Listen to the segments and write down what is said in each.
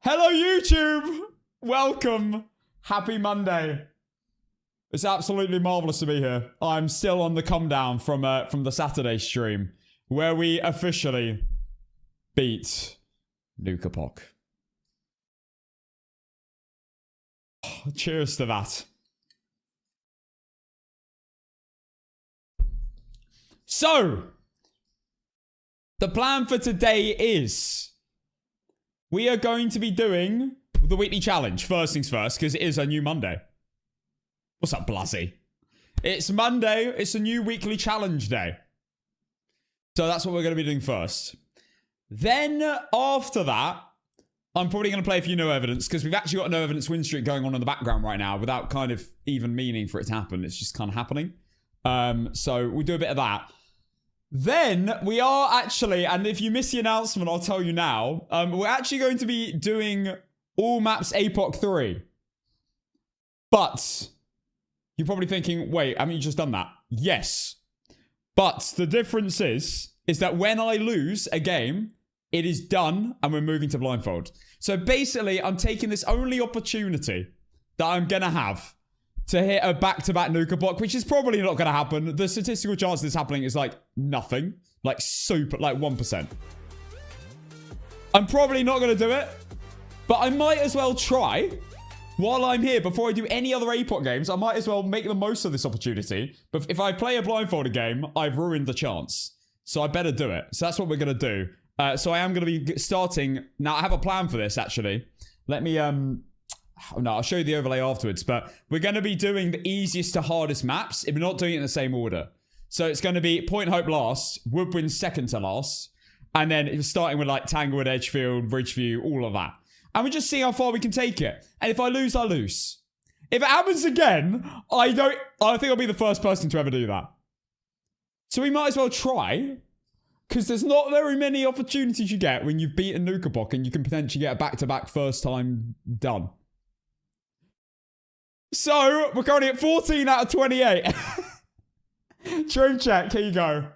Hello, YouTube! Welcome. Happy Monday. It's absolutely marvelous to be here. I'm still on the come down from the Saturday stream, where we officially beat NUKAPOC. Cheers to that. So, the plan for today is we are going to be doing the weekly challenge. First things first, because it is a new Monday. What's up, Blasi? It's Monday. It's a new weekly challenge day. So that's what we're going to be doing first. Then, after that, I'm probably going to play a few no evidence, because we've actually got a no evidence win streak going on in the background right now without kind of even meaning for it to happen. It's just kind of happening. So we'll do a bit of that. Then we are actually, and if you missed the announcement, I'll tell you now, we're actually going to be doing all maps APOC 3. But you're probably thinking, wait, haven't you just done that? Yes. But the difference is that when I lose a game, it is done and we're moving to blindfold. So basically, I'm taking this only opportunity that I'm going to have to hit a back-to-back NUKAPOC, which is probably not going to happen. The statistical chance of this happening is like nothing. Like super, like 1%. I'm probably not going to do it, but I might as well try while I'm here. Before I do any other APOC games, I might as well make the most of this opportunity. But if I play a blindfolded game, I've ruined the chance. So I better do it. So that's what we're going to do. So I am going to be starting. Now, I have a plan for this, actually. Let me, no, I'll show you the overlay afterwards. But we're going to be doing the easiest to hardest maps if we're not doing it in the same order. So it's going to be Point Hope last, Woodwind second to last. And then it's starting with like Tanglewood, Edgefield, Ridgeview, all of that. And we just see how far we can take it. And if I lose, I lose. If it happens again, I think I'll be the first person to ever do that. So we might as well try. Because there's not very many opportunities you get when you've beaten NUKAPOC and you can potentially get a back-to-back first time done. So, we're currently at 14 out of 28. Dream check, here you go.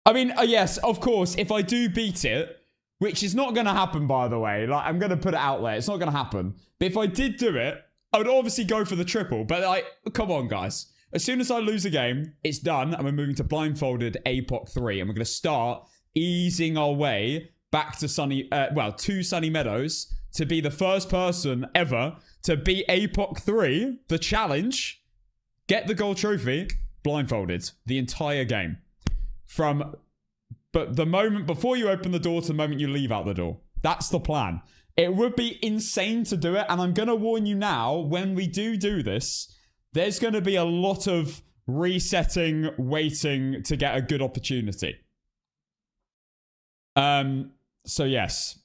I mean, yes, of course, if I do beat it, which is not going to happen, by the way. Like, I'm going to put it out there. It's not going to happen. But if I did do it, I would obviously go for the triple. But, like, come on, guys. As soon as I lose a game, it's done. And we're moving to blindfolded APOC 3. And we're going to start easing our way back to to Sunny Meadows to be the first person ever to beat APOC 3, the challenge, get the gold trophy, blindfolded the entire game. But the moment before you open the door to the moment you leave out the door. That's the plan. It would be insane to do it. And I'm going to warn you now, when we do this, there's going to be a lot of resetting, waiting to get a good opportunity. So yes.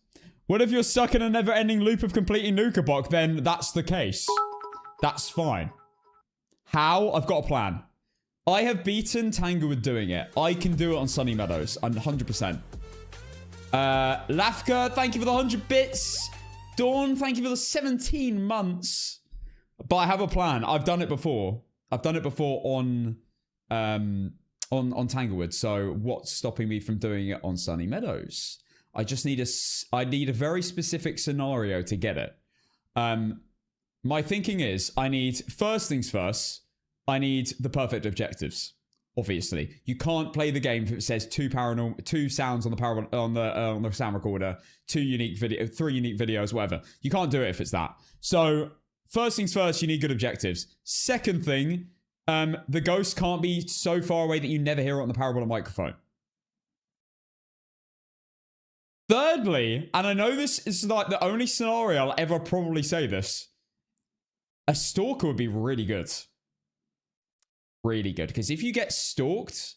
What if you're stuck in a never-ending loop of completing NUKAPOC? Then that's the case. That's fine. How? I've got a plan. I have beaten Tanglewood doing it. I can do it on Sunny Meadows. I'm 100%. Lafka, thank you for the 100 bits. Dawn, thank you for the 17 months. But I have a plan. I've done it before. I've done it before on Tanglewood. So what's stopping me from doing it on Sunny Meadows? I just need a very specific scenario to get it. My thinking is first things first, I need the perfect objectives. Obviously, you can't play the game if it says two sounds on the sound recorder, 3 unique videos, whatever. You can't do it if it's that. So first things first, you need good objectives. Second thing, the ghost can't be so far away that you never hear it on the parabolic microphone. Thirdly, and I know this is like the only scenario I'll ever probably say this, a stalker would be really good. Really good. Because if you get stalked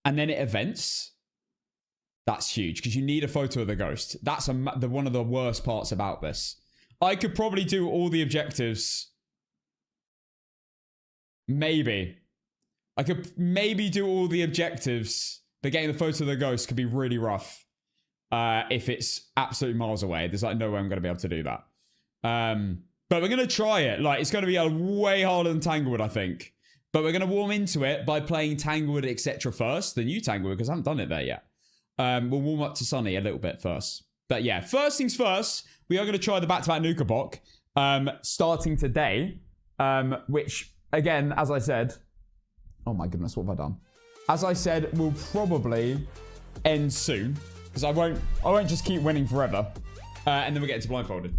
and then it events, that's huge. Because you need a photo of the ghost. That's one of the worst parts about this. I could probably do all the objectives. Maybe. I could maybe do all the objectives, but getting the photo of the ghost could be really rough. If it's absolutely miles away. There's like no way I'm going to be able to do that. But we're going to try it. Like, it's going to be way harder than Tanglewood, I think. But we're going to warm into it by playing Tanglewood, etc. first. The new Tanglewood, because I haven't done it there yet. We'll warm up to Sunny a little bit first. But yeah, first things first, we are going to try the back-to-back NUKAPOC starting today, which, again, as I said... Oh my goodness, what have I done? As I said, will probably end soon, because I won't just keep winning forever. And then we get into blindfolded.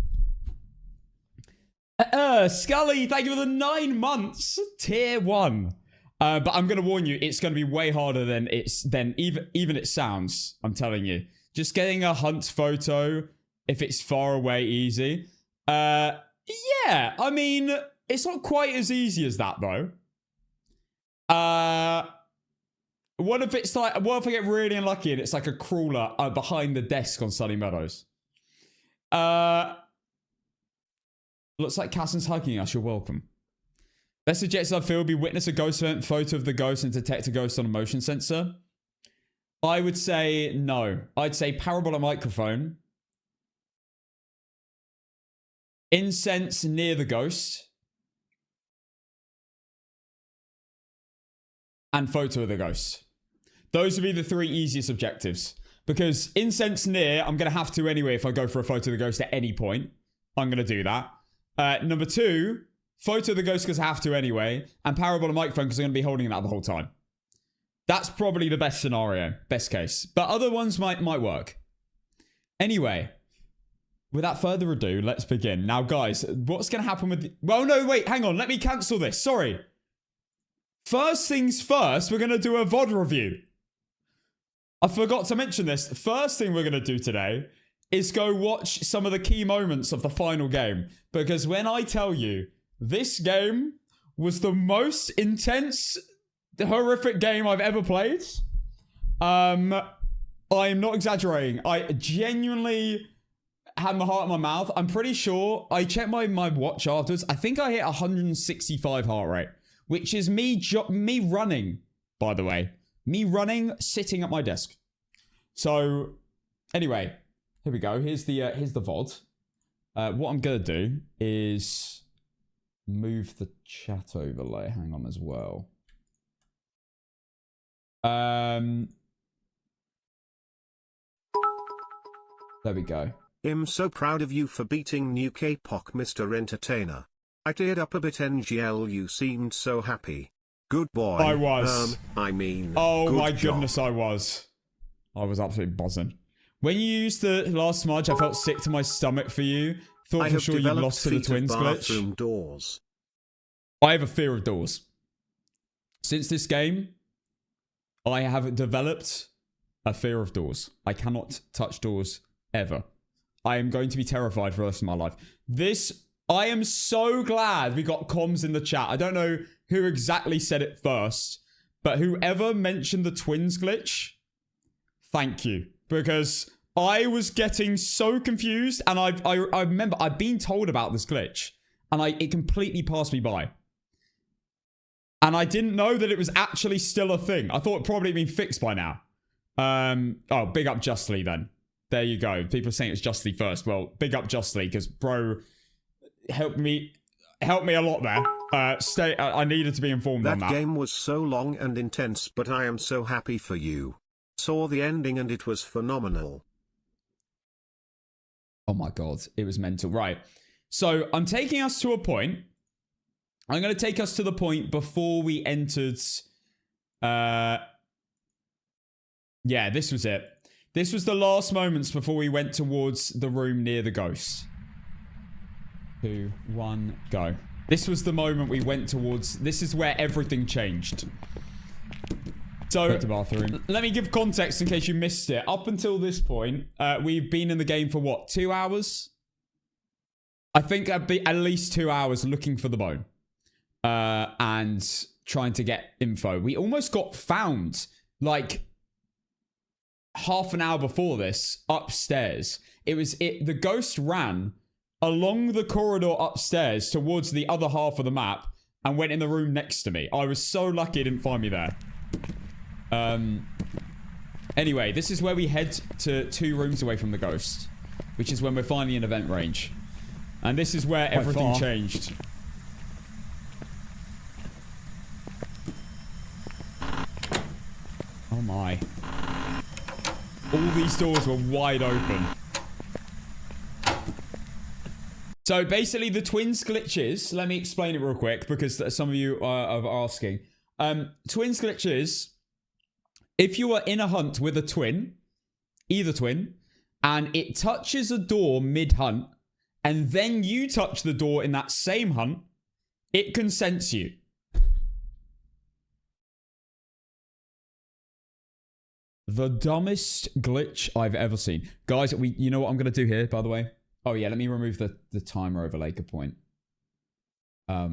Scully, thank you for the 9 months. Tier 1. But I'm going to warn you, it's going to be way harder than even it sounds. I'm telling you. Just getting a hunt photo, if it's far away, easy. Yeah, I mean, it's not quite as easy as that, though. What if it's like, what if I get really unlucky and it's like a crawler behind the desk on Sunny Meadows? Looks like Cassin's hugging us. You're welcome. Best objectives I feel would be witness a ghost event, photo of the ghost, and detect a ghost on a motion sensor. I would say no. I'd say parabolic microphone. Incense near the ghost. And photo of the ghost. Those would be the 3 easiest objectives. Because incense near, I'm going to have to anyway if I go for a photo of the ghost at any point. I'm going to do that. Number 2, photo of the ghost because I have to anyway. And parabolic microphone because I'm going to be holding that the whole time. That's probably the best scenario. Best case. But other ones might work. Anyway. Without further ado, let's begin. Now, guys, what's going to happen with... Well, no, wait, hang on. Let me cancel this. Sorry. First things first, we're going to do a VOD review. I forgot to mention this. The first thing we're going to do today is go watch some of the key moments of the final game. Because when I tell you, this game was the most intense, horrific game I've ever played. I am not exaggerating. I genuinely had my heart in my mouth. I'm pretty sure, I checked my watch afterwards. I think I hit 165 heart rate. Which is me running, by the way. Me running, sitting at my desk. So, anyway, here we go. Here's the VOD. What I'm going to do is move the chat overlay. Hang on as well. There we go. I'm so proud of you for beating NUKAPOC, Mr. Entertainer. I teared up a bit, NGL, you seemed so happy. Good boy. I was. Oh my goodness, I was. I was absolutely buzzing. When you used the last smudge, I felt sick to my stomach for you. Thought for sure you lost to the twins glitch. Doors. I have a fear of doors. Since this game, I have developed a fear of doors. I cannot touch doors ever. I am going to be terrified for the rest of my life. I am so glad we got comms in the chat. I don't know who exactly said it first, but whoever mentioned the twins glitch, thank you. Because I was getting so confused, and I remember I'd been told about this glitch, and it completely passed me by. And I didn't know that it was actually still a thing. I thought it'd probably been fixed by now. Oh, big up Justly then. There you go. People are saying it's Justly first. Well, big up Justly, because bro... Help me a lot there. I needed to be informed on that. That game was so long and intense, but I am so happy for you. Saw the ending and it was phenomenal. Oh my god, it was mental. Right. So I'm taking us to a point. I'm going to take us to the point before we entered... Yeah, this was it. This was the last moments before we went towards the room near the ghost. 2, 1, go. This was the moment we went towards. This is where everything changed. So, let me give context in case you missed it. Up until this point, we've been in the game for what, 2 hours? I think I'd be at least 2 hours looking for the bone. And trying to get info. We almost got found, like, half an hour before this, upstairs. The ghost ran along the corridor upstairs towards the other half of the map and went in the room next to me. I was so lucky it didn't find me there. Anyway, this is where we head to 2 rooms away from the ghost, which is when we're finally in event range. And this is where everything changed. Oh my. All these doors were wide open. So basically the twins glitches, let me explain it real quick because some of you are asking. Twins glitches, if you are in a hunt with a twin, either twin, and it touches a door mid-hunt, and then you touch the door in that same hunt, it consents you. The dumbest glitch I've ever seen. Guys, you know what I'm going to do here, by the way? Oh, yeah, let me remove the timer overlay. Good point. There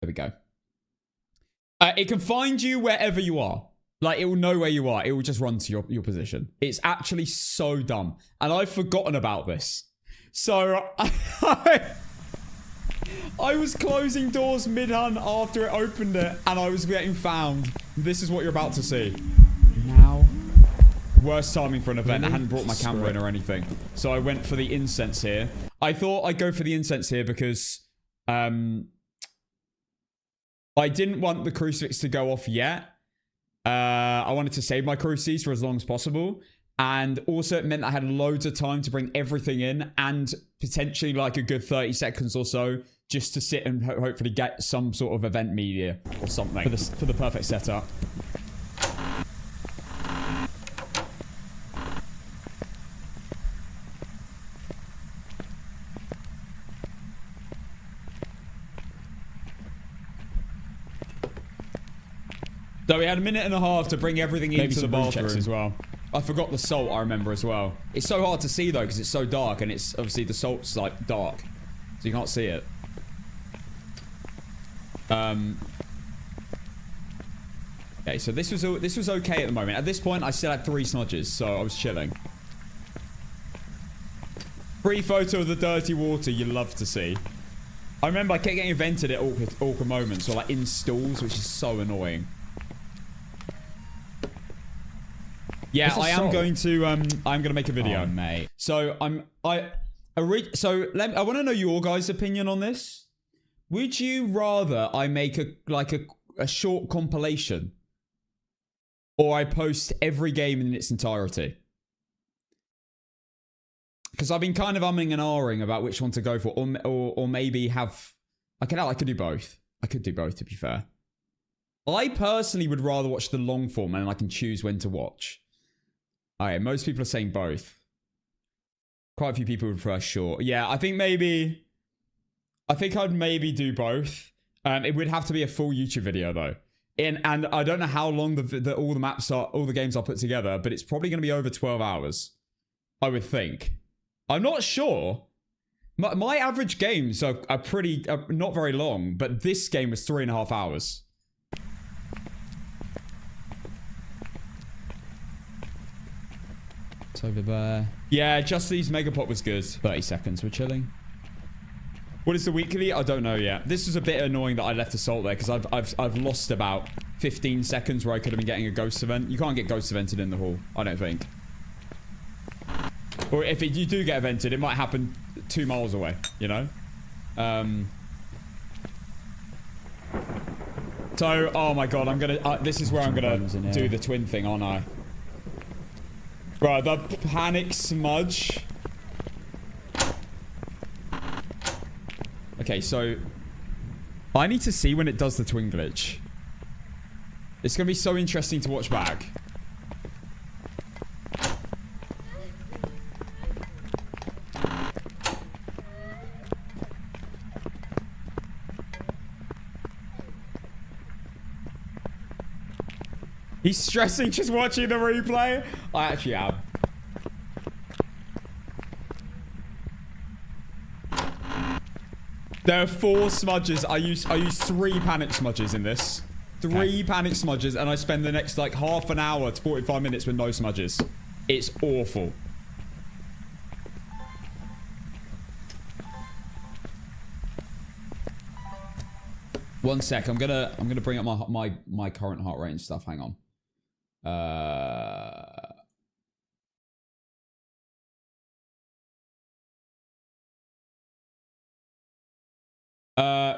we go. It can find you wherever you are. Like, it will know where you are. It will just run to your position. It's actually so dumb. And I've forgotten about this. So, I was closing doors mid-hunt after it opened it, and I was getting found. This is what you're about to see. Now, worst timing for an event. I hadn't brought my camera in or anything. So I went for the incense here. I thought I'd go for the incense here because I didn't want the crucifix to go off yet. I wanted to save my crucifix for as long as possible. And also it meant I had loads of time to bring everything in and potentially like a good 30 seconds or so just to sit and hopefully get some sort of event media or something for the perfect setup. So we had a minute and a half to bring everything into the bathroom as well. I forgot the salt, I remember as well. It's so hard to see though because it's so dark and it's obviously the salt's like dark. So you can't see it. Okay, so this was okay at the moment. At this point, I still had 3 smudges, so I was chilling. Free photo of the dirty water you love to see. I remember I kept getting invented at awkward moments, or like in stalls, which is so annoying. Yeah, I am going to I'm gonna make a video, mate. So I want to know your guys' opinion on this. Would you rather I make a short compilation, or I post every game in its entirety? Because I've been kind of umming and ahhing about which one to go for, or maybe have. I could do both. I could do both, to be fair. I personally would rather watch the long form, and I can choose when to watch. Alright, most people are saying both. Quite a few people would prefer short. Yeah, I think I'd maybe do both. It would have to be a full YouTube video though. And I don't know how long all the games are put together, but it's probably going to be over 12 hours. I would think. I'm not sure. My average games are not very long, but this game was 3.5 hours. Over there. Yeah, just these Megapop was good. 30 seconds, we're chilling. What is the weekly? I don't know yet. This is a bit annoying that I left Assault there because I've lost about 15 seconds where I could have been getting a ghost event. You can't get ghost evented in the hall, I don't think. Or if you do get evented, it might happen 2 miles away, you know? So, oh my god, I'm gonna this is where I'm gonna do the twin thing, aren't I? Bro, the panic smudge. Okay, so I need to see when it does the twin glitch. It's going to be so interesting to watch back. He's stressing just watching the replay. I actually am. There are 4 smudges. I use 3 panic smudges in this. 3 panic smudges, and I spend the next like half an hour to 45 minutes with no smudges. It's awful. One sec. I'm gonna bring up my current heart rate and stuff. Hang on.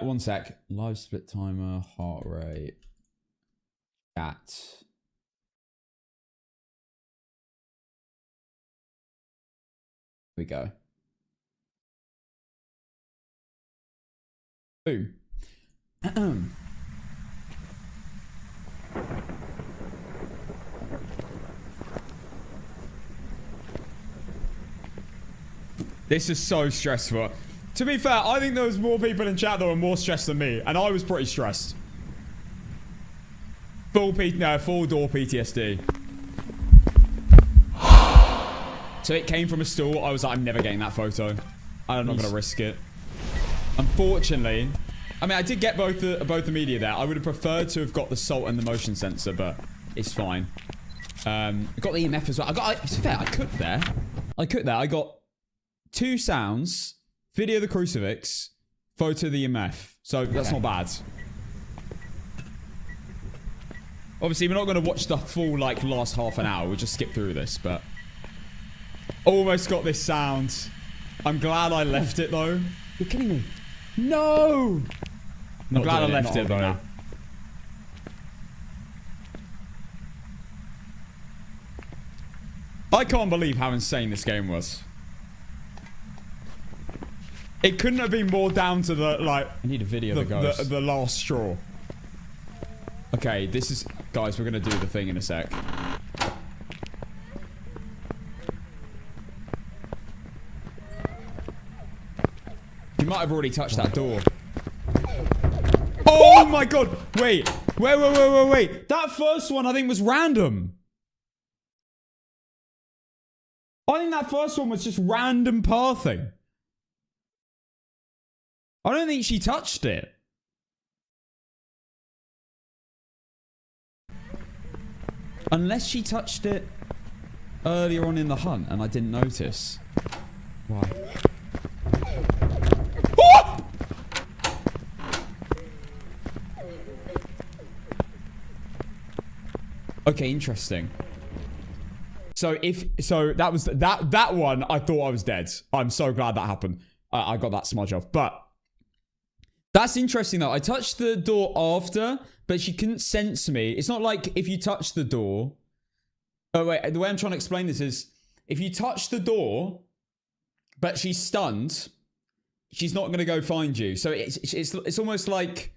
One sec. Live split timer, heart rate, chat. Here we go. Ooh. This is so stressful. To be fair, I think there was more people in chat that were more stressed than me, and I was pretty stressed. Full door PTSD. So it came from a stool. I was like, I'm never getting that photo. I'm not gonna risk it. Unfortunately, I mean, I did get both the media there. I would have preferred to have got the salt and the motion sensor, but it's fine. I got the EMF as well. It's fair. I cooked there. I got 2 sounds, video of the crucifix, photo of the EMF. So that's not bad. Obviously, we're not going to watch the full, like, last half an hour. We'll just skip through this, but... Almost got this sound. I'm glad I left it, though. You're kidding me. No! I'm glad I left it, though. I can't believe how insane this game was. It couldn't have been more down to the, like... I need a video of the ghost. The last straw. Okay, this is... Guys, we're going to do the thing in a sec. You might have already touched that door. Oh my god! Wait. Wait. That first one, I think, was random. I think that first one was just random pathing. I don't think she touched it. Unless she touched it earlier on in the hunt and I didn't notice. Why? Oh! Okay, interesting. So that one, I thought I was dead. I'm so glad that happened. I got that smudge off. But that's interesting though. I touched the door after, but she couldn't sense me. It's not like if you touch the door. Oh wait, the way I'm trying to explain this is if you touch the door, but she's stunned, she's not going to go find you. So it's almost like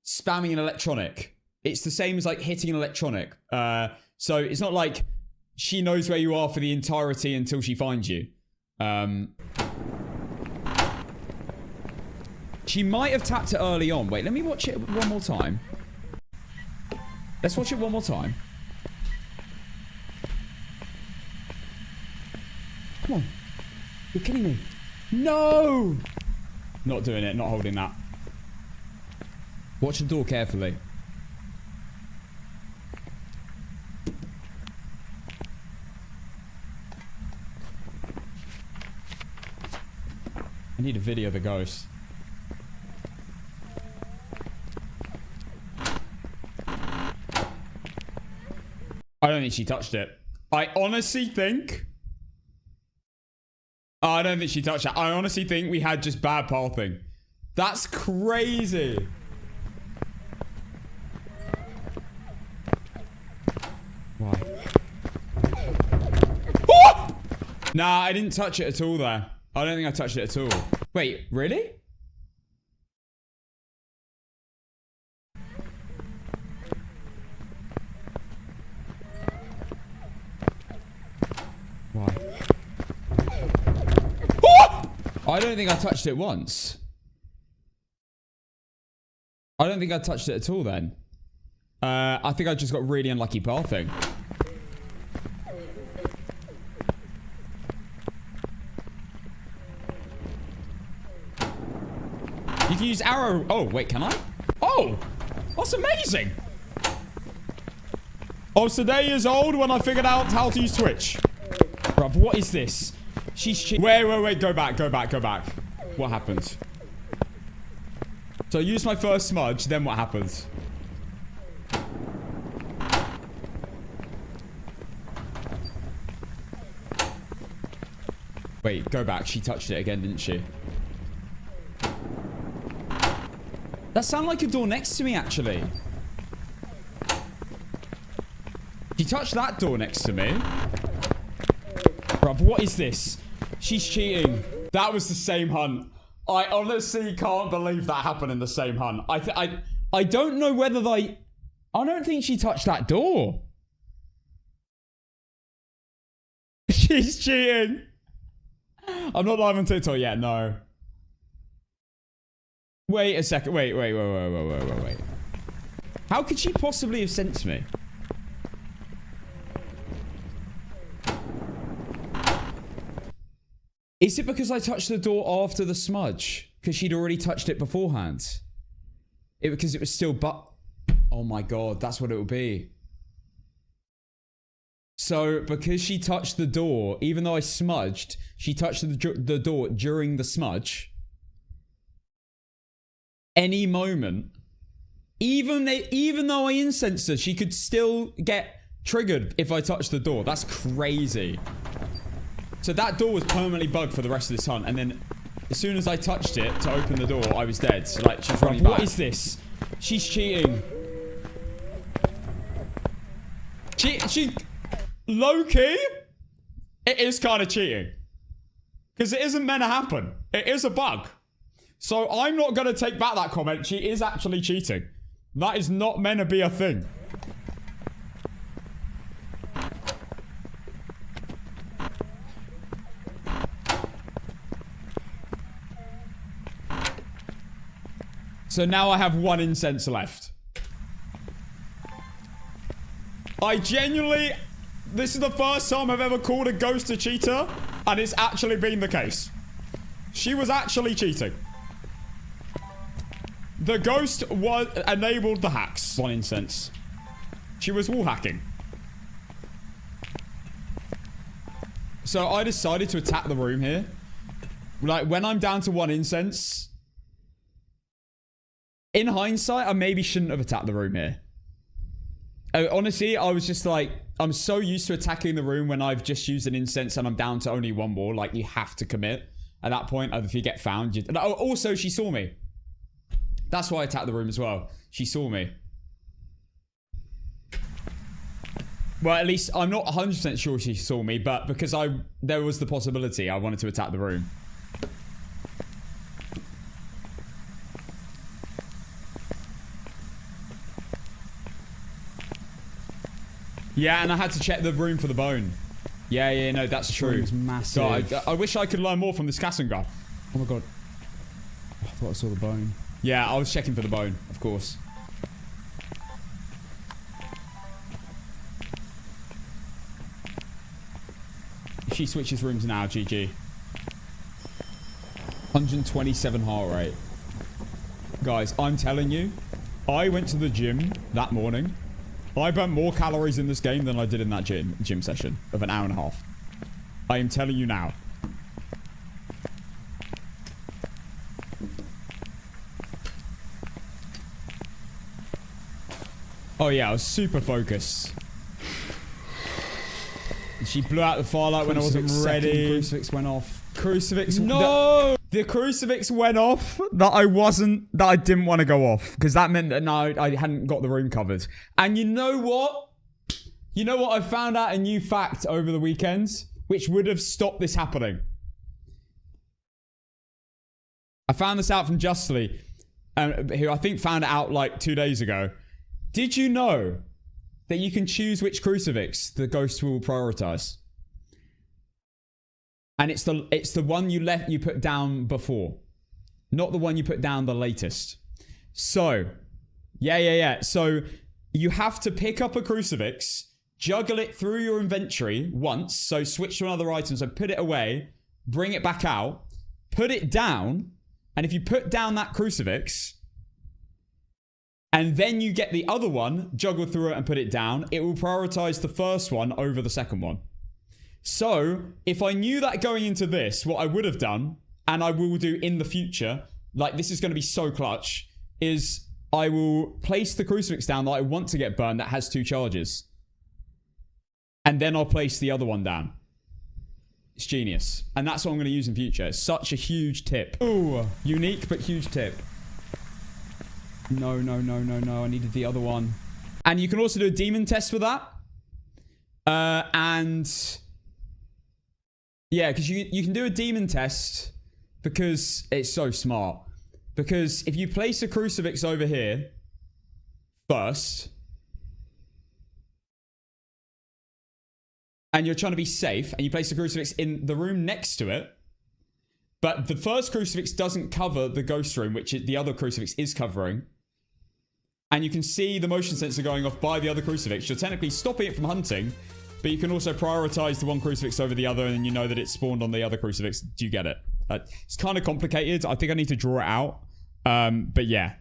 spamming an electronic. It's the same as like hitting an electronic. So it's not like she knows where you are for the entirety until she finds you. She might have tapped it early on. Wait, let me watch it one more time. Let's watch it one more time. Come on. You're kidding me. No! Not doing it. Not holding that. Watch the door carefully. I need a video of the ghost. I don't think she touched it. I honestly think... I don't think she touched that. I honestly think we had just bad pathing. That's crazy. Why? Oh! Nah, I didn't touch it at all there. I don't think I touched it at all. Wait, really? Why? Oh! I don't think I touched it once. I don't think I touched it at all then. I think I just got really unlucky pathing. You can use arrow. Oh, wait, can I? Oh, that's amazing. I was today years old when I figured out how to use Twitch. Bruv, what is this? Wait. Go back. What happened? So I used my first smudge, then what happens? Wait, go back. She touched it again, didn't she? That sounded like a door next to me, actually. She touched that door next to me. Bruv, what is this? She's cheating. That was the same hunt. I honestly can't believe that happened in the same hunt. I don't know whether they... I don't think she touched that door. She's cheating. I'm not live on TikTok yet, no. Wait a second. Wait. How could she possibly have sent to me? Is it because I touched the door after the smudge? Because she'd already touched it beforehand? Because it was still oh my god, that's what it would be. So, because she touched the door, even though I smudged, she touched the door during the smudge. Any moment, even though I incensed her, she could still get triggered if I touched the door. That's crazy. So that door was permanently bugged for the rest of this hunt, and then as soon as I touched it to open the door, I was dead. So, like, she's running back. What is this? She's cheating. She low-key, it is kind of cheating. Because it isn't meant to happen. It is a bug. So I'm not going to take back that comment. She is actually cheating. That is not meant to be a thing. So now I have 1 incense left. I genuinely... This is the first time I've ever called a ghost a cheater, and it's actually been the case. She was actually cheating. The ghost enabled the hacks. 1 incense. She was wall hacking. So I decided to attack the room here. Like, when I'm down to 1 incense... In hindsight, I maybe shouldn't have attacked the room here. Honestly, I was just like, I'm so used to attacking the room when I've just used an incense and I'm down to only 1 more. Like, you have to commit. At that point, if you get found... Also, she saw me. That's why I attacked the room as well. She saw me. Well, at least, I'm not 100% sure she saw me, but because there was the possibility, I wanted to attack the room. Yeah, and I had to check the room for the bone. Yeah, no, that's true. It's massive. So I wish I could learn more from this casting guy. Oh my god. I thought I saw the bone. Yeah, I was checking for the bone, of course. If she switches rooms now, GG. 127 heart rate. Guys, I'm telling you, I went to the gym that morning. I burnt more calories in this game than I did in that gym session of an hour and a half. I am telling you now. Oh yeah, I was super focused. She blew out the firelight when I wasn't ready. Crucifix went off. Crucifix. No! The crucifix went off that I didn't want to go off. Because that meant that no, I hadn't got the room covered. And you know what? You know what? I found out a new fact over the weekend, which would have stopped this happening. I found this out from Justly, who I think found it out like 2 days ago. Did you know that you can choose which crucifix the ghost will prioritize? And it's the one you put down before, not the one you put down the latest. So, yeah. So you have to pick up a crucifix, juggle it through your inventory once. So switch to another item. So put it away, bring it back out, put it down, and if you put down that crucifix, and then you get the other one, juggle through it and put it down, it will prioritize the first one over the second one. So, if I knew that going into this, what I would have done, and I will do in the future, like this is going to be so clutch, is I will place the crucifix down that I want to get burned that has 2 charges. And then I'll place the other one down. It's genius. And that's what I'm going to use in future. It's such a huge tip. Ooh, unique but huge tip. No. I needed the other one. And you can also do a demon test for that. And... yeah, because you can do a demon test because it's so smart. Because if you place a crucifix over here first, and you're trying to be safe, and you place a crucifix in the room next to it, but the first crucifix doesn't cover the ghost room, which the other crucifix is covering, and you can see the motion sensor going off by the other crucifix, you're technically stopping it from hunting, but you can also prioritize the one crucifix over the other, and you know that it's spawned on the other crucifix. Do you get it? It's kind of complicated. I think I need to draw it out. But yeah,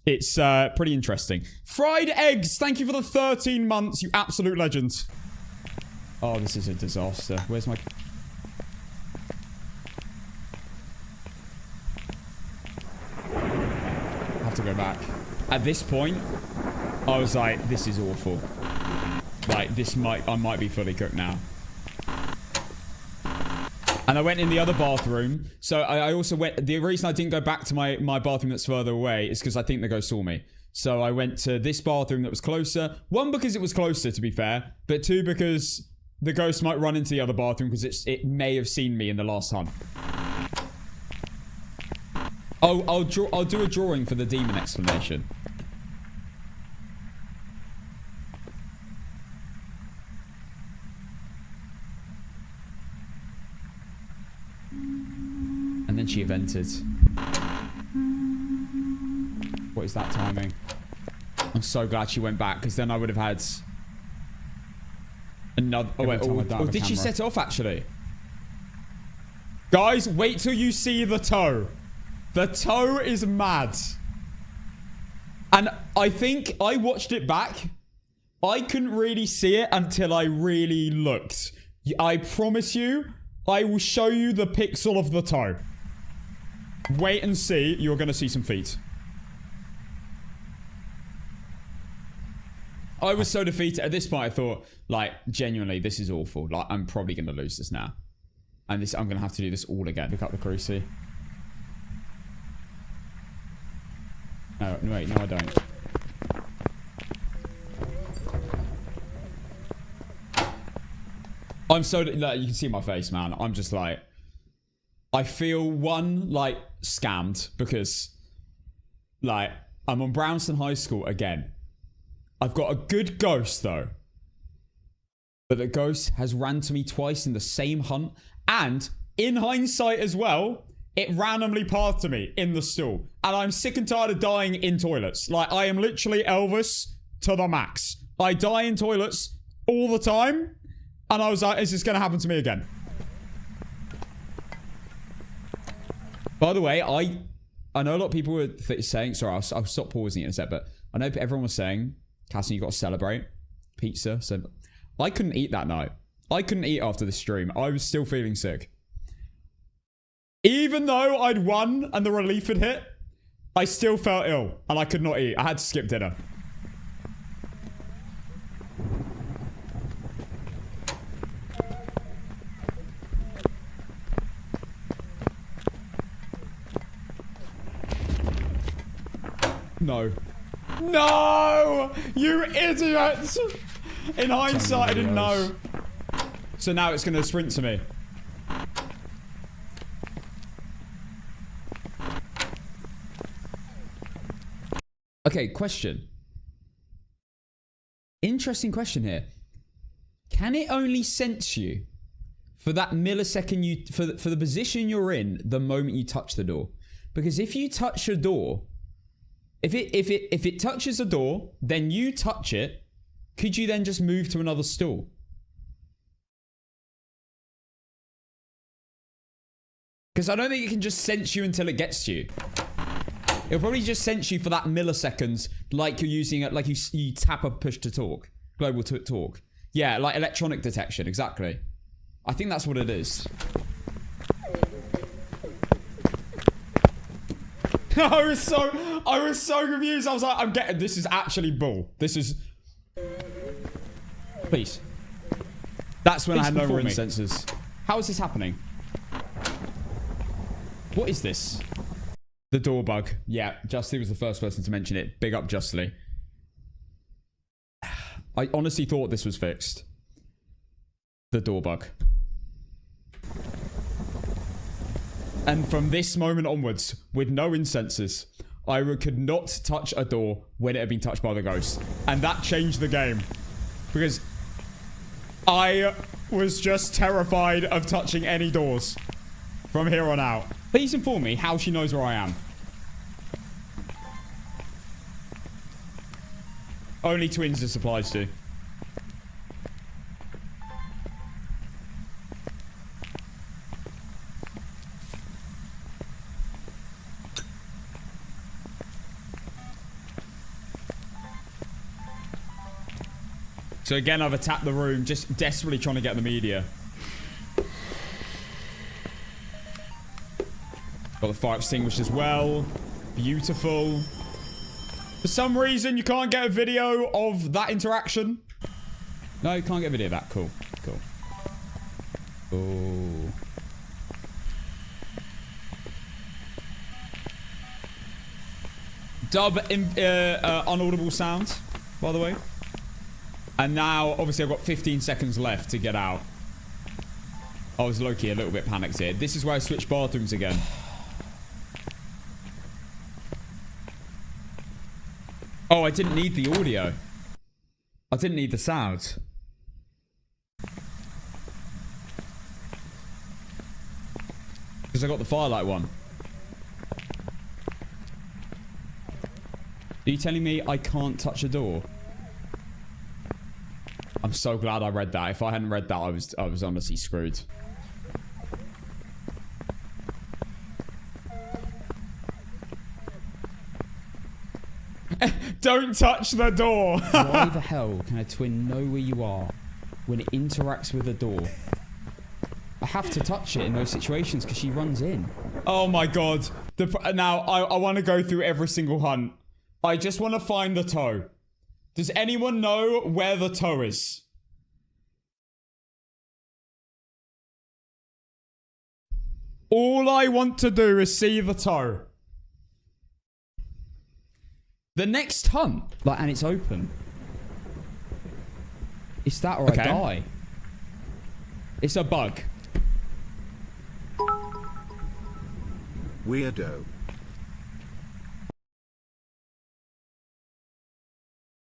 it's pretty interesting. Fried eggs, thank you for the 13 months, you absolute legend. Oh, this is a disaster. Where's my... I have to go back. At this point, I was like, this is awful. Like, I might be fully cooked now. And I went in the other bathroom. So I also went... The reason I didn't go back to my bathroom that's further away is because I think the ghost saw me. So I went to this bathroom that was closer. One, because it was closer, to be fair. But two, because the ghost might run into the other bathroom because it may have seen me in the last hunt. Oh, I'll do a drawing for the demon explanation. And then she evented. What is that timing? I'm so glad she went back, because then I would have had another... Oh, wait. Oh, did she set it off, actually? Guys, wait till you see the toe. The toe is mad. And I think I watched it back. I couldn't really see it until I really looked. I promise you, I will show you the pixel of the toe. Wait and see. You're going to see some feet. I was so defeated. At this point, I thought, like, genuinely, this is awful. Like, I'm probably going to lose this now. And I'm going to have to do this all again. Pick up the cruci. No, wait, no, I don't. I'm so... Like, you can see my face, man. I'm just like... I feel, one, like, scammed. Because, like, I'm on Brownston High School again. I've got a good ghost, though. But the ghost has ran to me twice in the same hunt. And, in hindsight as well, it randomly pathed to me in the stool. And I'm sick and tired of dying in toilets. Like, I am literally Elvis to the max. I die in toilets all the time. And I was like, is this going to happen to me again? By the way, I know a lot of people were saying... Sorry, I'll stop pausing it in a sec. But I know everyone was saying, Cassie, you got to celebrate pizza. So I couldn't eat that night. I couldn't eat after the stream. I was still feeling sick. Even though I'd won and the relief had hit, I still felt ill. And I could not eat. I had to skip dinner. No. No! You idiot! In hindsight, I didn't know. So now it's going to sprint to me. Okay, question. Interesting question here. Can it only sense you for that millisecond for the position you're in the moment you touch the door? Because if you touch a door, if it touches a door, then you touch it, could you then just move to another stool? Because I don't think it can just sense you until it gets to you. It'll probably just sense you for that milliseconds, like you're using it, like you tap a push to talk. Global talk. Yeah, like electronic detection, exactly. I think that's what it is. I was so confused. I was like, I'm getting... This is actually bull. This is... Please. That's when I had no ring sensors. How is this happening? What is this? The door bug. Yeah, Justly was the first person to mention it. Big up, Justly. I honestly thought this was fixed. The door bug. And from this moment onwards, with no incenses, I could not touch a door when it had been touched by the ghost. And that changed the game. Because I was just terrified of touching any doors from here on out. Please inform me how she knows where I am. Only twins this applies to. So again, I've attacked the room, just desperately trying to get the media. Got the fire extinguished as well. Beautiful. For some reason, you can't get a video of that interaction. No, you can't get a video of that. Cool. Cool. Oh. Dub unaudible sound, by the way. And now, obviously, I've got 15 seconds left to get out. I was low-key a little bit panicked here. This is where I switch bathrooms again. Oh, I didn't need the audio. I didn't need the sound. Because I got the firelight one. Are you telling me I can't touch a door? I'm so glad I read that. If I hadn't read that, I was honestly screwed. Don't touch the door. Why the hell can a twin know where you are when it interacts with a door? I have to touch it in those situations because she runs in. Oh my god. Now, I want to go through every single hunt. I just want to find the toe. Does anyone know where the toe is? All I want to do is see the toe. The next hunt. Like, and it's open. It's that or I die. It's a bug. Weirdo.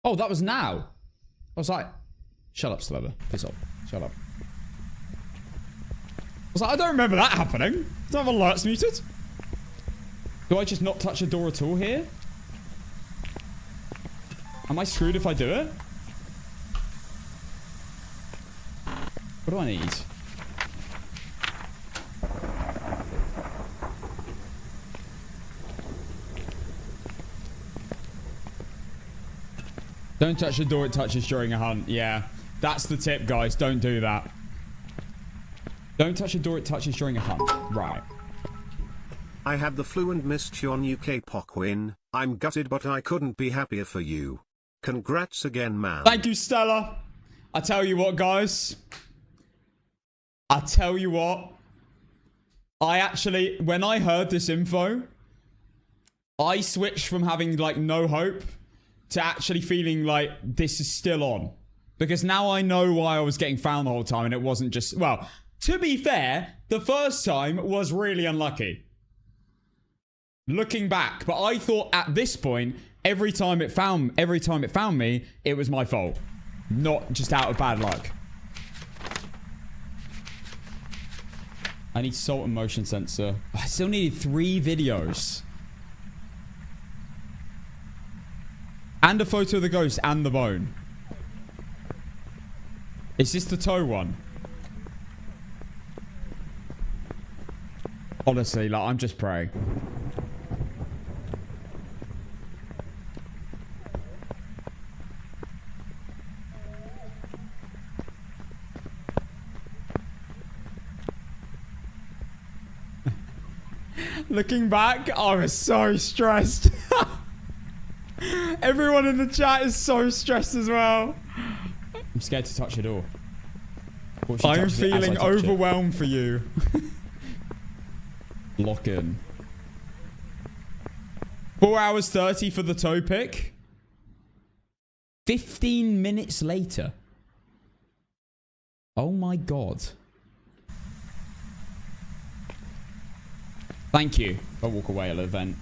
Oh, that was now. I was like, shut up, Slither. Piss off. Shut up. I was like, I don't remember that happening. Do I have alerts muted? Do I just not touch a door at all here? Am I screwed if I do it? What do I need? Don't touch the door it touches during a hunt. Yeah, that's the tip, guys. Don't do that. Don't touch the door it touches during a hunt. Right. I had the flu and missed your NUKAPOC win. I'm gutted, but I couldn't be happier for you. Congrats again, man. Thank you, Stella. I tell you what, guys. I tell you what. I actually, when I heard this info, I switched from having, like, no hope to actually feeling like this is still on. Because now I know why I was getting found the whole time and it wasn't just... Well, to be fair, the first time was really unlucky. Looking back. But I thought at this point, every time it found me, it was my fault. Not just out of bad luck. I need salt and motion sensor. I still needed 3 videos. And a photo of the ghost and the bone. Is this the toe one? Honestly, like, I'm just praying. Looking back, I was so stressed. Everyone in the chat is so stressed as well. I'm scared to touch a door. I'm feeling overwhelmed for you. Lock in. 4 hours 30 for the toe pick. 15 minutes later. Oh my god. Thank you. I'll walk away a little then.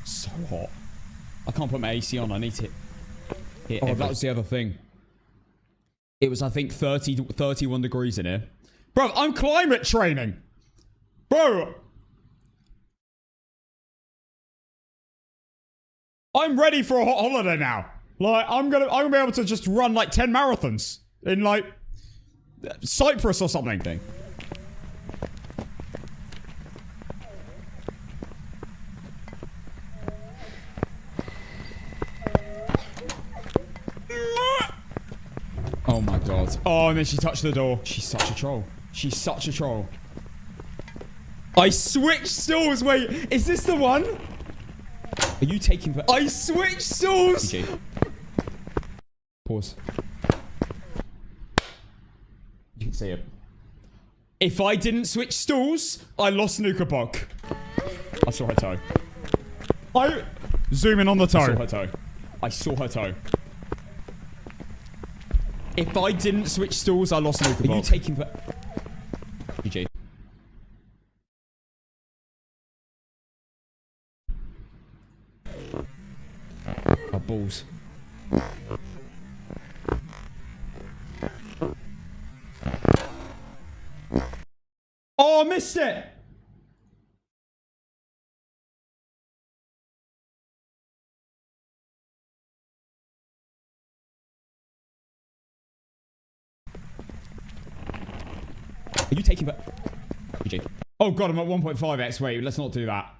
So hot. I can't put my AC on. I need to hit. Oh, that was the other thing. It was, I think, 31 degrees in here. Bro, I'm climate training. Bro. I'm ready for a hot holiday now. Like, I'm gonna be able to just run like 10 marathons in like Cyprus or something. Oh my god. Oh, and then she touched the door. She's such a troll. She's such a troll. I switched stools. Wait, is this the one? Are you taking... I switched stools. PG. Pause. You can see it. If I didn't switch stools, I lost NUKAPOC. I saw her toe. I... Zoom in on the toe. I saw her toe. I saw her toe. If I didn't switch stools, I lost NUKAPOC. Are you taking... PG. Oh, balls. Oh, I missed it! Are you taking... PG. Oh god, I'm at 1.5x. Wait, let's not do that.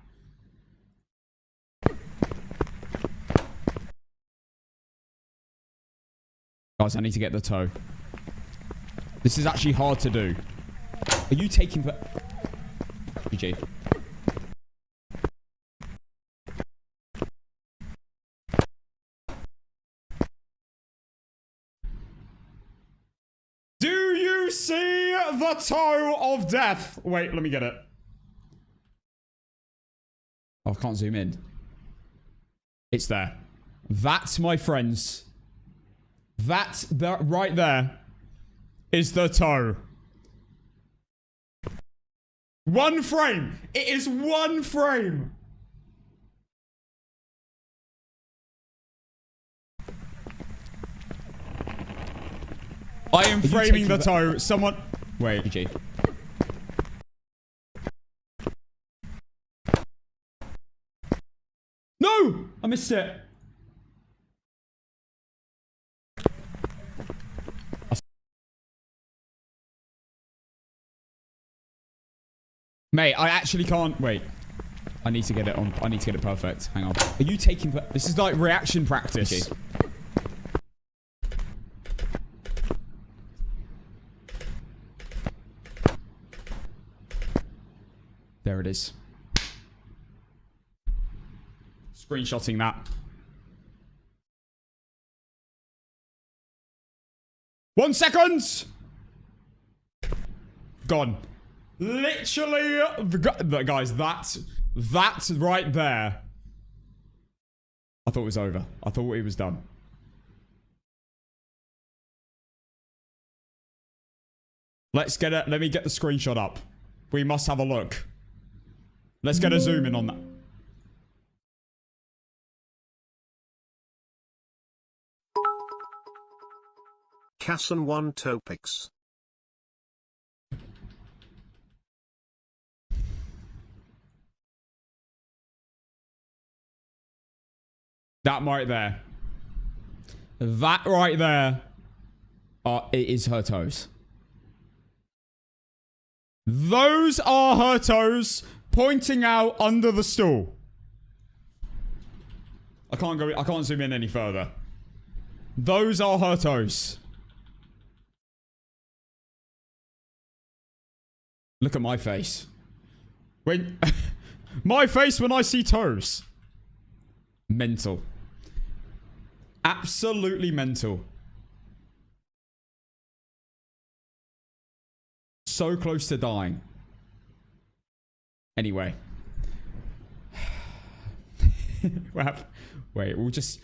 Guys, I need to get the toe. This is actually hard to do. Are you taking... PG. Do you see the toe of death? Wait, let me get it. Oh, I can't zoom in. It's there. That's, my friends. That right there is the toe. One frame. It is one frame. I am framing the toe. Someone... Wait. PG. No! I missed it. Mate, I actually can't... Wait. I need to get it on. I need to get it perfect. Hang on. Are you taking... This is like reaction practice. Okay. There it is. Screenshotting that. 1 second! Gone. Literally, guys, that right there. I thought it was over. I thought it was done. Let's get it. Let me get the screenshot up. We must have a look. Let's get a zoom in on that. Casson 1 Topics. That right there. That right there. It is her toes. Those are her toes pointing out under the stool. I can't zoom in any further. Those are her toes. Look at my face. When my face when I see toes. Mental. Absolutely mental. So close to dying. Anyway. Wait, we'll just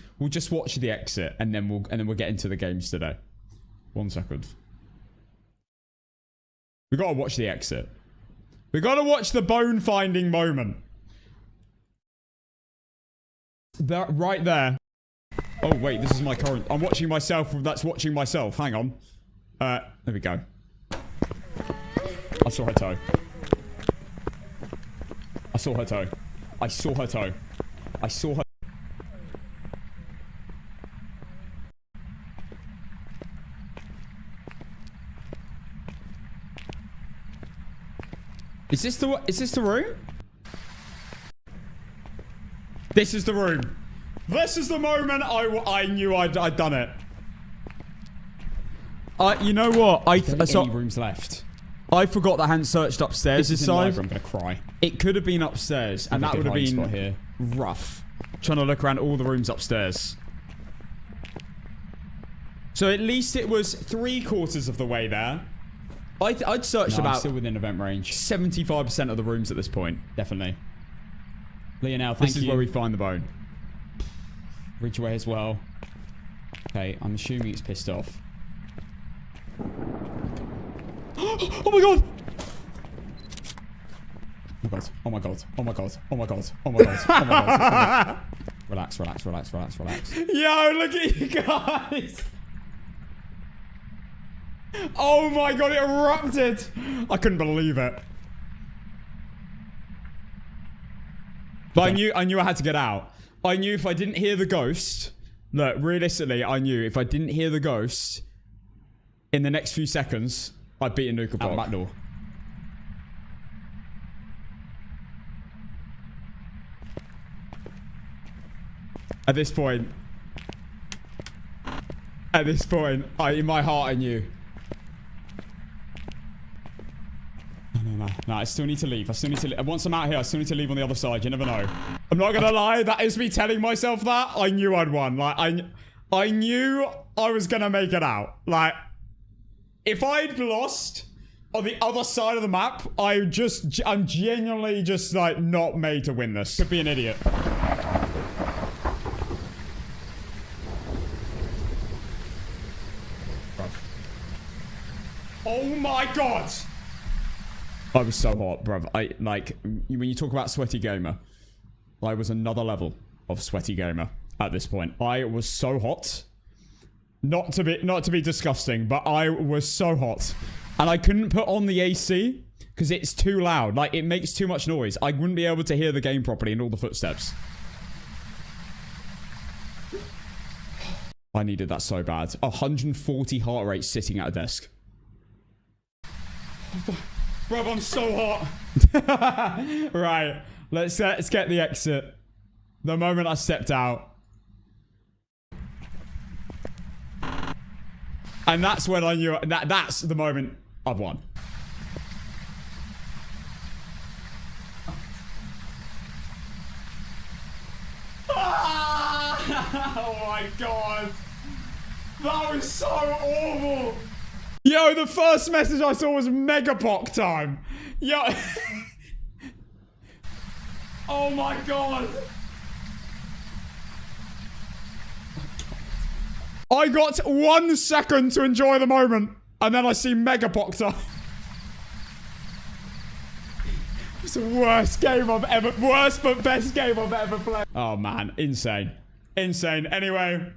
watch the exit and then we'll get into the games today. 1 second. We gotta watch the exit. We gotta watch the bone finding moment. That right there. Oh wait, this is my current. I'm watching myself. That's watching myself. Hang on. There we go. I saw her toe. I saw her toe. I saw her toe. I saw her. Is this the room? This is the room. This is the moment I knew I'd done it. You know what? Any rooms left? I forgot that I hadn't searched upstairs this side. I'm gonna cry. It could have been upstairs, and that would have been here. rough. Trying to look around all the rooms upstairs. So at least it was 3/4 of the way there. I'd searched about still within event range. 75% of the rooms at this point. Definitely. Leonel, thank you. This is where we find the bone. Ridgeway as well. Okay, I'm assuming it's pissed off. Oh my god! Oh my god. Oh my god. Oh my god. Oh my god. Oh my god. Oh my god. Relax, relax, relax, relax, relax. Yo, look at you guys! Oh my god, it erupted! I couldn't believe it. But I knew I had to get out. I knew if I didn't hear the ghost... Look, realistically, I knew if I didn't hear the ghost in the next few seconds, I'd beat a NUKAPOC. Out the back door. At this point, in my heart, I knew. No, I still need to leave. Once I'm out here, I still need to leave on the other side. You never know. I'm not gonna lie. That is me telling myself that. I knew I'd won. Like, I knew I was gonna make it out. Like, if I'd lost on the other side of the map, I'm genuinely just, like, not made to win this. Could be an idiot. Oh my god! I was so hot, bruv. When you talk about sweaty gamer, I was another level of sweaty gamer at this point. I was so hot. Not to be disgusting, but I was so hot. And I couldn't put on the AC because it's too loud. Like, it makes too much noise. I wouldn't be able to hear the game properly and all the footsteps. I needed that so bad. 140 heart rate sitting at a desk. Bro, I'm so hot. Right. Let's get the exit. The moment I stepped out. And that's when I knew that's the moment I've won. Oh my god. That was so awful. Yo, the first message I saw was NUKAPOC time. Yo. Oh my god. I got 1 second to enjoy the moment, and then I see NUKAPOC time. It's the worst game I've ever... Worst but best game I've ever played. Oh man, insane. Insane. Anyway...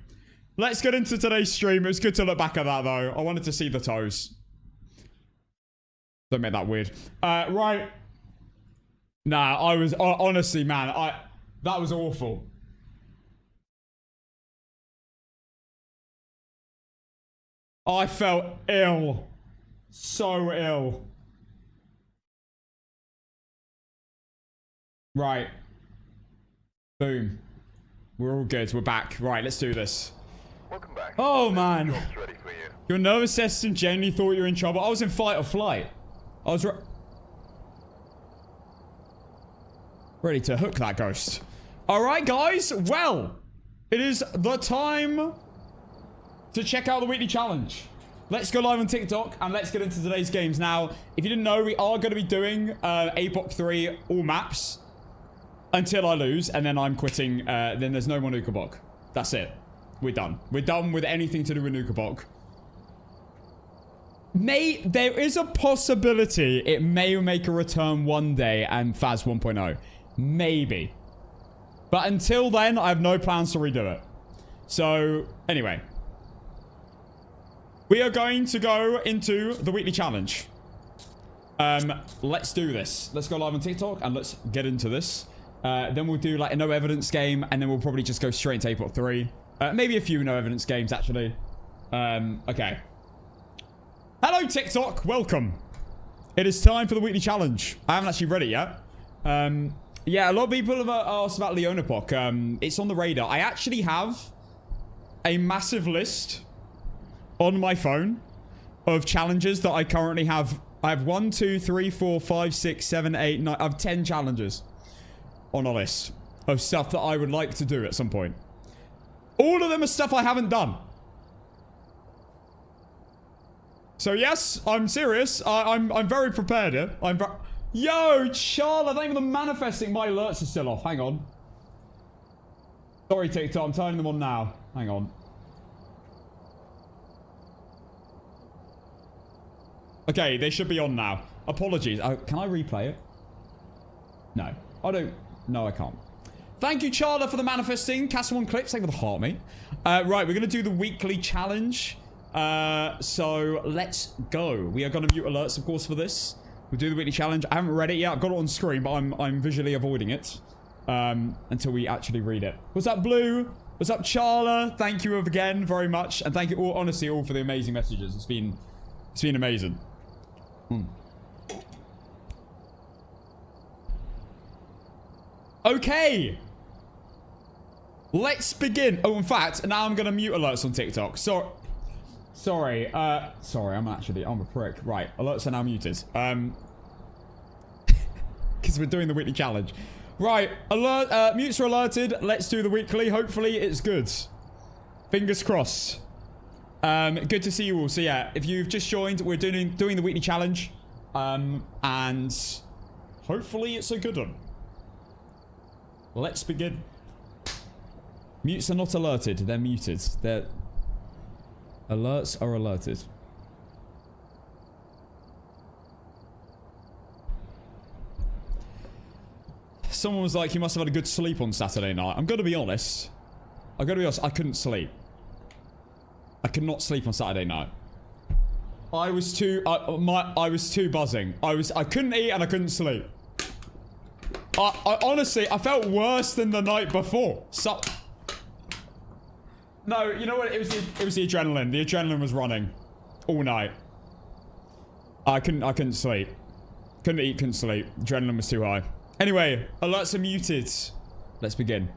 Let's get into today's stream. It was good to look back at that, though. I wanted to see the toes. Don't make that weird. Right. Nah, I was... honestly, man, that was awful. I felt ill. So ill. Right. Boom. We're all good. We're back. Right, let's do this. Welcome back. Oh, man. Ready for you. Your nervous system genuinely thought you were in trouble. I was in fight or flight. I was ready to hook that ghost. All right, guys. Well, it is the time to check out the weekly challenge. Let's go live on TikTok and let's get into today's games. Now, if you didn't know, we are going to be doing APOC 3 all maps. until I lose, and then I'm quitting. Then there's no more NUKAPOC. That's it. We're done. We're done with anything to do with NUKAPOC. There is a possibility it may make a return one day and Phas 1.0. Maybe. But until then, I have no plans to redo it. So, anyway. We are going to go into the weekly challenge. Let's do this. Let's go live on TikTok and let's get into this. Then we'll do like a no evidence game, and then we'll probably just go straight into APOC 3. Maybe a few no evidence games, actually. Okay. Hello, TikTok. Welcome. It is time for the weekly challenge. I haven't actually read it yet. Yeah, a lot of people have asked about NUKAPOC. It's on the radar. I actually have a massive list on my phone of challenges that I currently have. I have 1, 2, 3, 4, 5, 6, 7, 8, 9. I have 10 challenges on a list of stuff that I would like to do at some point. All of them are stuff I haven't done. So yes, I'm serious. I'm very prepared here. Yo, Charlotte, thank you for the manifesting. My alerts are still off. Hang on. Sorry, TikTok. I'm turning them on now. Hang on. Okay, they should be on now. Apologies. Can I replay it? No. I don't. No, I can't. Thank you, Charlotte, for the manifesting. Castle Clips, thank you for the heart, mate. Right, we're going to do the weekly challenge. So let's go. We are going to mute alerts, of course, for this. We'll do the weekly challenge. I haven't read it yet. I've got it on screen, but I'm visually avoiding it until we actually read it. What's up, Blue? What's up, Charla? Thank you again very much, and thank you all, honestly, all for the amazing messages. It's been amazing. Okay. Let's begin. Oh, in fact, now I'm gonna mute alerts on TikTok. Sorry, I'm a prick. Right, alerts are now muted. Because we're doing the weekly challenge. Right, mutes are alerted. Let's do the weekly. Hopefully it's good. Fingers crossed. Good to see you all. So yeah, if you've just joined, we're doing the weekly challenge. And hopefully it's a good one. Let's begin. Mutes are not alerted. They're muted. Alerts are alerted. Someone was like, you must have had a good sleep on Saturday night. I'm gonna be honest. I couldn't sleep. I could not sleep on Saturday night. I was too buzzing. I couldn't eat and I couldn't sleep. I honestly, I felt worse than the night before. No, you know what? It was the adrenaline. The adrenaline was running all night. I couldn't sleep. Couldn't eat, couldn't sleep. Adrenaline was too high. Anyway, alerts are muted. Let's begin.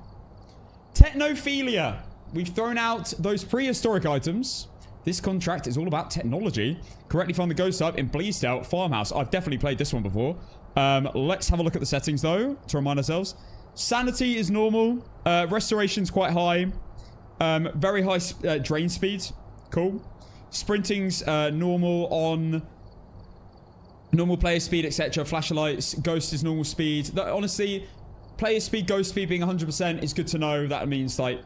Technophilia. We've thrown out those prehistoric items. This contract is all about technology. Correctly find the ghost type in Bleasdale Farmhouse. I've definitely played this one before. Let's have a look at the settings though, to remind ourselves. Sanity is normal. Restoration's quite high. Very high drain speed. Cool. Sprinting's normal on normal player speed, etc. Flashlights. Ghost is normal speed. Honestly, player speed, ghost speed being 100% is good to know. That means like,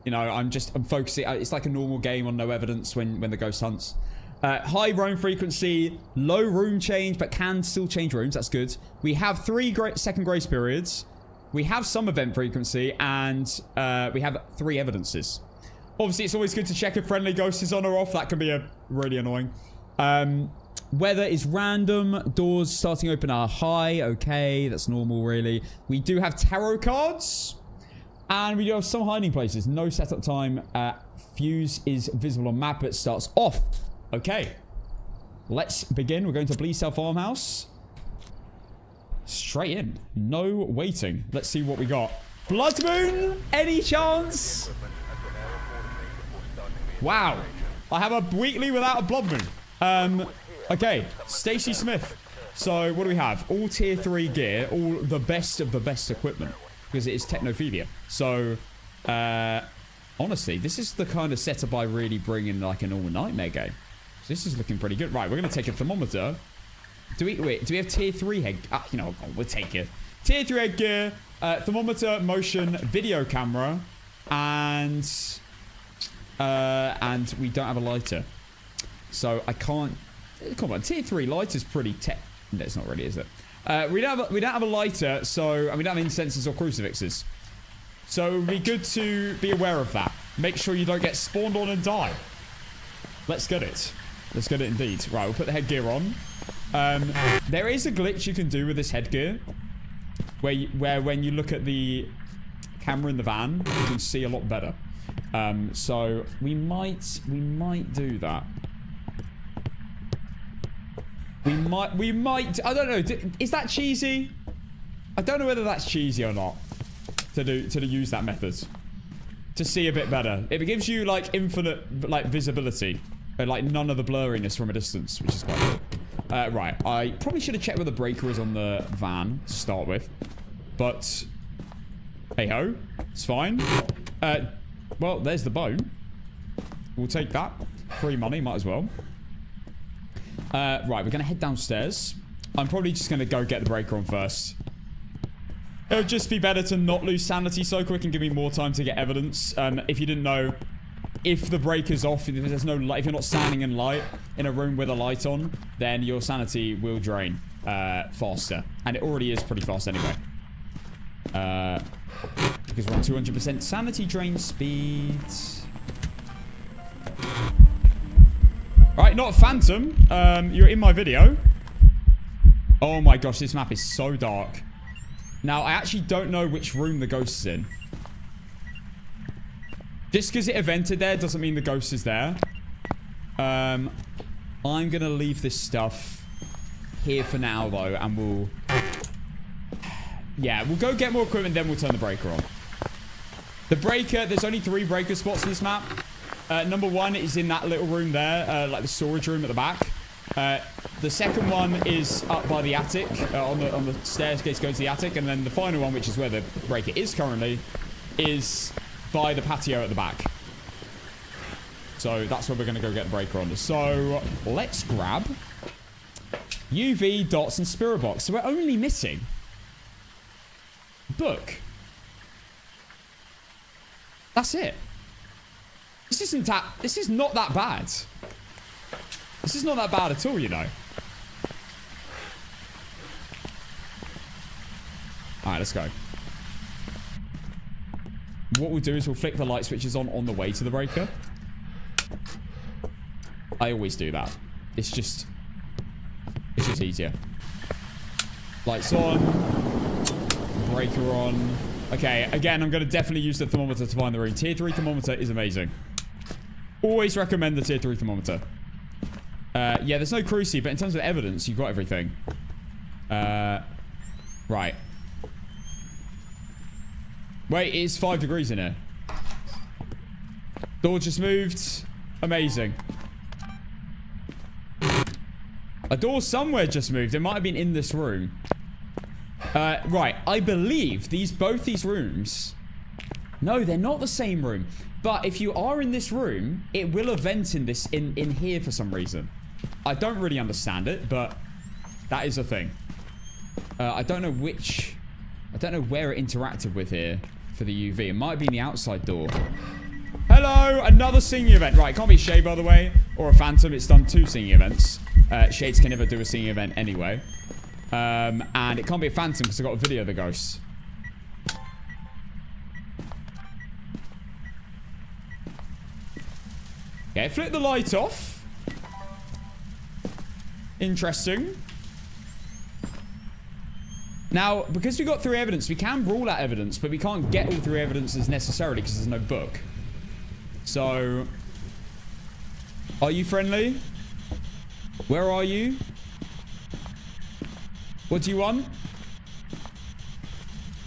you know, I'm focusing. It's like a normal game on no evidence when the ghost hunts. High roam frequency, low room change, but can still change rooms. That's good. We have 3 second grace periods. We have some event frequency, and we have 3 evidences. Obviously, it's always good to check if friendly ghost is on or off. That can be really annoying. Weather is random. Doors starting open are high. Okay, that's normal, really. We do have tarot cards. And we do have some hiding places. No setup time. Fuse is visible on map, but starts off. Okay. Let's begin. We're going to Bleasdale Farmhouse. Straight in. No waiting. Let's see what we got. Blood Moon? Any chance? Wow. I have a weekly without a Blood Moon. Okay. Stacey Smith. So, what do we have? All tier 3 gear. All the best of the best equipment. Because it is Technophilia. So, honestly, this is the kind of setup I really bring in like an all-nightmare game. So this is looking pretty good. Right, we're going to take a thermometer. Do we have tier 3 head? You know, we'll take it. Tier 3 headgear, thermometer, motion, video camera, and we don't have a lighter. So I can't. Come on, tier 3 lighter's pretty tech. No, it's not really, is it? We don't have a lighter, so and we don't have incensers or crucifixes. So it would be good to be aware of that. Make sure you don't get spawned on and die. Let's get it. Let's get it indeed. Right, we'll put the headgear on. There is a glitch you can do with this headgear, where when you look at the camera in the van, you can see a lot better. So we might do that. We might. I don't know. Is that cheesy? I don't know whether that's cheesy or not. To use that method to see a bit better. It gives you like infinite like visibility, but like none of the blurriness from a distance, which is quite good. Right. I probably should have checked where the breaker is on the van to start with, but hey ho, it's fine. Well, there's the bone. We'll take that. Free money, might as well. Right, we're going to head downstairs. I'm probably just going to go get the breaker on first. It would just be better to not lose sanity so quick and give me more time to get evidence. If you didn't know, if the breaker's off, if there's no light, if you're not standing in light in a room with a light on, then your sanity will drain faster. And it already is pretty fast anyway. Because we're on 200% sanity drain speed. Right, not a phantom. You're in my video. Oh my gosh, this map is so dark. Now, I actually don't know which room the ghost is in. Just because it evented there doesn't mean the ghost is there. I'm going to leave this stuff here for now, though, and we'll... Yeah, we'll go get more equipment, then we'll turn the breaker on. The breaker, there's only 3 breaker spots in this map. Number 1 is in that little room there, like the storage room at the back. The second one is up by the attic, on the staircase going to the attic. And then the final one, which is where the breaker is currently, is by the patio at the back. So that's where we're going to go get the breaker on. So let's grab UV, dots, and spirit box. So we're only missing book. That's it. This is not that bad. This is not that bad at all, you know. Alright, let's go. What we'll do is we'll flick the light switches on the way to the breaker. I always do that. It's just easier. Lights on. Breaker on. Okay, again, I'm going to definitely use the thermometer to find the room. Tier 3 thermometer is amazing. Always recommend the tier 3 thermometer. Yeah, there's no cruci, but in terms of evidence, you've got everything. Right. Wait, it's 5 degrees in here. Door just moved. Amazing. A door somewhere just moved. It might have been in this room. Right. I believe both these rooms... No, they're not the same room. But if you are in this room, it will event in this in here for some reason. I don't really understand it, but that is a thing. I don't know which... I don't know where it interacted with here for the UV. It might be in the outside door. Hello! Another singing event. Right, it can't be Shade, by the way, or a Phantom. It's done 2 singing events. Shades can never do a singing event anyway. And it can't be a Phantom because I got a video of the ghosts. Okay, flip the light off. Interesting. Now, because we got 3 evidence, we can rule out evidence, but we can't get all 3 evidences necessarily because there's no book. So, are you friendly? Where are you? What do you want?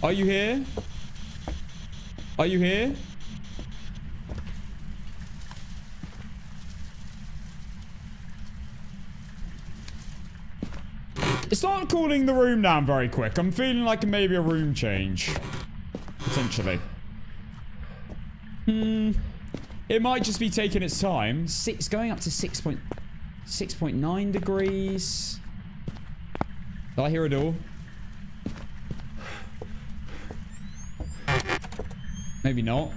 Are you here? Are you here? It's not cooling the room down very quick. I'm feeling like maybe a room change. Potentially. It might just be taking its time. Going up to 6.9 degrees. Do I hear a door? Maybe not.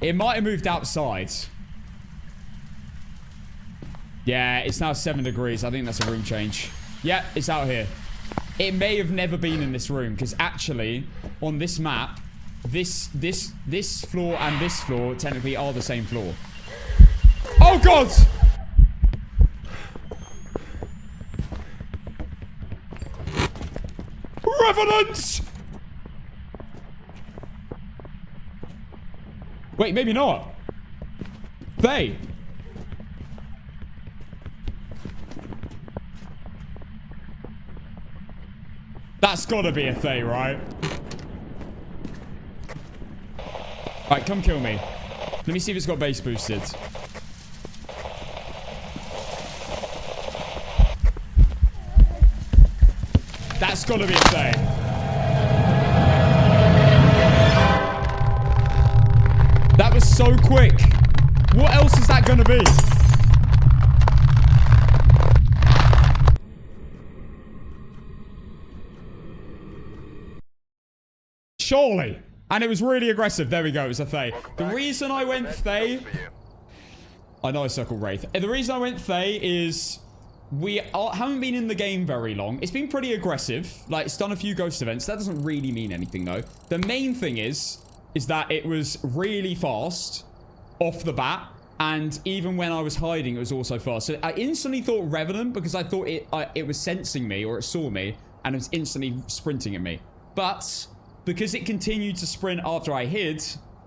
It might have moved outside. Yeah, it's now 7 degrees. I think that's a room change. Yeah, it's out here. It may have never been in this room, because actually, on this map, this floor and this floor technically are the same floor. Oh, God! Revenants! Wait, maybe not. They. That's gotta be a Thay, right? Alright, come kill me. Let me see if it's got base boosted. That's gotta be a Thay. That was so quick. What else is that gonna be? Surely. And it was really aggressive. There we go. It was a Thay. The reason I went Thay... I know I circled Wraith. The reason I went Thay is... we haven't been in the game very long. It's been pretty aggressive. Like, it's done a few ghost events. That doesn't really mean anything, though. The main thing is that it was really fast off the bat. And even when I was hiding, it was also fast. So I instantly thought Revenant because I thought it was sensing me or it saw me. And it was instantly sprinting at me. But... because it continued to sprint after I hid,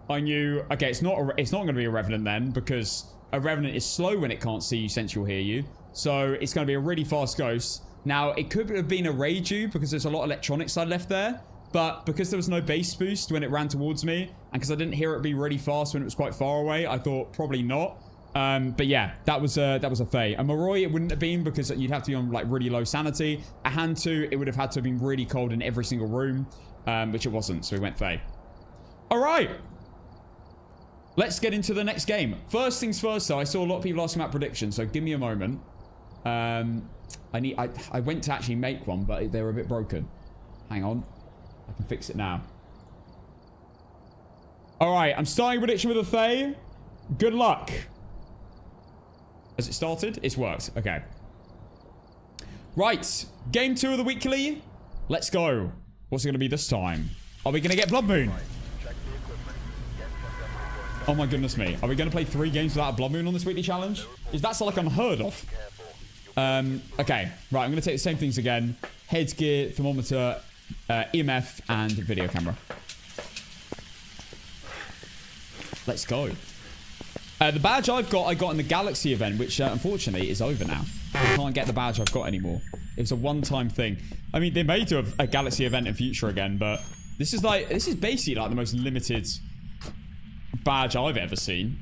I knew, okay, it's not going to be a Revenant then, because a Revenant is slow when it can't see you, sense you'll hear you. So it's going to be a really fast ghost. Now, it could have been a Reiju, because there's a lot of electronics I left there. But because there was no base boost when it ran towards me, and because I didn't hear it be really fast when it was quite far away, I thought probably not. But yeah, that was a Thay. A Moroi, it wouldn't have been, because you'd have to be on like really low sanity. A Hantu, it would have had to have been really cold in every single room. Which it wasn't, so we went Thay. Alright. Let's get into the next game. First things first, though, I saw a lot of people asking about predictions, so give me a moment. I went to actually make one, but they were a bit broken. Hang on. I can fix it now. Alright, I'm starting prediction with a Thay. Good luck. Has it started? It's worked. Okay. Right. Game 2 of the weekly. Let's go. What's it going to be this time? Are we going to get Blood Moon? Oh my goodness me. Are we going to play 3 games without a Blood Moon on this weekly challenge? Is that like unheard of? Okay. Right, I'm going to take the same things again. Headgear, thermometer, EMF, and video camera. Let's go. The badge I got in the Galaxy event, which unfortunately is over now. I can't get the badge I've got anymore. It was a one-time thing. I mean, they may do a Galaxy event in future again, but this is basically like the most limited badge I've ever seen.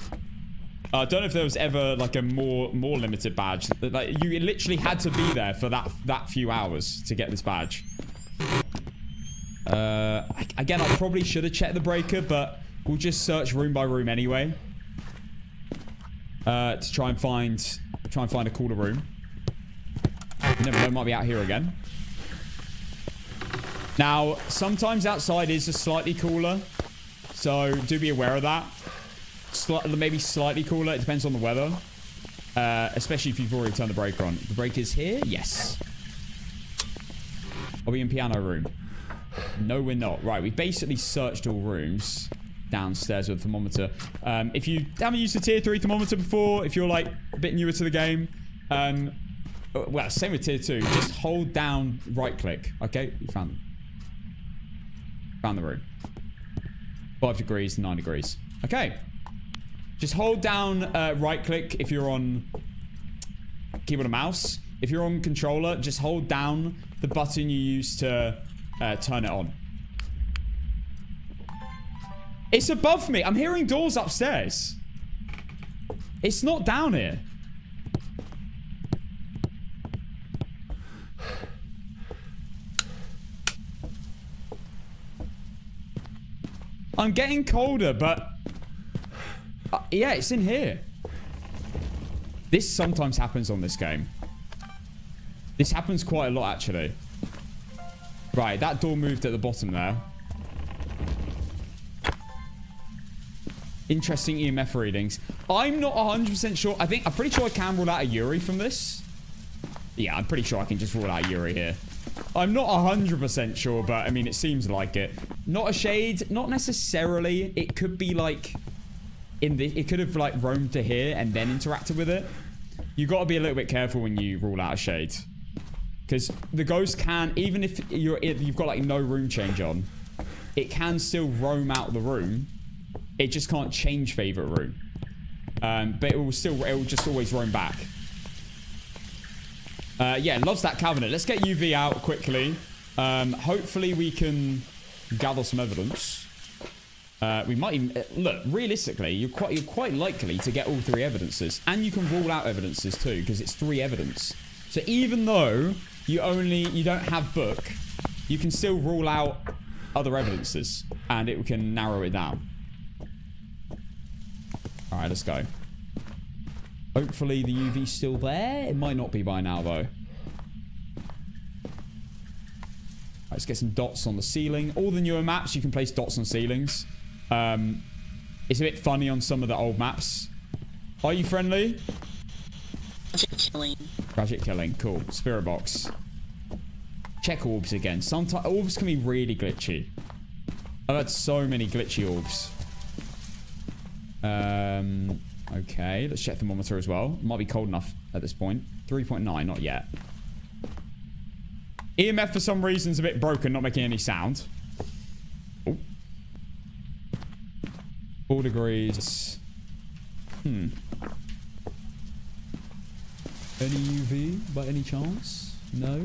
I don't know if there was ever like a more limited badge. Like, you literally had to be there for that few hours to get this badge. Again, I probably should have checked the breaker, but we'll just search room by room anyway. To try and find a cooler room. You never know, it might be out here again. Now, sometimes outside is just slightly cooler. So, do be aware of that. Maybe slightly cooler. It depends on the weather. Especially if you've already turned the breaker on. The breaker is here? Yes. Are we in piano room? No, we're not. Right, we basically searched all rooms downstairs with a thermometer. If you haven't used a tier 3 thermometer before, if you're like a bit newer to the game, well, same with tier 2. Just hold down right click. Okay, you found the room. 5 degrees, 9 degrees. Okay. Just hold down right click if you're on keyboard and mouse. If you're on controller, just hold down the button you use to turn it on. It's above me. I'm hearing doors upstairs. It's not down here. I'm getting colder, but... yeah, it's in here. This sometimes happens on this game. This happens quite a lot, actually. Right, that door moved at the bottom there. Interesting EMF readings. I'm not 100% sure. I'm pretty sure I can rule out a Yuri from this. Yeah, I'm pretty sure I can just rule out Yuri here. I'm not 100% sure, but I mean, it seems like it. Not a shade. Not necessarily. It could be like... It could have like roamed to here and then interacted with it. You got to be a little bit careful when you rule out a shade. Because the ghost can, even if you've got like no room change on, it can still roam out the room. It just can't change favorite room. But it will just always roam back. Yeah, loves that cabinet. Let's get UV out quickly. Hopefully we can gather some evidence. We might even, look, realistically, you're quite likely to get all 3 evidences. And you can rule out evidences too, because it's 3 evidence. So even though you don't have book, you can still rule out other evidences. And it can narrow it down. Alright, let's go. Hopefully the UV's still there. It might not be by now, though. Let's get some dots on the ceiling. All the newer maps, you can place dots on ceilings. It's a bit funny on some of the old maps. Are you friendly? Tragic killing. Tragic killing. Cool. Spirit box. Check orbs again. Sometimes orbs can be really glitchy. I've had so many glitchy orbs. Okay, let's check thermometer as well. Might be cold enough at this point. 3.9, not yet. EMF for some reason is a bit broken, not making any sound. Oh. 4 degrees. Any UV by any chance? No?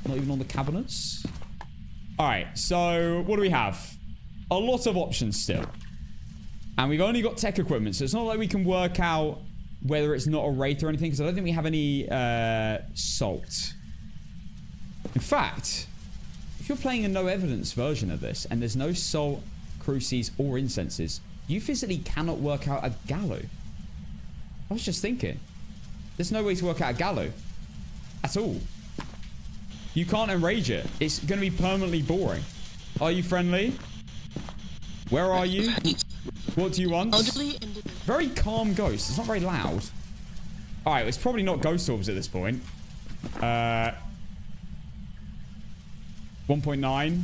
Not even on the cabinets? Alright, so what do we have? A lot of options still. And we've only got tech equipment, so it's not like we can work out whether it's not a wraith or anything, because I don't think we have any salt. In fact, if you're playing a no evidence version of this, and there's no salt, cruces, or incenses, you physically cannot work out a gallo. I was just thinking. There's no way to work out a gallo. At all. You can't enrage it. It's going to be permanently boring. Are you friendly? Where are you? What do you want? Very calm ghost. It's not very loud. Alright, it's probably not ghost orbs at this point. 1.9.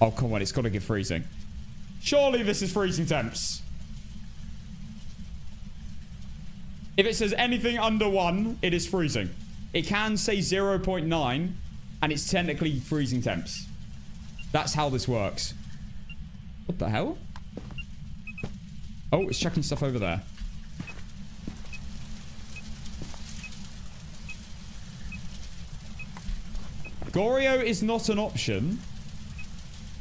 Oh, come on. It's got to get freezing. Surely this is freezing temps. If it says anything under 1, it is freezing. It can say 0.9, and it's technically freezing temps. That's how this works. What the hell? Oh, it's checking stuff over there. Goryo is not an option.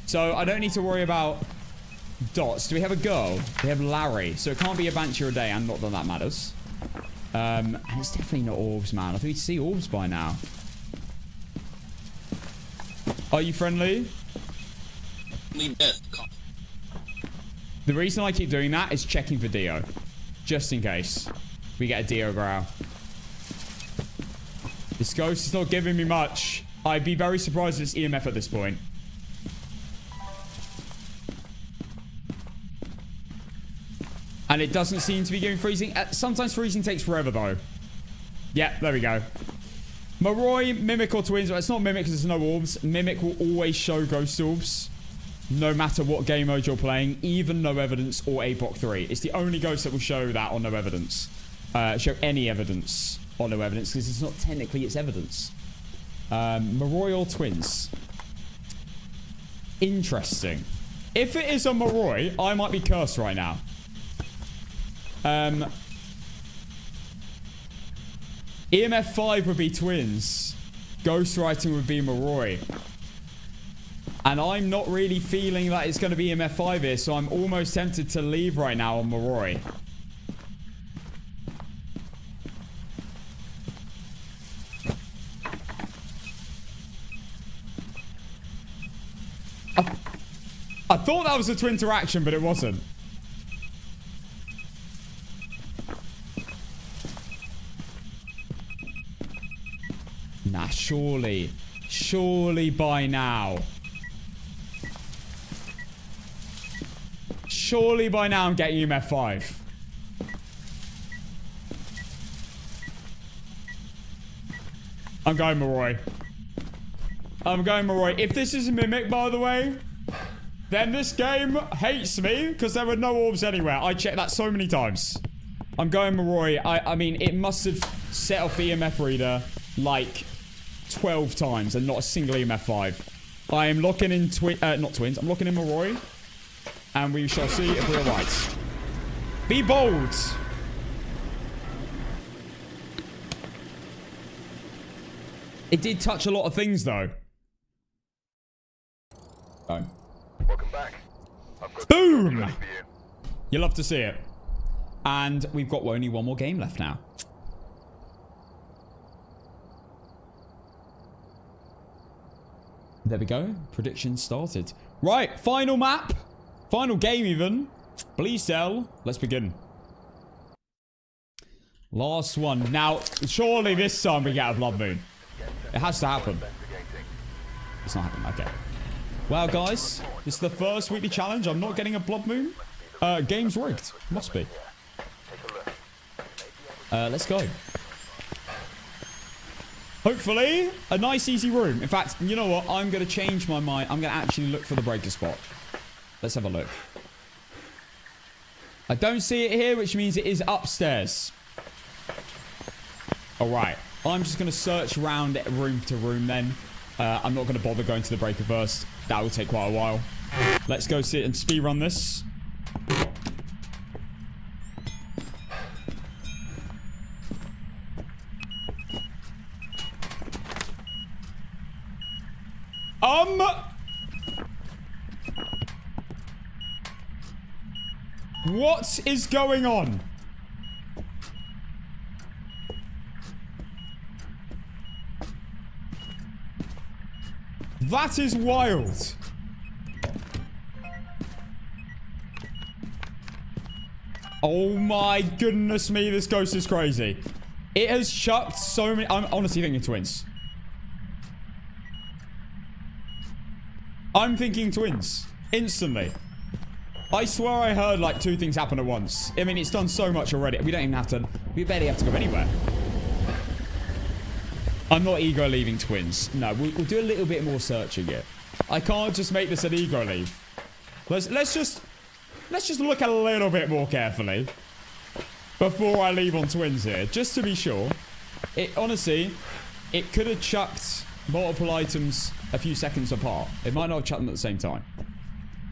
So I don't need to worry about dots. Do we have a girl? We have Larry. So it can't be a Banshee or a day, and not that that matters. And it's definitely not orbs, man. I think we'd see orbs by now. Are you friendly? The reason I keep doing that is checking for Dio. Just in case we get a Dio growl. This ghost is not giving me much. I'd be very surprised if it's EMF at this point. And it doesn't seem to be giving freezing. Sometimes freezing takes forever, though. Yeah, there we go. Moroi, Mimic, or Twins. Well, it's not Mimic because there's no orbs. Mimic will always show ghost orbs. No matter what game mode you're playing. Even no evidence or APOC 3. It's the only ghost that will show that on no evidence. Show any evidence on no evidence. Because it's not technically its evidence. Moroi or Twins. Interesting. If it is a Moroi, I might be cursed right now. EMF 5 would be Twins. Ghostwriting would be Moroi. And I'm not really feeling that it's going to be EMF 5 here, so I'm almost tempted to leave right now on Moroi. I thought that was a twin interaction, but it wasn't. Nah, surely. Surely by now. Surely by now I'm getting EMF 5. I'm going Moroi. I'm going Moroi. If this is a Mimic, by the way, then this game hates me because there were no orbs anywhere. I checked that so many times. I'm going Moroi. I mean, it must have set off the EMF reader like 12 times and not a single EMF 5. I am locking in not twins. I'm locking in Moroi. And we shall see if we're right. Be bold. It did touch a lot of things, though. Oh. Welcome back. Boom! You love to see it. And we've got only one more game left now. There we go. Prediction started. Right, final map. Final game, even. Please tell. Let's begin. Last one. Now, surely this time we get a blood moon. It has to happen. It's not happening. Okay. Well, guys, this is the first weekly challenge. I'm not getting a blood moon. Game's rigged. Must be. Let's go. Hopefully, a nice, easy room. In fact, you know what? I'm going to change my mind. I'm going to actually look for the breaker spot. Let's have a look. I don't see it here, which means it is upstairs. All right. I'm just going to search around room to room then. I'm not going to bother going to the breaker first. That will take quite a while. Let's go sit and speedrun this. What is going on? That is wild. Oh my goodness me, this ghost is crazy. It has chucked so many... I'm honestly thinking twins. I'm thinking twins. Instantly. I swear I heard like 2 things happen at once. I mean, it's done so much already. We don't even have to... We barely have to go anywhere. I'm not ego leaving twins. No, we'll do a little bit more searching here. I can't just make this an ego leave. Let's just look a little bit more carefully before I leave on twins here, just to be sure. Honestly, it could have chucked multiple items a few seconds apart. It might not have chucked them at the same time.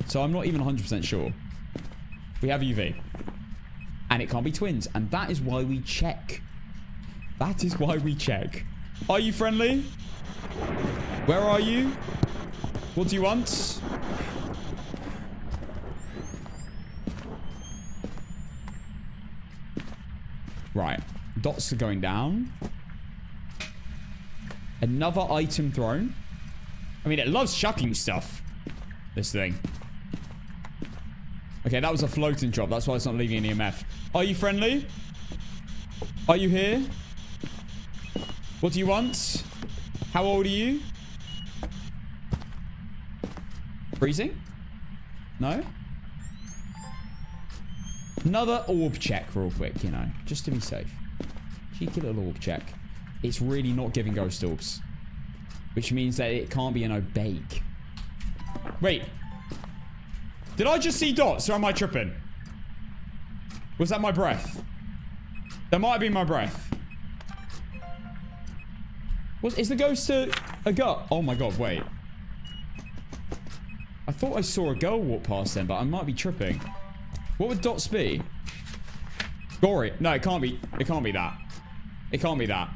So I'm not even 100% sure. We have UV. And it can't be twins. And that is why we check. That is why we check. Are you friendly? Where are you? What do you want? Right. Dots are going down. Another item thrown. I mean, it loves chucking stuff. This thing. Okay, that was a floating drop. That's why it's not leaving an EMF. Are you friendly? Are you here? What do you want? How old are you? Freezing? No? Another orb check real quick, you know. Just to be safe. Cheeky little orb check. It's really not giving ghost orbs. Which means that it can't be an obake. Wait. Did I just see dots or am I tripping? Was that my breath? That might have been my breath. Is the ghost a girl? Oh my god, wait. I thought I saw a girl walk past them, but I might be tripping. What would dots be? Gory. No, it can't be. It can't be that. It can't be that.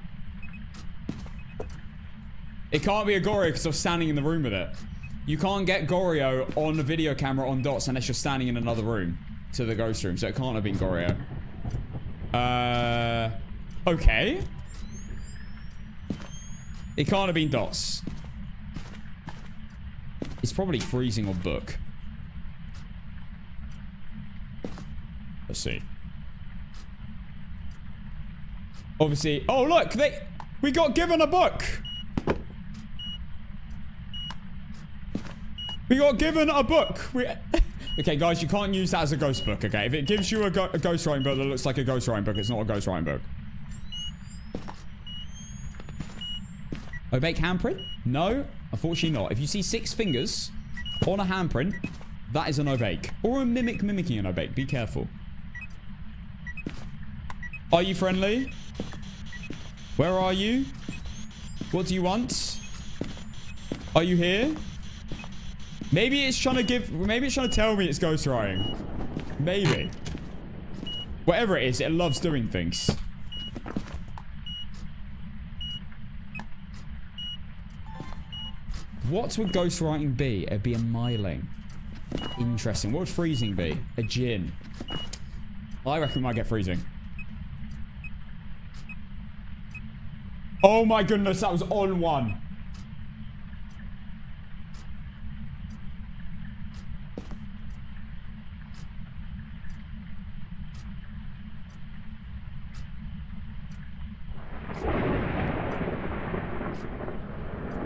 It can't be a Goryo because I'm standing in the room with it. You can't get Goryo on the video camera on dots unless you're standing in another room to the ghost room. So it can't have been Goryo. Okay. It can't have been dots. It's probably freezing or book. Let's see. Obviously. Oh, look. We got given a book. We got given a book. Okay, guys, you can't use that as a ghost book, okay? If it gives you a ghost writing book that looks like a ghost writing book, it's not a ghost writing book. Opaque handprint? No, unfortunately not. If you see 6 fingers on a handprint, that is an opaque. Or a mimic mimicking an opaque. Be careful. Are you friendly? Where are you? What do you want? Are you here? Maybe it's trying to tell me it's ghost writing. Maybe. Whatever it is, it loves doing things. What would ghost writing be? It'd be a myling. Interesting. What would freezing be? A gin. I reckon we might get freezing. Oh my goodness, that was on one.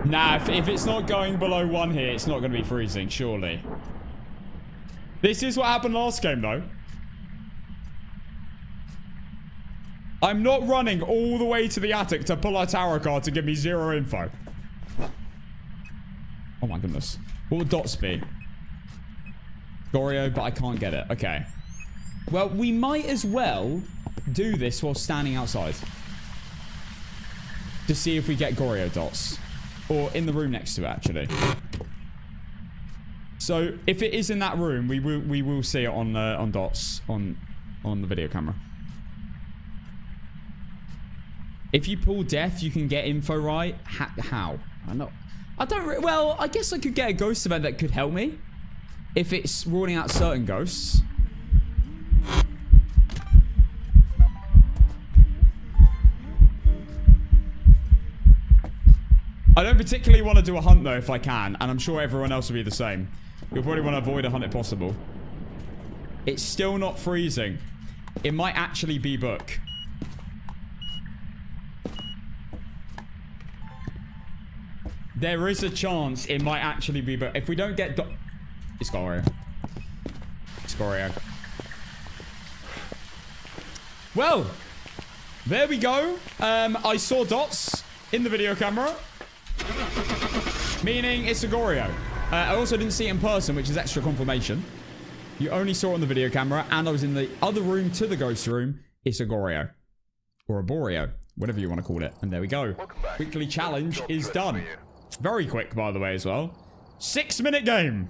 Nah, if it's not going below 1 here, it's not going to be freezing, surely. This is what happened last game, though. I'm not running all the way to the attic to pull a tarot card to give me 0 info. Oh my goodness. What would dots be? Goryo, but I can't get it. Okay. Well, we might as well do this while standing outside. To see if we get Goryo dots. Or in the room next to it, actually. So, if it is in that room, we will see it on dots on the video camera. If you pull death, you can get info right. How? Well, I guess I could get a ghost event that could help me. If it's ruling out certain ghosts. I don't particularly want to do a hunt, though, if I can. And I'm sure everyone else will be the same. You'll probably want to avoid a hunt if possible. It's still not freezing. It might actually be book. There is a chance it might actually be book. If we don't get... It's Goryo. It's Goryo. Well, there we go. I saw dots in the video camera. Meaning it's a Goryo. I also didn't see it in person, which is extra confirmation. You only saw it on the video camera, and I was in the other room to the ghost room. It's a Goryo. Or a Boreo. Whatever you want to call it. And there we go. Weekly challenge is done. Very quick, by the way, as well. 6-minute game.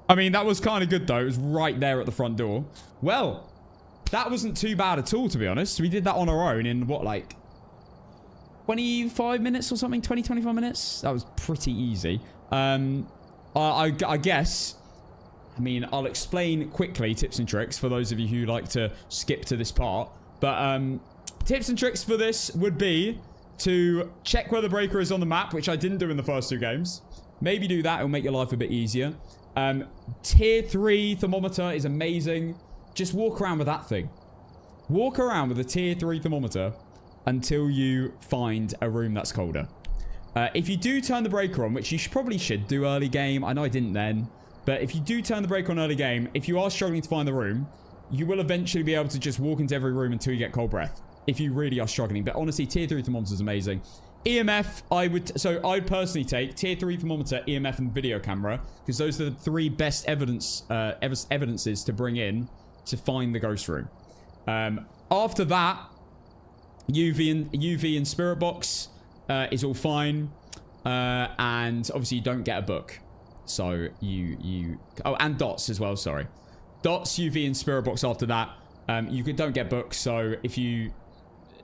I mean, that was kind of good, though. It was right there at the front door. Well, that wasn't too bad at all, to be honest. We did that on our own in, what, like... 25 minutes or something? 20, 25 minutes? That was pretty easy. I guess... I mean, I'll explain quickly tips and tricks for those of you who like to skip to this part. But tips and tricks for this would be to check where the breaker is on the map, which I didn't do in the first 2 games. Maybe do that. It'll make your life a bit easier. Tier 3 thermometer is amazing. Just walk around with that thing. Walk around with a tier 3 thermometer until you find a room that's colder. If you do turn the breaker on, which you probably should do early game. I know I didn't then. But if you do turn the breaker on early game, if you are struggling to find the room, you will eventually be able to just walk into every room until you get cold breath. If you really are struggling. But honestly, tier 3 thermometer is amazing. EMF, I would personally take tier 3 thermometer, EMF, and video camera. Because those are the 3 best evidences to bring in to find the ghost room. After that, UV and spirit box is all fine. And obviously you don't get a book. So oh, and dots as well, sorry. Dots, UV, and spirit box after that. You don't get books, so if you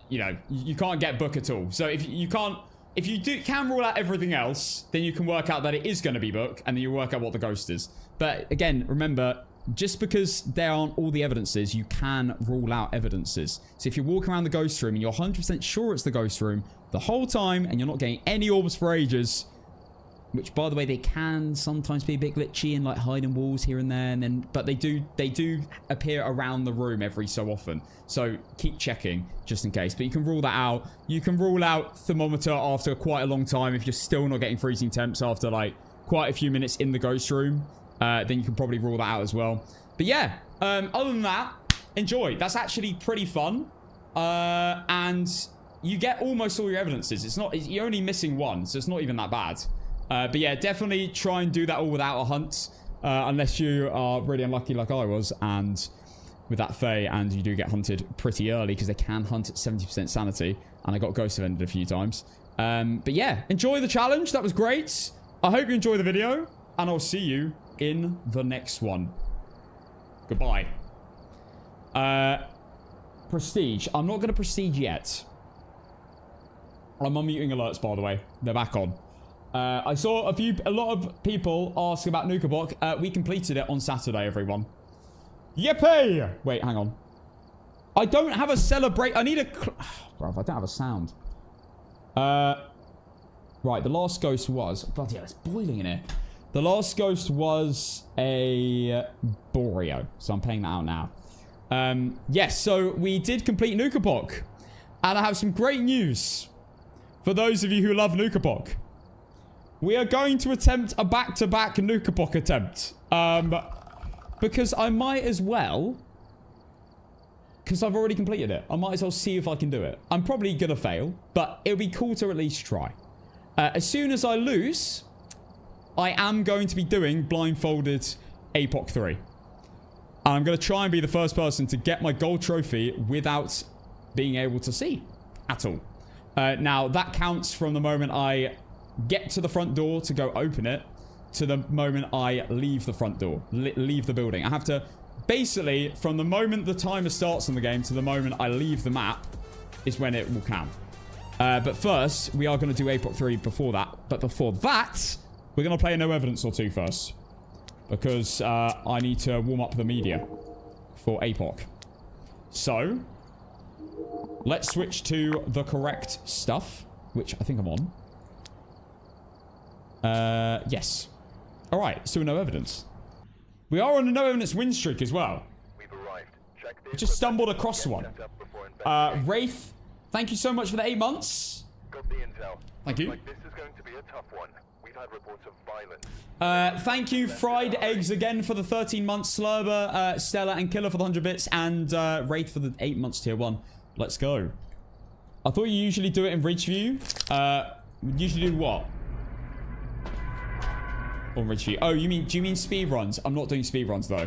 can't get book at all. So if you can rule out everything else, then you can work out that it is going to be book, and then you work out what the ghost is. But again, remember, just because there aren't all the evidences, you can rule out evidences. So if you're walking around the ghost room and you're 100% sure it's the ghost room the whole time, and you're not getting any orbs for ages, which, by the way, they can sometimes be a bit glitchy and like hiding walls here and there, but they do appear around the room every so often. So keep checking just in case. But you can rule that out. You can rule out thermometer after quite a long time if you're still not getting freezing temps after like quite a few minutes in the ghost room, then you can probably rule that out as well. But yeah, other than that, enjoy. That's actually pretty fun. And you get almost all your evidences. You're only missing one, so it's not even that bad. But yeah, definitely try and do that all without a hunt. Unless you are really unlucky like I was, and with that Fae, and you do get hunted pretty early, because they can hunt at 70% sanity, and I got ghost evended a few times. But yeah, enjoy the challenge. That was great. I hope you enjoy the video, and I'll see you in the next one. Goodbye. Prestige. I'm not going to prestige yet. I'm unmuting alerts, by the way. They're back on. I saw a lot of people ask about NUKAPOC. We completed it on Saturday, everyone. Yippee! Wait, hang on. I don't have a celebrate. I need a... Bro, I don't have a sound. Right, the last ghost was... Bloody hell, it's boiling in here. The last ghost was a Boreo. So I'm paying that out now. Yes, so we did complete NUKAPOC. And I have some great news for those of you who love NUKAPOC. We are going to attempt a back-to-back NUKAPOC attempt. Because I might as well... Because I've already completed it. I might as well see if I can do it. I'm probably going to fail, but it'll be cool to at least try. As soon as I lose, I am going to be doing blindfolded APOC 3. And I'm going to try and be the first person to get my gold trophy without being able to see at all. Now, that counts from the moment I get to the front door to go open it to the moment I leave the front door, leave the building. I have to... Basically, from the moment the timer starts on the game to the moment I leave the map is when it will count. But first, we are going to do APOC 3 before that. But before that, we're going to play a no evidence or two first. Because I need to warm up the media for APOC. So, let's switch to the correct stuff, which I think I'm on. Yes. Alright, so no evidence. We are on a no evidence win streak as well. I just stumbled across one. Wraith, thank you so much for the 8 months. Thank you. Thank you, Fried Eggs, again for the 13 months. Slurber, Stella, and Killer for the 100 bits. And Wraith for the 8 months tier 1. Let's go. I thought you usually do it in Ridgeview. Usually do what? On Ridgeview. Oh, do you mean speed runs? I'm not doing speed runs though.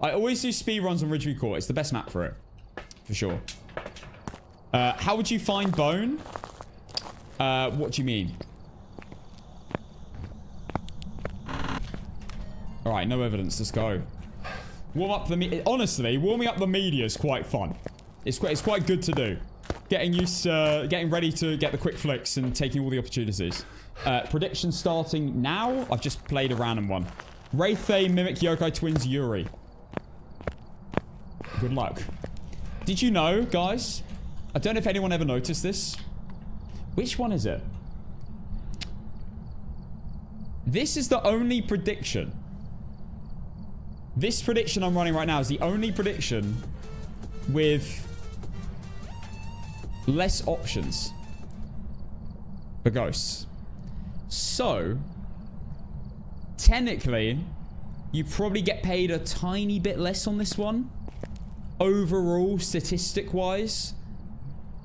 I always do speed runs on Ridgeview Court. It's the best map for it. For sure. How would you find bone? What do you mean? Alright, no evidence. Let's go. Warm up the honestly, warming up the media is quite fun. It's quite good to do. Getting ready to get the quick flicks and taking all the opportunities. Prediction starting now. I've just played a random one. Wraithay, Mimic, Yokai, Twins, Yuri. Good luck. Did you know, guys? I don't know if anyone ever noticed this. Which one is it? This is the only prediction. This prediction I'm running right now is the only prediction with less options for ghosts. So, technically, you probably get paid a tiny bit less on this one. Overall, statistic-wise,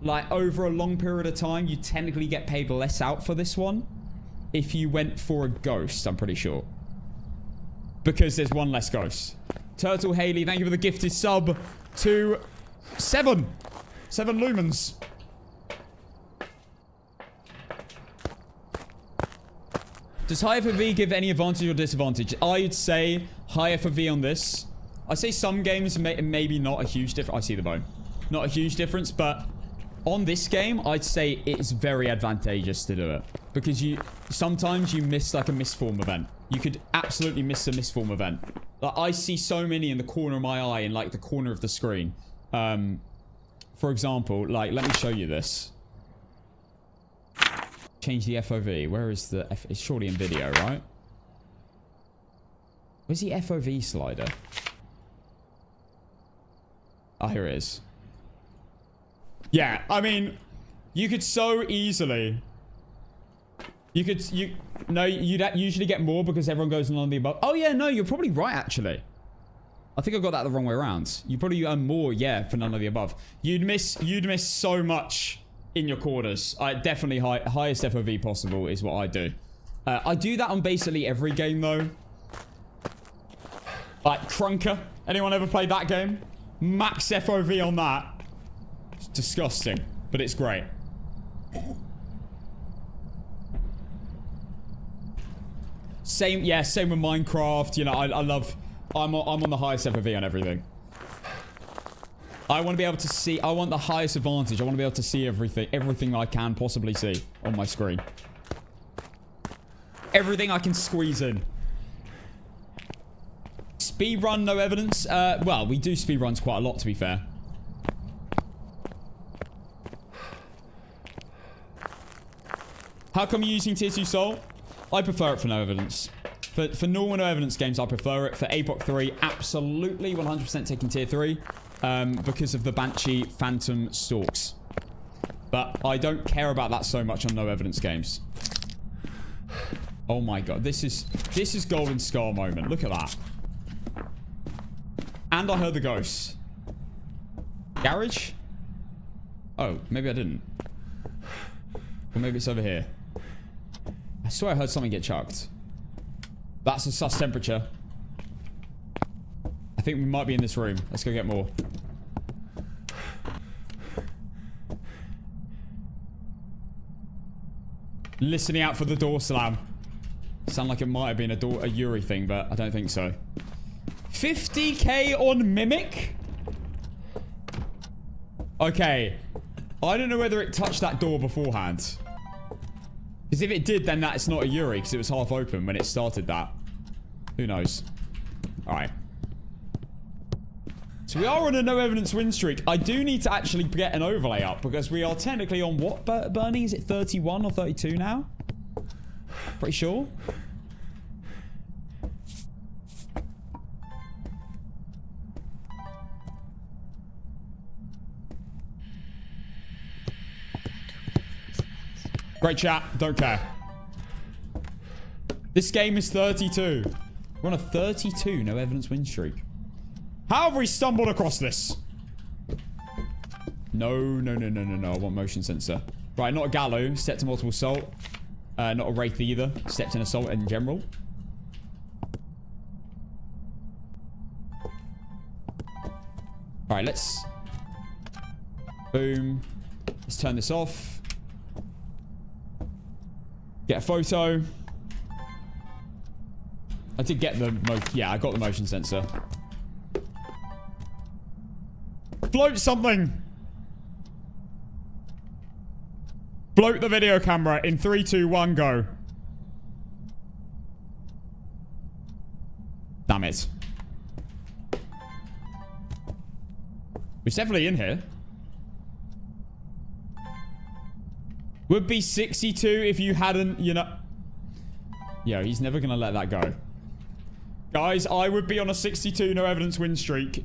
like over a long period of time, you technically get paid less out for this one if you went for a ghost, I'm pretty sure. Because there's one less ghost. Turtle Haley, thank you for the gifted sub to 7 lumens. Does higher for V give any advantage or disadvantage? I'd say higher for V on this. I say some games maybe not a huge difference. I see the bone. Not a huge difference, but on this game, I'd say it's very advantageous to do it. Because sometimes you miss like a misform event. You could absolutely miss a misform event. Like, I see so many in the corner of my eye, in like the corner of the screen. For example, like, let me show you this. Change the FOV. Where is the It's surely in video, right? Where's the FOV slider? Ah, here it is. Yeah, I mean, you could so easily No, you'd usually get more because everyone goes none of the above. Oh yeah, no, you're probably right actually. I think I got that the wrong way around. You probably earn more, yeah, for none of the above. You'd miss so much in your quarters. Definitely highest FOV possible is what I do. I do that on basically every game though. Like Crunker. Anyone ever played that game? Max FOV on that. It's disgusting, but it's great. Same with Minecraft. You know, I'm on the highest FOV on everything. I want to be able to see. I want the highest advantage. I want to be able to see everything I can possibly see on my screen. Everything I can squeeze in. Speedrun, no evidence. Well, we do speedruns quite a lot, to be fair. How come you're using tier 2 Soul? I prefer it for no evidence. For normal no evidence games, I prefer it. For APOC 3, absolutely 100% taking tier 3. Because of the Banshee Phantom Stalks. But I don't care about that so much on no evidence games. Oh my god, this is Golden Scar moment. Look at that. And I heard the ghosts. Garage? Oh, maybe I didn't. Or maybe it's over here. I swear I heard something get chucked. That's a sus temperature. I think we might be in this room. Let's go get more. Listening out for the door slam. Sound like it might have been a Yuri thing, but I don't think so. 50k on Mimic? Okay. I don't know whether it touched that door beforehand. Because if it did, then that's not a Yuri, because it was half open when it started that. Who knows? Alright. So we are on a no evidence win streak. I do need to actually get an overlay up, because we are technically on what, Bernie? Is it 31 or 32 now? Pretty sure. Great chat. Don't care. This game is 32. We're on a 32 no evidence win streak. How have we stumbled across this? No. I want motion sensor. Right, not a Gallo. Stepped in multiple assault. Not a Wraith either. Stepped in assault in general. Alright, let's... Boom. Let's turn this off. Get a photo. I did get the... Yeah, I got the motion sensor. Float something. Float the video camera in 3, 2, 1, go. Damn it. It's definitely in here. Would be 62 if you hadn't, you know... Yo, he's never gonna let that go. Guys, I would be on a 62 no evidence win streak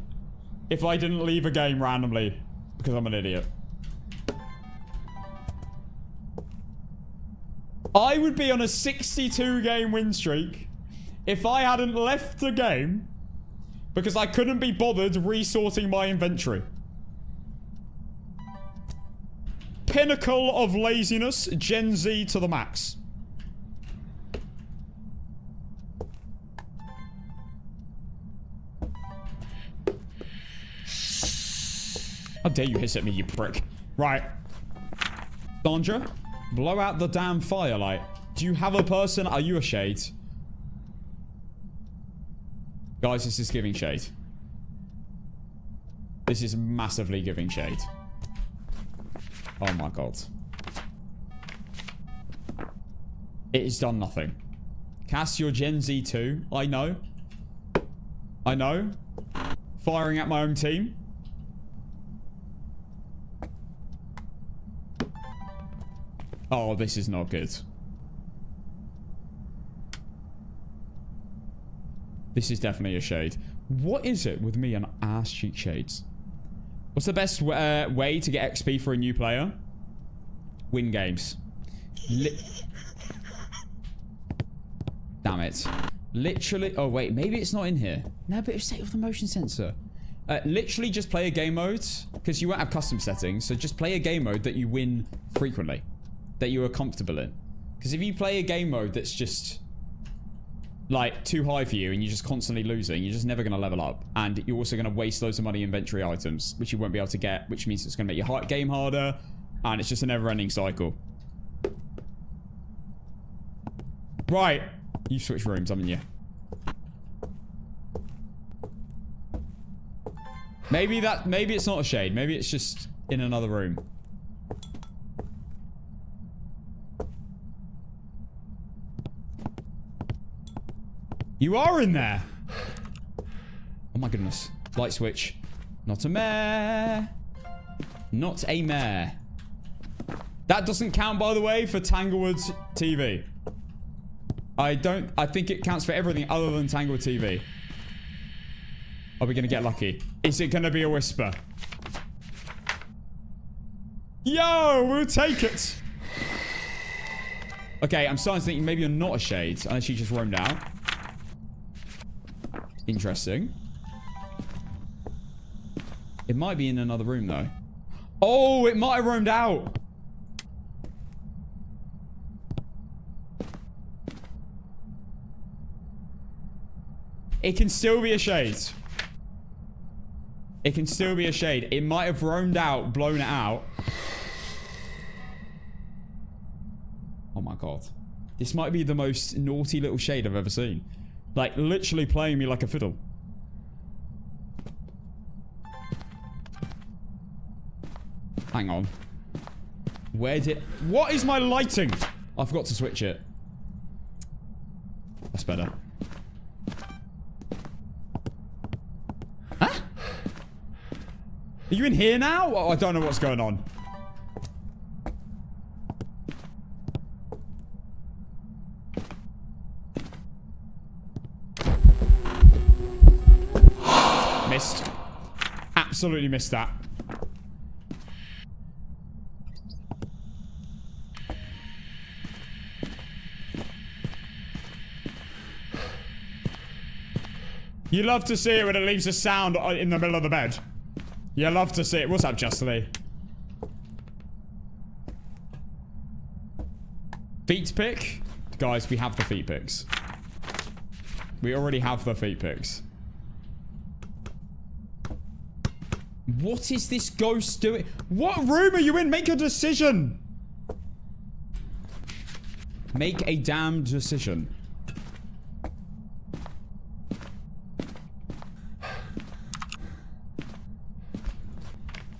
if I didn't leave a game randomly because I'm an idiot. I would be on a 62 game win streak if I hadn't left the game because I couldn't be bothered resorting my inventory. Pinnacle of laziness, Gen Z to the max. How dare you hiss at me, you prick. Right. Sandra, blow out the damn firelight. Do you have a person? Are you a shade? Guys, this is giving shade. This is massively giving shade. Oh my god. It has done nothing. Cast your Gen Z 2. I know. I know. Firing at my own team. Oh, this is not good. This is definitely a shade. What is it with me and ass cheek shades? What's the best way to get XP for a new player? Win games. damn it. Literally. Oh, wait. Maybe it's not in here. No, but it's set with the motion sensor. Literally just play a game mode. Because you won't have custom settings. So just play a game mode that you win frequently. That you are comfortable in. Because if you play a game mode that's just... like, too high for you and you're just constantly losing, you're just never going to level up. And you're also going to waste loads of money in inventory items, which you won't be able to get, which means it's going to make your game harder. And it's just a never-ending cycle. Right. You've switched rooms, haven't you? Maybe it's not a shade. Maybe it's just in another room. You are in there. Oh my goodness. Light switch. Not a mare. Not a mare. That doesn't count, by the way, for Tanglewood's TV. I think it counts for everything other than Tanglewood TV. Are we going to get lucky? Is it going to be a whisper? Yo, we'll take it. Okay, I'm starting to think maybe you're not a shade, unless you just roamed out. Interesting. It might be in another room, though. Oh, it might have roamed out. It can still be a shade. It can still be a shade. It might have roamed out, blown it out. Oh my god. This might be the most naughty little shade I've ever seen. Like, literally playing me like a fiddle. Hang on. Where did... What is my lighting? I forgot to switch it. That's better. Huh? Are you in here now? Oh, I don't know what's going on. Missed. Absolutely missed that. You love to see it when it leaves a sound in the middle of the bed. You love to see it. What's up, Justly? Feet pick? Guys, we have the feet picks. We already have the feet picks. What is this ghost doing? What room are you in? Make a decision. Make a damn decision.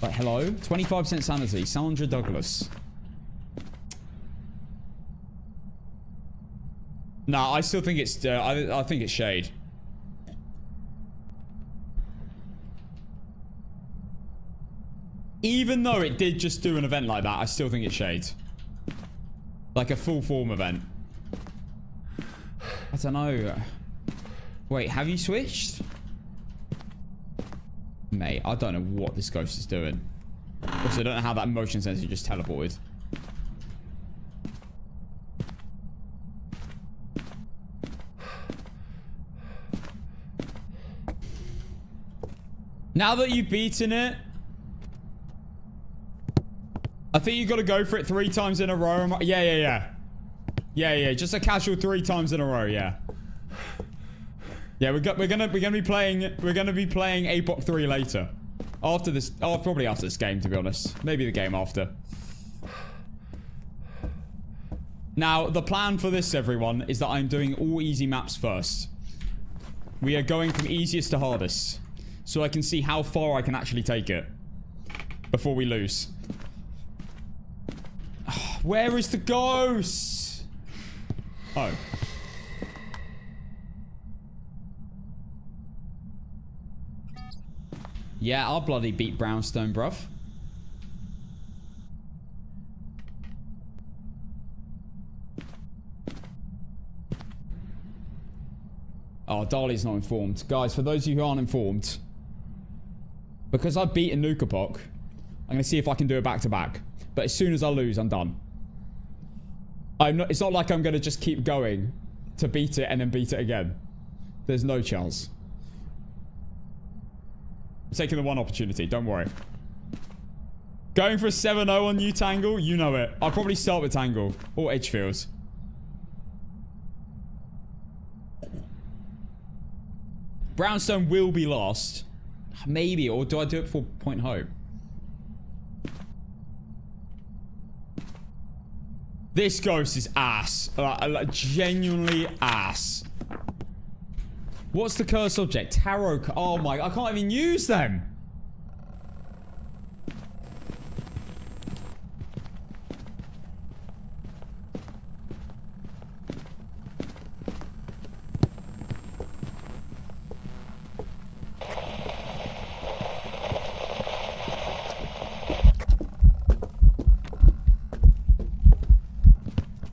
Like, hello? 25% sanity. Sandra Douglas. Nah, I still think it's... I think it's shade. Even though it did just do an event like that, I still think it's shade. Like a full form event. I don't know. Wait, have you switched? Mate, I don't know what this ghost is doing. Also, I don't know how that motion sensor just teleported. Now that you've beaten it, I think you got to go for it 3 times in a row. Yeah. Just a casual 3 times in a row. Yeah. Yeah, we're gonna be playing APOC 3 later. After this, probably after this game, to be honest. Maybe the game after. Now, the plan for this, everyone, is that I'm doing all easy maps first. We are going from easiest to hardest, so I can see how far I can actually take it before we lose. Where is the ghost? Oh. Yeah, I'll bloody beat Brownstone, bruv. Oh, Dali's not informed. Guys, for those of you who aren't informed, because I've beaten NUKAPOC, I'm going to see if I can do it back-to-back. But as soon as I lose, I'm done. It's not like I'm going to just keep going to beat it and then beat it again. There's no chance. I'm taking the one opportunity. Don't worry. Going for a 7-0 on you, Tangle. You know it. I'll probably start with Tangle or Edgefields. Brownstone will be last. Maybe. Or do I do it for Point Hope? This ghost is ass. Like, genuinely ass. What's the cursed object? Tarot. Oh my. I can't even use them.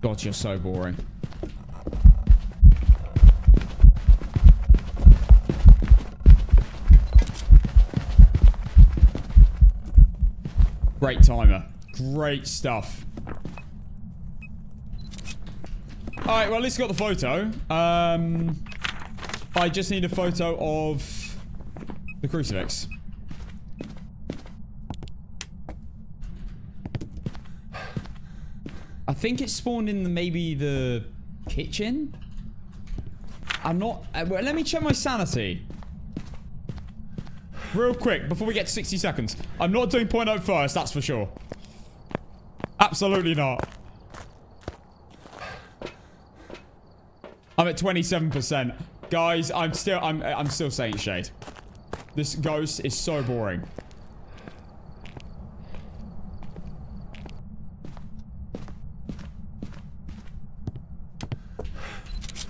God, you're so boring. Great timer. Great stuff. Alright, well, at least got the photo. I just need a photo of the crucifix. I think it spawned in maybe the kitchen. I'm not... well, let me check my sanity. Real quick, before we get to 60 seconds. I'm not doing point out first, that's for sure. Absolutely not. I'm at 27%. Guys, I'm still saying shade. This ghost is so boring.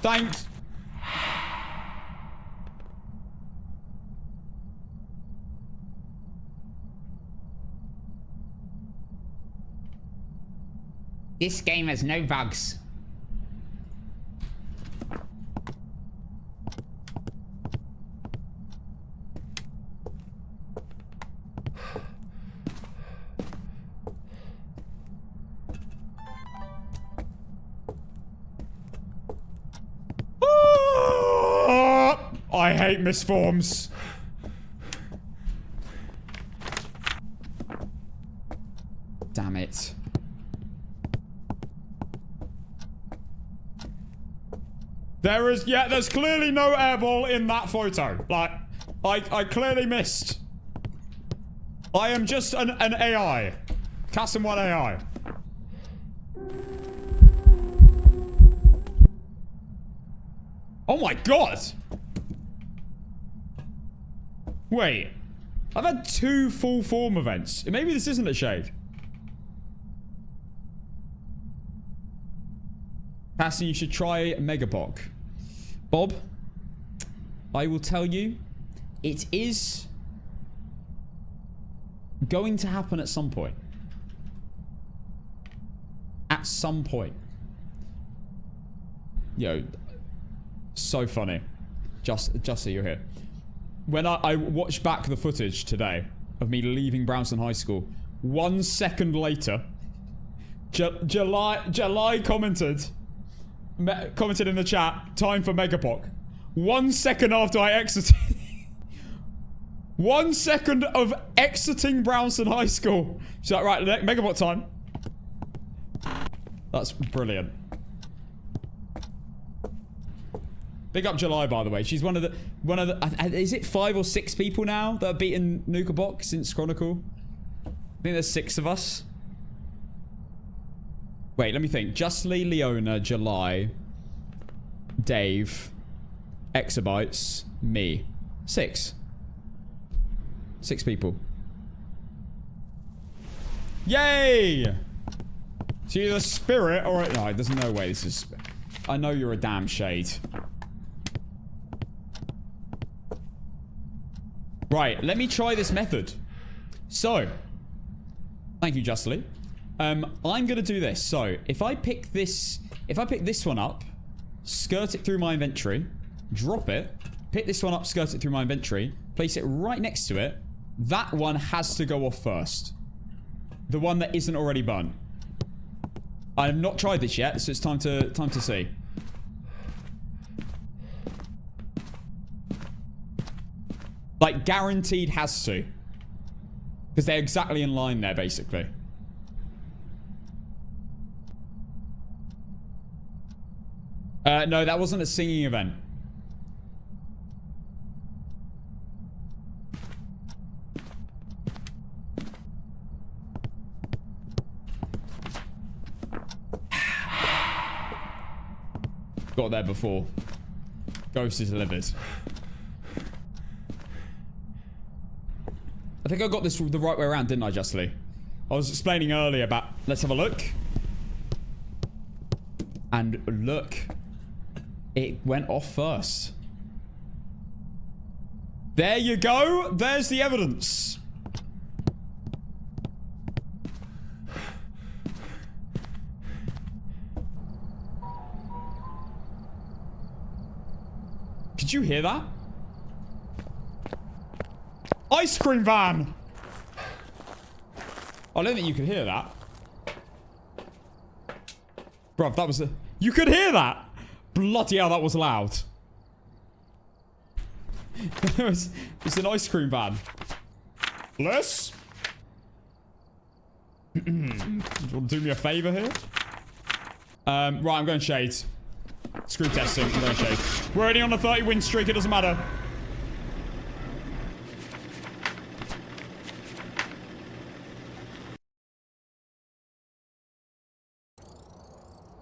Thanks. This game has no bugs. I hate misforms. Damn it. There's clearly no airball in that photo. Like, I clearly missed. I am just an AI. Custom 1 AI. Oh my god! Wait. I've had 2 full form events. Maybe this isn't a shade. Cassie, you should try NUKAPOC. Bob, I will tell you, it is going to happen at some point. At some point. Yo, so funny. Just so you're here. When I watched back the footage today of me leaving Brownstone High School, 1 second later, July commented in the chat, time for NUKAPOC. 1 second after I exited. 1 second of exiting Brownstone High School. She's like, right, NUKAPOC time. That's brilliant. Big up July, by the way. She's one of the, is it 5 or 6 people now that have beaten NUKAPOC since Chronicle? I think there's 6 of us. Wait, let me think. Justly, Leona, July, Dave, Exabytes, me. 6. 6 people. Yay! So you're the spirit or... No, there's no way this is... I know you're a damn shade. Right, let me try this method. So, thank you, Justly. I'm gonna do this. So, if I pick this one up, skirt it through my inventory, drop it, pick this one up, skirt it through my inventory, place it right next to it, that one has to go off first. The one that isn't already burnt. I have not tried this yet, so it's time to see. Like, guaranteed has to. Because they're exactly in line there, basically. No, that wasn't a singing event. Got there before. Ghost is delivered. I think I got this the right way around, didn't I, Justly? I was explaining earlier about... Let's have a look. And look. It went off first. There you go. There's the evidence. Did you hear that? Ice cream van! I don't think you could hear that. Bruv, that was a... You could hear that! Bloody hell, that was loud. It's an ice cream van. Bless. Do you want to do me a favor here? Right, I'm going shade. Screw testing. I'm going shade. We're already on a 30 win streak. It doesn't matter.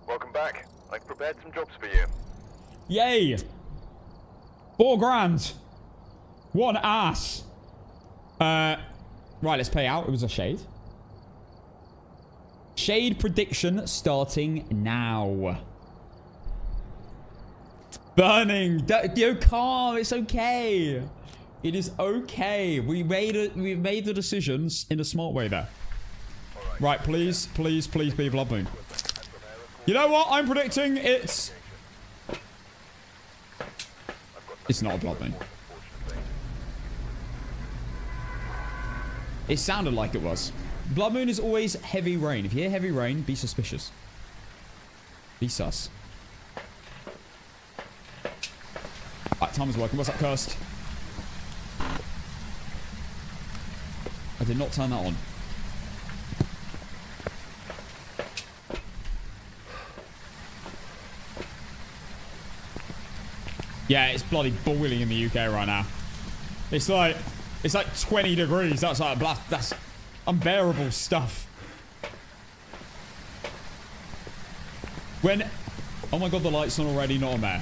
Welcome back. I've prepared some jobs for you. Yay! 4 grand. One ass. Right, let's pay out. It was a shade. Shade prediction starting now. Burning. Yo, calm. It's okay. It is okay. We've made the decisions in a smart way there. Right, please, please, please be Blood Moon. You know what? I'm predicting it's not a Blood Moon. It sounded like it was. Blood Moon is always heavy rain. If you hear heavy rain, be suspicious. Be sus. Right, timer's working. What's that, cursed? I did not turn that on. Yeah, it's bloody boiling in the UK right now. It's like 20 degrees. That's like that's unbearable stuff. When, oh my god, the light's not already not on there.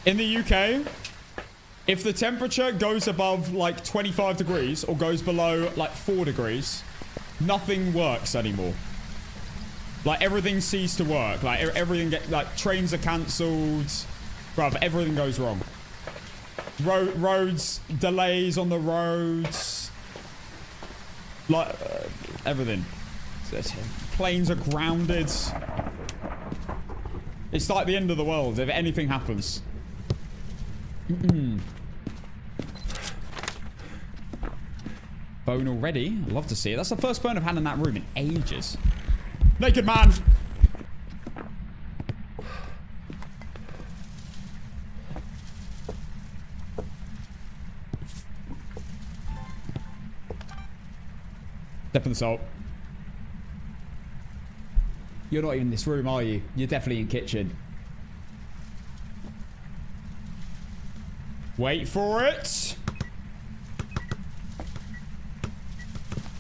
In the UK, if the temperature goes above like 25 degrees or goes below like 4 degrees, nothing works anymore. Like, everything ceased to work. Like, everything like, trains are cancelled. Bruv, everything goes wrong. Roads, delays on the roads. Like, everything. Planes are grounded. It's like the end of the world if anything happens. Bone already. I'd love to see it. That's the first bone I've had in that room in ages. Naked man. Step in the salt. You're not even in this room, are you? You're definitely in kitchen. Wait for it.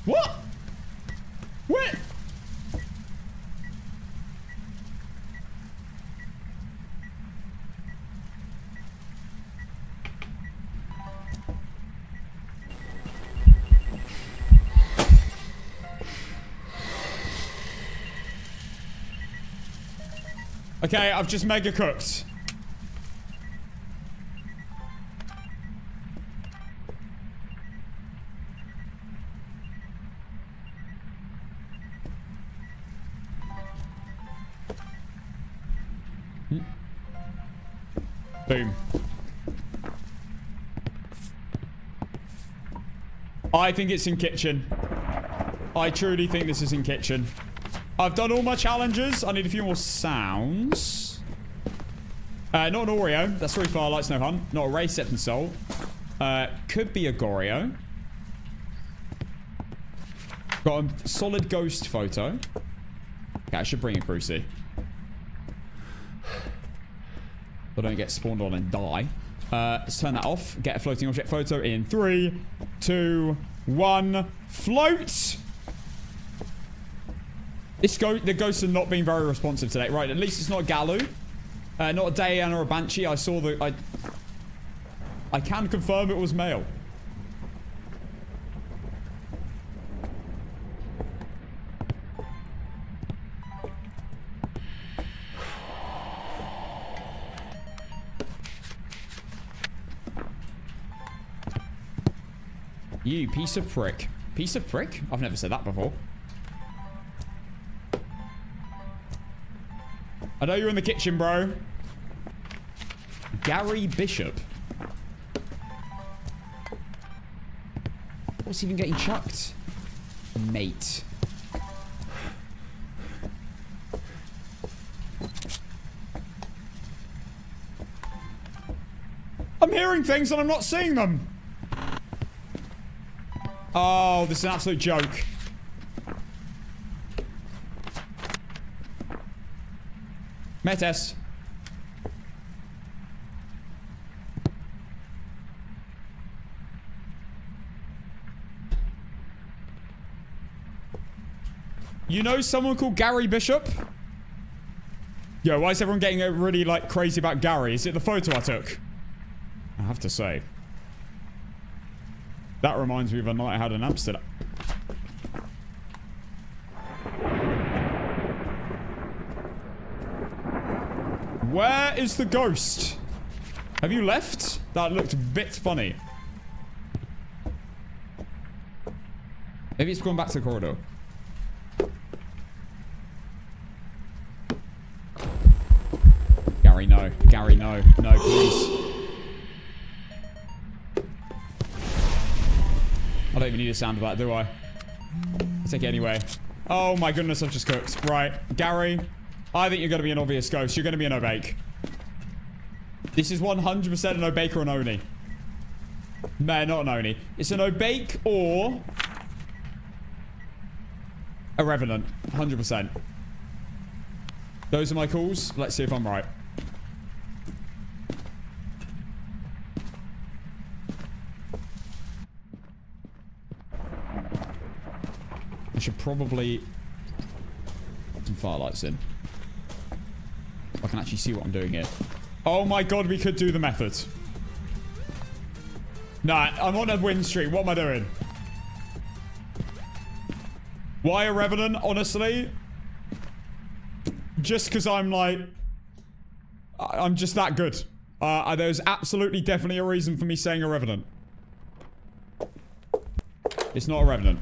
What? What? Okay, I've just mega cooked. Boom. I think it's in kitchen. I truly think this is in kitchen. I've done all my challenges. I need a few more sounds. Not an Oreo. That's 3 Firelights, no hun. Not a Ray, Set and Soul. Could be a Goryo. Got a solid ghost photo. Okay, I should bring a Cruci. So I don't get spawned on and die. Let's turn that off. Get a floating object photo in 3, 2, 1. Float! The ghosts are not being very responsive today. Right, at least it's not a Galu. Not a Dayan or a Banshee. I saw the... I can confirm it was male. You piece of prick. Piece of prick? I've never said that before. I know you're in the kitchen, bro. Gary Bishop. What's even getting chucked? Mate. I'm hearing things and I'm not seeing them. Oh, this is an absolute joke. Metes. You know someone called Gary Bishop? Yo, why is everyone getting really, like, crazy about Gary? Is it the photo I took? I have to say. That reminds me of a night I had in Amsterdam. Where is the ghost? Have you left? That looked a bit funny. Maybe it's gone back to the corridor. Gary, no. Gary, no. No, please. I don't even need a sound of that, do I? I'll take it anyway. Oh my goodness, I've just cooked. Right, Gary, I think you're going to be an obvious ghost. You're going to be an Obake. This is 100% an Obake or an Oni. No, not an Oni. It's an Obake or a Revenant. 100%. Those are my calls. Let's see if I'm right. I should probably put some firelights in. I can actually see what I'm doing here. Oh my god, we could do the method. Nah, I'm on a win streak. What am I doing? Why a Revenant, honestly? Just because I'm like... I'm just that good. There's absolutely definitely a reason for me saying a Revenant. It's not a Revenant.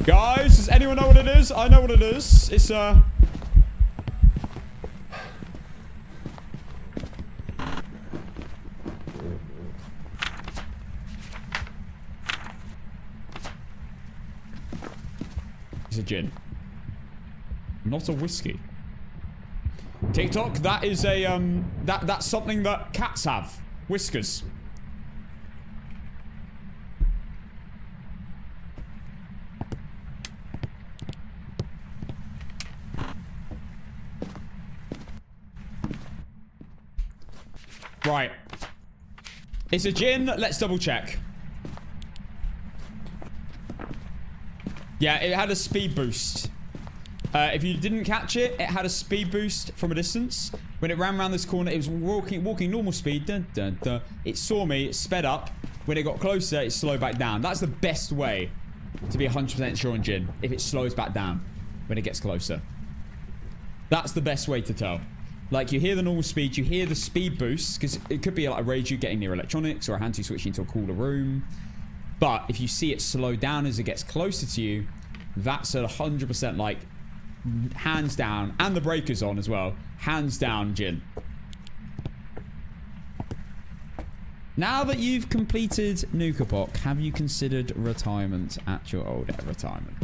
Guys, does anyone know what it is? I know what it is. It's It's a gin. Not a whiskey. TikTok, that is a that's something that cats have. Whiskers. Right. It's a gin. Let's double check. Yeah, it had a speed boost. If you didn't catch it, it had a speed boost from a distance. When it ran around this corner, it was walking normal speed. Dun, dun, dun. It saw me, it sped up. When it got closer, it slowed back down. That's the best way to be 100% sure on gin. If it slows back down when it gets closer. That's the best way to tell. Like, you hear the normal speed, you hear the speed boost, because it could be like a Rage getting near electronics or a Hantu switching to a cooler room. But if you see it slow down as it gets closer to you, that's a 100% like, hands down, and the breaker's on as well, hands down gin. Now that you've completed NUKAPOC, have you considered retirement at your old retirement?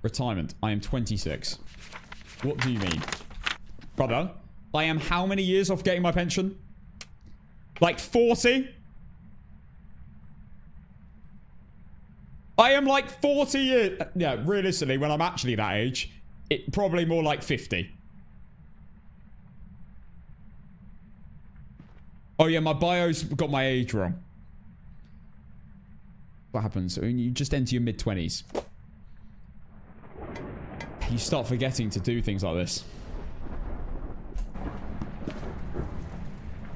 Retirement. I am 26. What do you mean? Brother, I am how many years off getting my pension? Like 40? I am like 40 years. Yeah, realistically, when I'm actually that age, it probably more like 50. Oh yeah, my bio's got my age wrong. What happens when you just enter your mid-20s? You start forgetting to do things like this.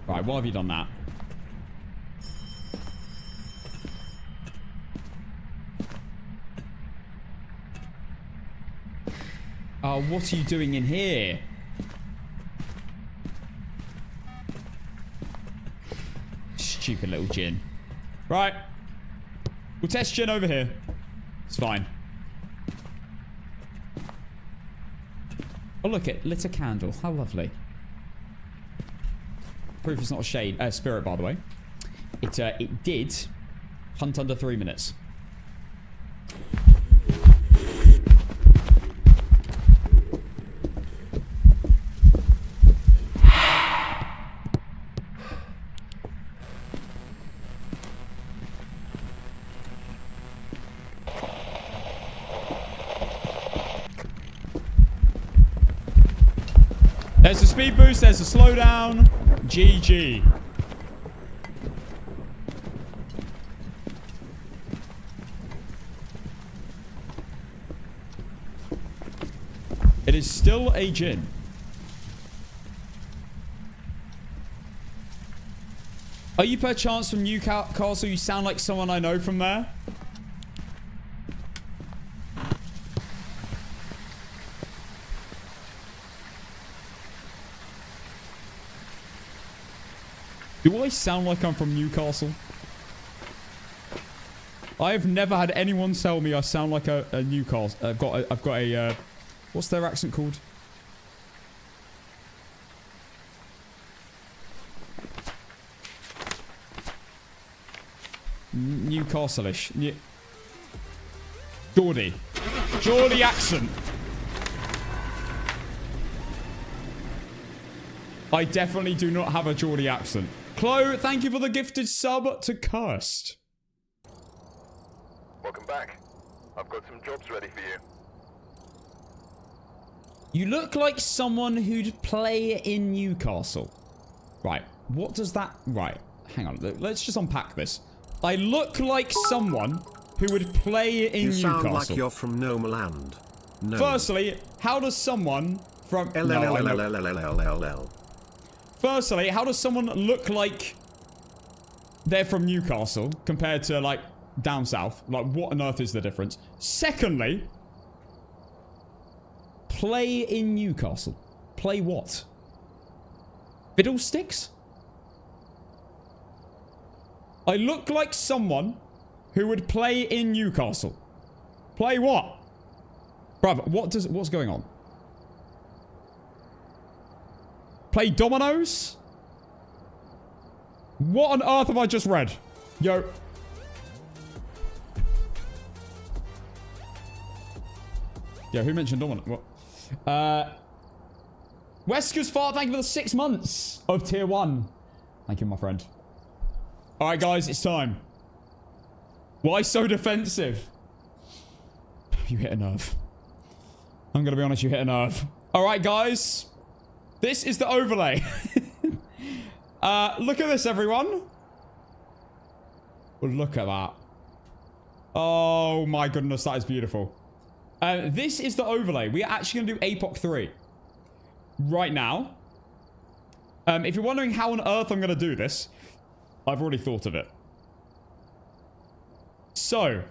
Right, why have you done that? Oh, what are you doing in here? Stupid little Jin. Right. We'll test Jin over here. It's fine. Oh, look, it lit a candle. How lovely. Proof it's not a shade. Spirit, by the way. It did hunt under 3 minutes. There's a speed boost, there's a slowdown. GG. It is still a Jin. Are you perchance from Newcastle? You sound like someone I know from there. Do I sound like I'm from Newcastle? I've never had anyone tell me I sound like a Newcastle. I've got a what's their accent called? Newcastle-ish. Geordie. Geordie accent. I definitely do not have a Geordie accent. Chloe, thank you for the gifted sub to Cursed. Welcome back. I've got some jobs ready for you. You look like someone who'd play in Newcastle. Right, what does that... Right, hang on. Let's just unpack this. I look like someone who would play in Newcastle. You sound like you're from Nomaland. No. Firstly, how does someone from... Firstly, how does someone look like they're from Newcastle compared to, like, down south? Like, what on earth is the difference? Secondly, play in Newcastle. Play what? Fiddlesticks? I look like someone who would play in Newcastle. Play what? Bruv, what's going on? Play dominoes? What on earth have I just read? Yo. Yeah, who mentioned domino? What? Wesker's fart, thank you for the 6 months of tier 1. Thank you, my friend. Alright, guys, it's time. Why so defensive? You hit a nerve. I'm gonna be honest, you hit a nerve. Alright, guys. This is the overlay. Look at this, everyone. Look at that. Oh my goodness, that is beautiful. This is the overlay. We are actually going to do APOC 3. Right now. If you're wondering how on earth I'm going to do this, I've already thought of it. So.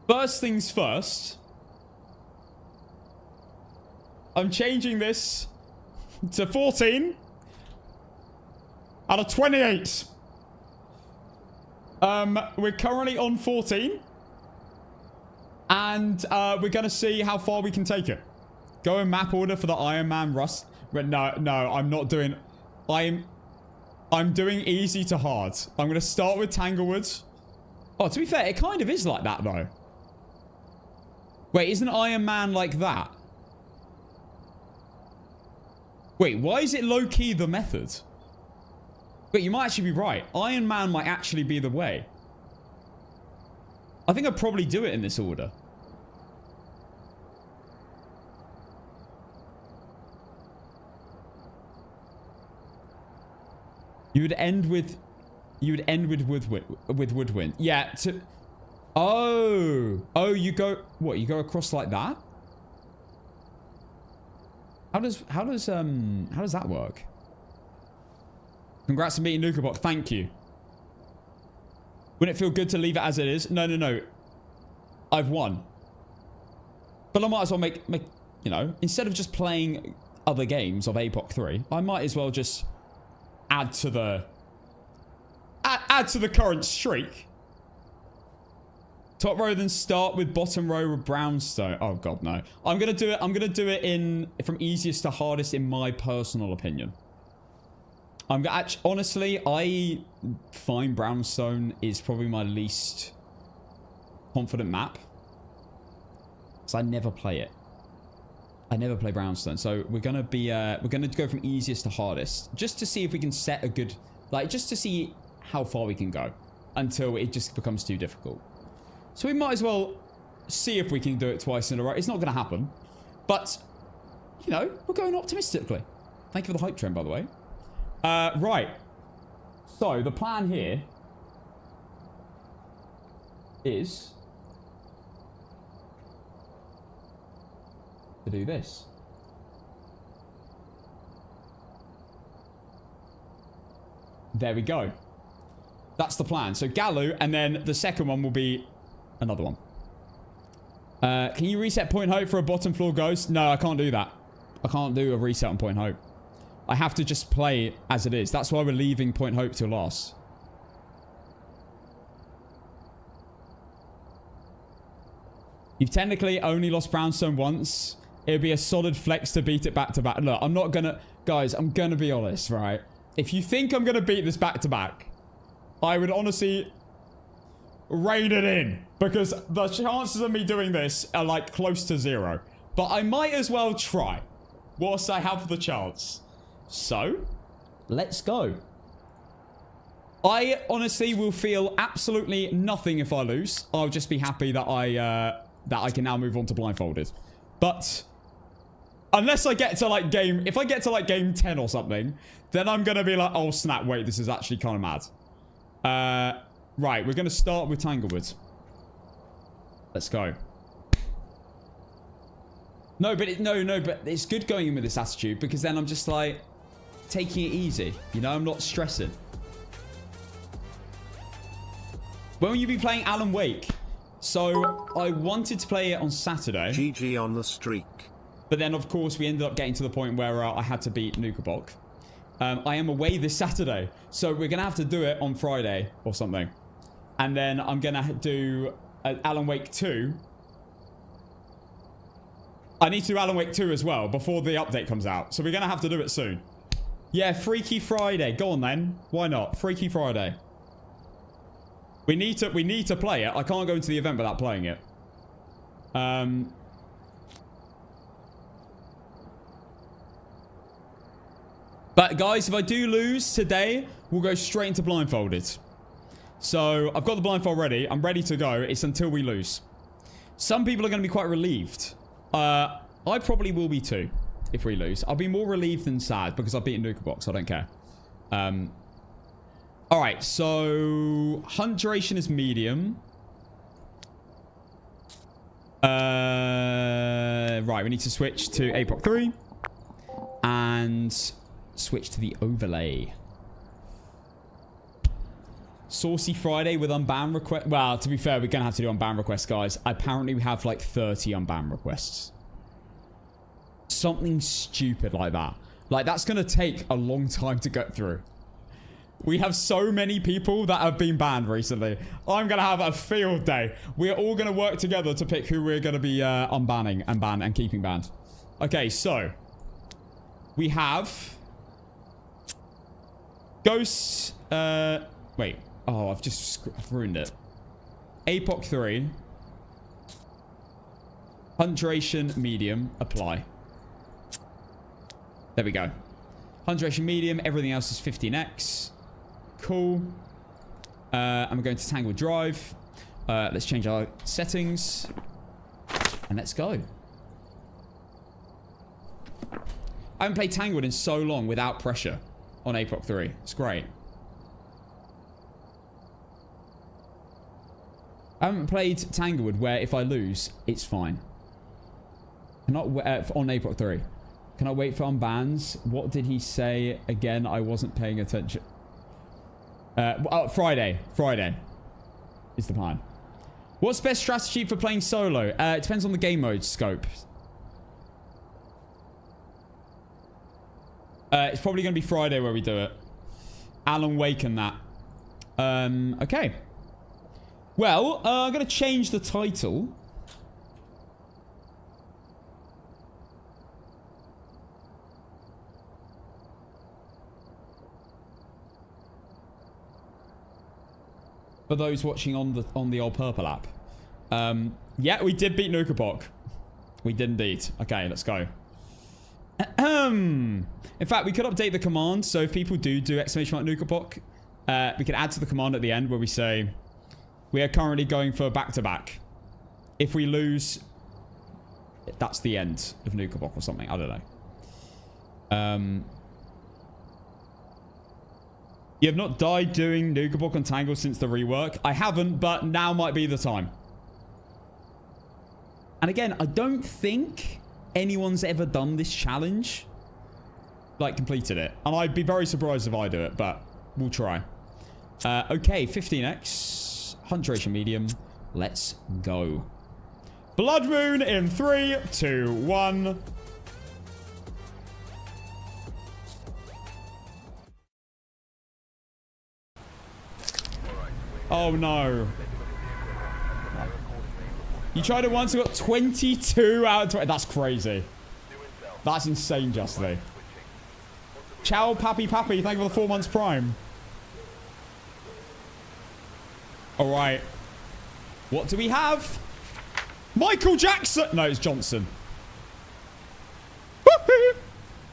First things first. I'm changing this to 14 out of 28. We're currently on 14. And we're going to see how far we can take it. Go in map order for the Iron Man Rust. But no, I'm not doing... I'm doing easy to hard. I'm going to start with Tanglewood. Oh, to be fair, it kind of is like that, though. Wait, isn't Iron Man like that? Wait, why is it low-key the method? Wait, you might actually be right. Iron Man might actually be the way. I think I'd probably do it in this order. You would end with woodwind. Yeah, Oh, you go, what, you go across like that? How does that work? Congrats on meeting NUKAPOC. Thank you. Wouldn't it feel good to leave it as it is? No. I've won. But I might as well make, you know, instead of just playing other games of APOC 3, I might as well just add to the current streak. Top row, then start with bottom row with brownstone. Oh god, no. I'm gonna do it from easiest to hardest in my personal opinion. Honestly, I find brownstone is probably my least confident map. Because I never play it. I never play brownstone. So we're gonna go from easiest to hardest. Just to see if we can set a good, like, just to see how far we can go. Until it just becomes too difficult. So we might as well see if we can do it twice in a row. It's not going to happen. But, you know, we're going optimistically. Thank you for the hype train, by the way. Right. So, the plan here is to do this. There we go. That's the plan. So, Galu, and then the second one will be another one. Can you reset Point Hope for a bottom floor ghost? No, I can't do that. I can't do a reset on Point Hope. I have to just play as it is. That's why we're leaving Point Hope till last. You've technically only lost brownstone once. It would be a solid flex to beat it back to back. Look, I'm not gonna... Guys, I'm gonna be honest, right? If you think I'm gonna beat this back to back, I would honestly rein it in, because the chances of me doing this are like close to 0. But I might as well try whilst I have the chance. So, let's go. I honestly will feel absolutely nothing if I lose. I'll just be happy that I can now move on to blindfolded. But unless I get to like if I get to like game 10 or something, then I'm gonna be like, oh snap, wait, this is actually kind of mad. Right, we're going to start with Tanglewood. Let's go. No, but but it's good going in with this attitude, because then I'm just like taking it easy. You know, I'm not stressing. When will you be playing Alan Wake? So I wanted to play it on Saturday. GG on the streak. But then, of course, we ended up getting to the point where I had to beat NUKAPOC. I am away this Saturday, so we're going to have to do it on Friday or something. And then I'm going to do Alan Wake 2. I need to do Alan Wake 2 as well before the update comes out. So we're going to have to do it soon. Yeah, Freaky Friday. Go on then. Why not? Freaky Friday. We need to play it. I can't go into the event without playing it. But guys, if I do lose today, we'll go straight into blindfolded. So I've got the blindfold ready. I'm ready to go. It's until we lose. Some people are going to be quite relieved. I probably will be too if we lose. I'll be more relieved than sad because I've beaten NUKAPOC, so I don't care. Alright, so hunt duration is medium. Right, we need to switch to APOC 3. And switch to the overlay. Saucy Friday with unban request. Well, to be fair, we're going to have to do unban requests, guys. Apparently, we have like 30 unban requests. Something stupid like that. Like, that's going to take a long time to get through. We have so many people that have been banned recently. I'm going to have a field day. We're all going to work together to pick who we're going to be unbanning and keeping banned. Okay, so we have ghosts. Wait. Oh, I've ruined it. APOC 3. Hunt duration medium. Apply. There we go. Hunt duration medium. Everything else is 15x. Cool. And we're going to Tanglewood Drive. Let's change our settings. And let's go. I haven't played Tanglewood in so long without pressure on APOC 3. It's great. I haven't played Tanglewood where if I lose, it's fine. Cannot on APOC 3. Can I wait for unbans? What did he say again? I wasn't paying attention. Friday. Friday is the plan. What's best strategy for playing solo? It depends on the game mode scope. It's probably going to be Friday where we do it. Alan Wake and that. Okay. Well, I'm going to change the title. For those watching on the old purple app. Yeah, we did beat NUKAPOC. We did indeed. Okay, let's go. In fact, we could update the command. So if people do exclamation mark NUKAPOC, we could add to the command at the end where we say, we are currently going for back-to-back. If we lose, that's the end of NUKAPOC or something. I don't know. You have not died doing NUKAPOC on Tangle since the rework. I haven't, but now might be the time. And again, I don't think anyone's ever done this challenge. Like, completed it. And I'd be very surprised if I do it, but we'll try. Okay, 15x. Hunt duration medium. Let's go. Blood Moon in 3, 2, 1. Oh no. You tried it once and got 22 out of 20. That's crazy. That's insane, Justly. Ciao, Pappy Pappy. Thank you for the 4 months prime. Alright. What do we have? Michael Jackson. No, it's Johnson.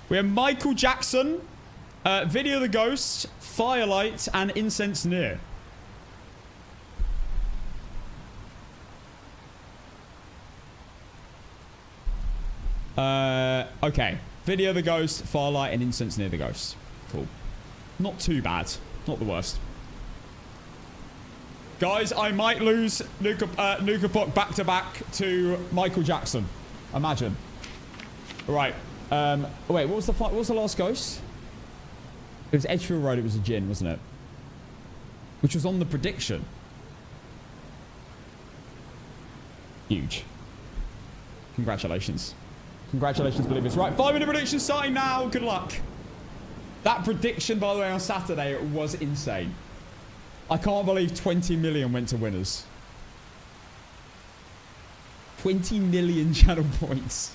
We have Michael Jackson. Video of the Ghost. Firelight. And Incense Near. Okay. Video of the Ghost, Firelight, and Incense Near the Ghost. Cool. Not too bad. Not the worst. Guys, I might lose NUKAPOC back-to-back to Michael Jackson. Imagine. Right. Wait, what was the last ghost? It was Edgefield Road. It was a Jinn, wasn't it? Which was on the prediction. Huge. Congratulations. Congratulations, believers. Right, 5-minute prediction starting now. Good luck. That prediction, by the way, on Saturday was insane. I can't believe 20 million went to winners. 20 million channel points.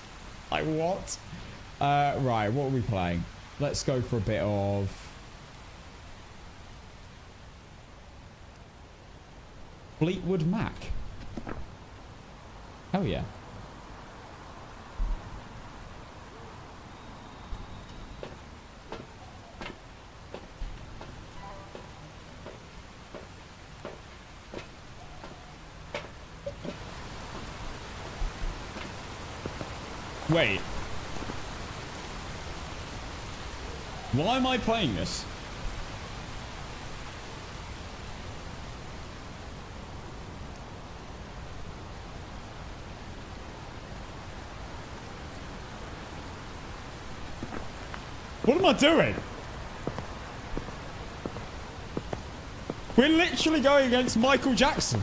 Like, what? Right, what are we playing? Let's go for a bit of... Fleetwood Mac. Hell yeah. Wait. Why am I playing this? What am I doing? We're literally going against Michael Jackson.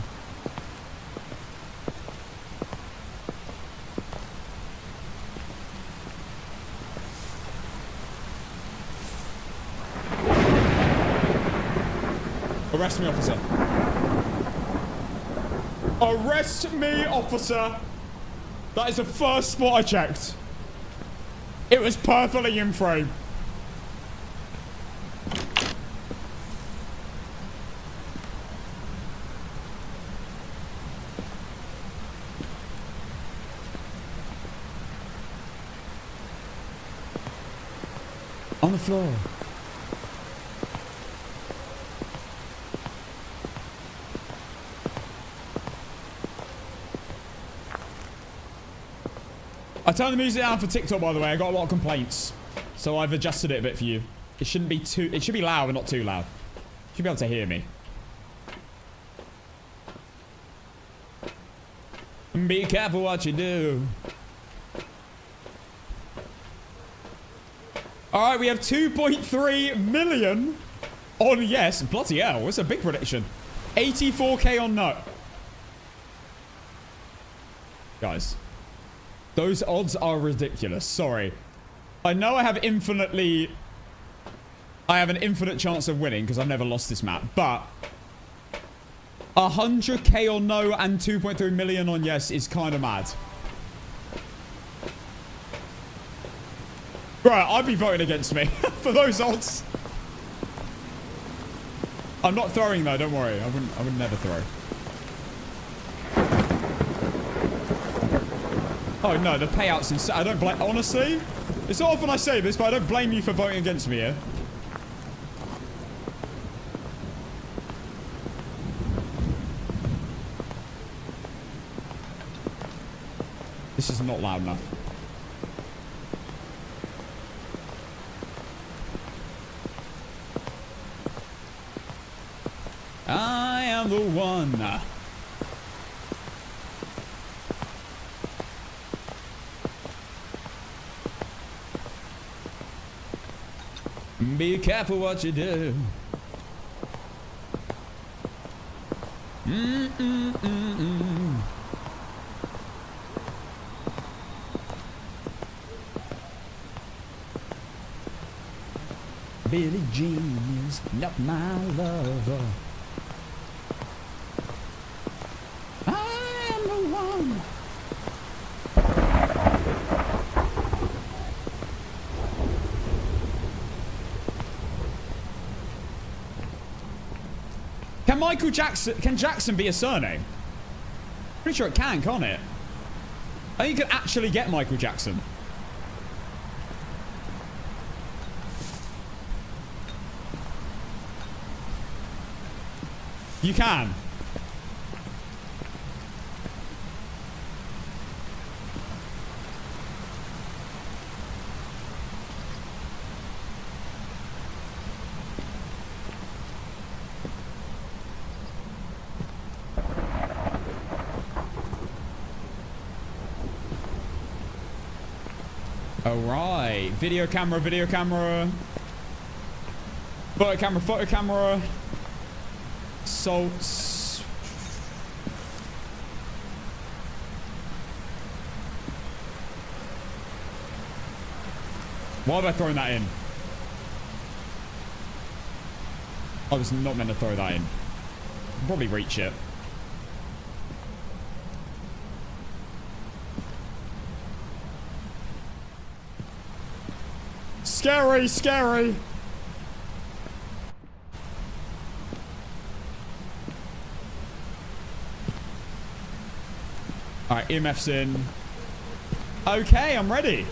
Arrest me, officer. Arrest me, officer. That is the first spot I checked. It was perfectly in frame. On the floor. I turned the music down for TikTok, by the way. I got a lot of complaints. So I've adjusted it a bit for you. It shouldn't be too... It should be loud, but not too loud. You should be able to hear me. Be careful what you do. Alright, we have 2.3 million on yes. Bloody hell, it's a big prediction. 84k on no. Guys, those odds are ridiculous. Sorry. I know I have an infinite chance of winning because I've never lost this map, but 100k on no and 2.3 million on yes is kind of mad. Right, I'd be voting against me for those odds. I'm not throwing though, don't worry. I would never throw. Oh no, the payout's insane. I don't blame, honestly, it's not often I say this, but I don't blame you for voting against me here. This is not loud enough. I am the one. Be careful what you do. Billie Jean is not my lover. I am the one. Can Jackson be a surname? Pretty sure it can, can't it? I think you can actually get Michael Jackson. You can. Alright. Video camera, video camera. Photo camera, photo camera. Salts. Why have I thrown that in? I was not meant to throw that in. I'll probably reach it. Scary, scary. Alright, EMF's in. Okay, I'm ready.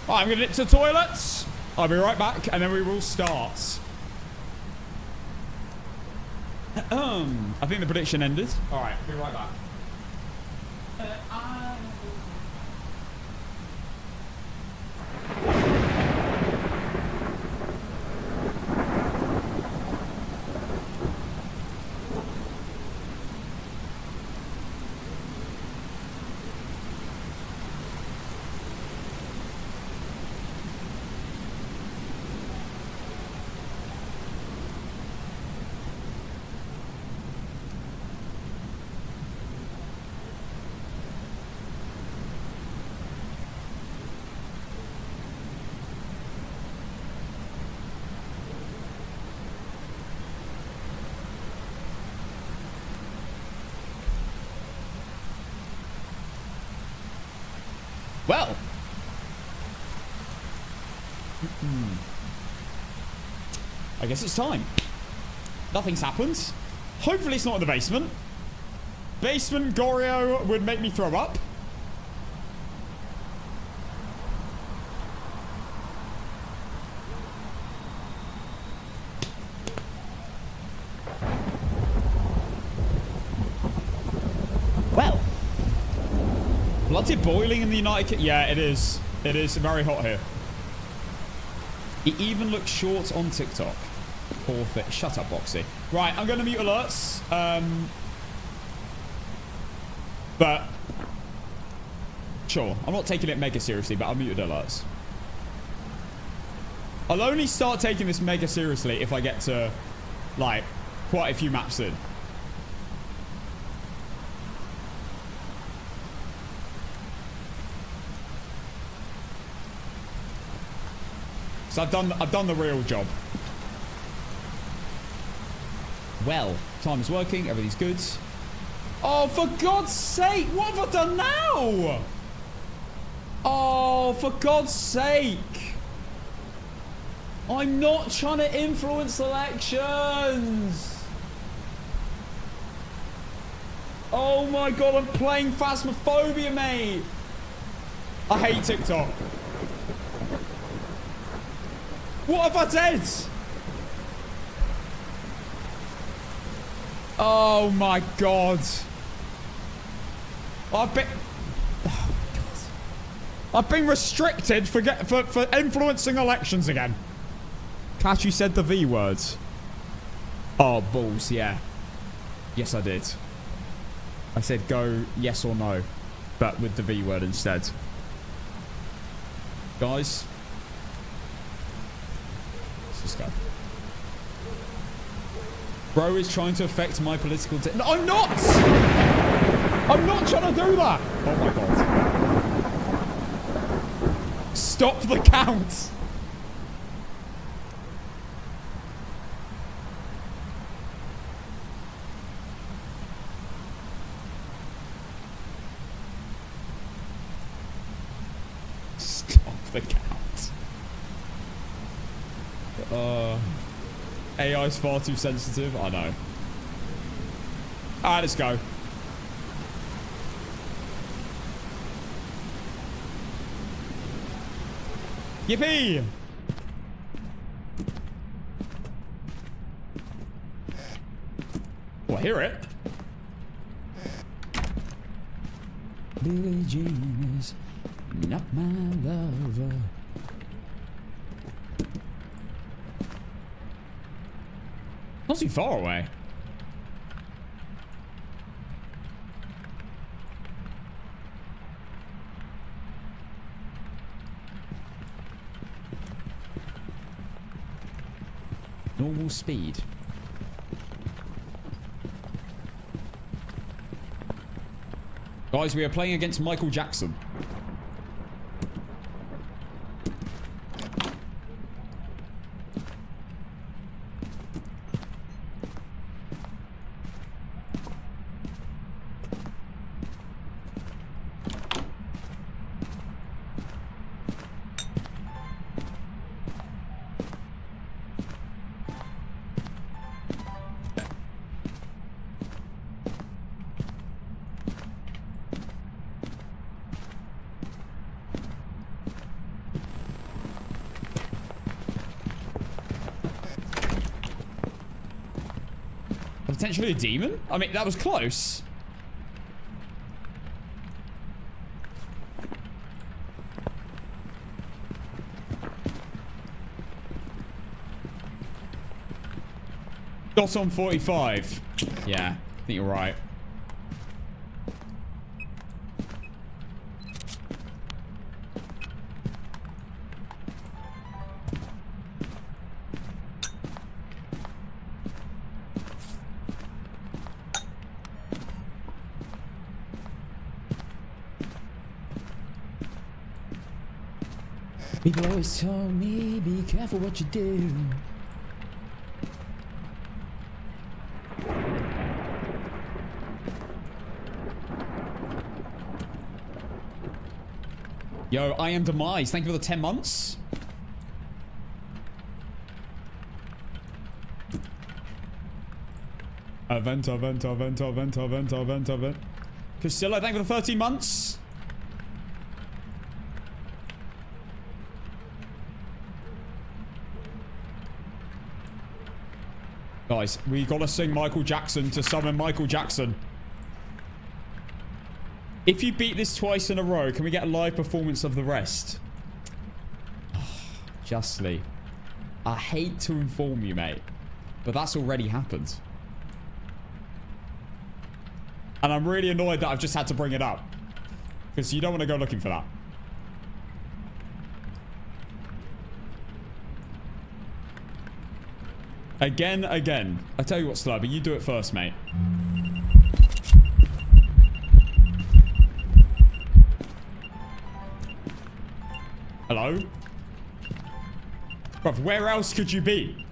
Alright, I'm gonna nip to the toilets. I'll be right back, and then we will start. I think the prediction ended. Alright, be right back. Well. I guess it's time. Nothing's happened. Hopefully it's not in the basement. Basement Goryo would make me throw up. Well. Bloody boiling in the United Kingdom. Yeah, it is. It is very hot here. He even looks short on TikTok. Poor thing. Shut up, Boxy. Right, I'm going to mute alerts. But sure, I'm not taking it mega seriously, but I'll mute alerts. I'll only start taking this mega seriously if I get to, like, quite a few maps in. So I've done the real job. Well, time's working, everything's good. Oh, for God's sake, what have I done now? Oh, for God's sake. I'm not trying to influence elections. Oh my God, I'm playing Phasmophobia, mate. I hate TikTok. What have I said? Oh my God. I've been restricted for influencing elections again. Cash, you said the V words. Oh, balls, yeah. Yes, I did. I said go yes or no, but with the V word instead. Guys. Let's just go. Bro is trying to affect my political... No, I'm not! I'm not trying to do that! Oh my God. Stop the count! Stop the count. AI is far too sensitive. I know. Alright, let's go. Yippee! Oh, I hear it. Billie Jean is not my lover. Not too far away. Normal speed. Guys, we are playing against Michael Jackson. Potentially a demon? I mean, that was close. Dot on 45. Yeah, I think you're right. People always tell me, be careful what you do. Yo, I am Demise. Thank you for the 10 months. Event. Castillo, thank you for the 13 months. Guys, we gotta sing Michael Jackson to summon Michael Jackson. If you beat this twice in a row, can we get a live performance of the rest? Justly. I hate to inform you, mate, but that's already happened. And I'm really annoyed that I've just had to bring it up. Because you don't want to go looking for that. Again. I tell you what, Slurby, you do it first, mate. Hello? Bruv, where else could you be?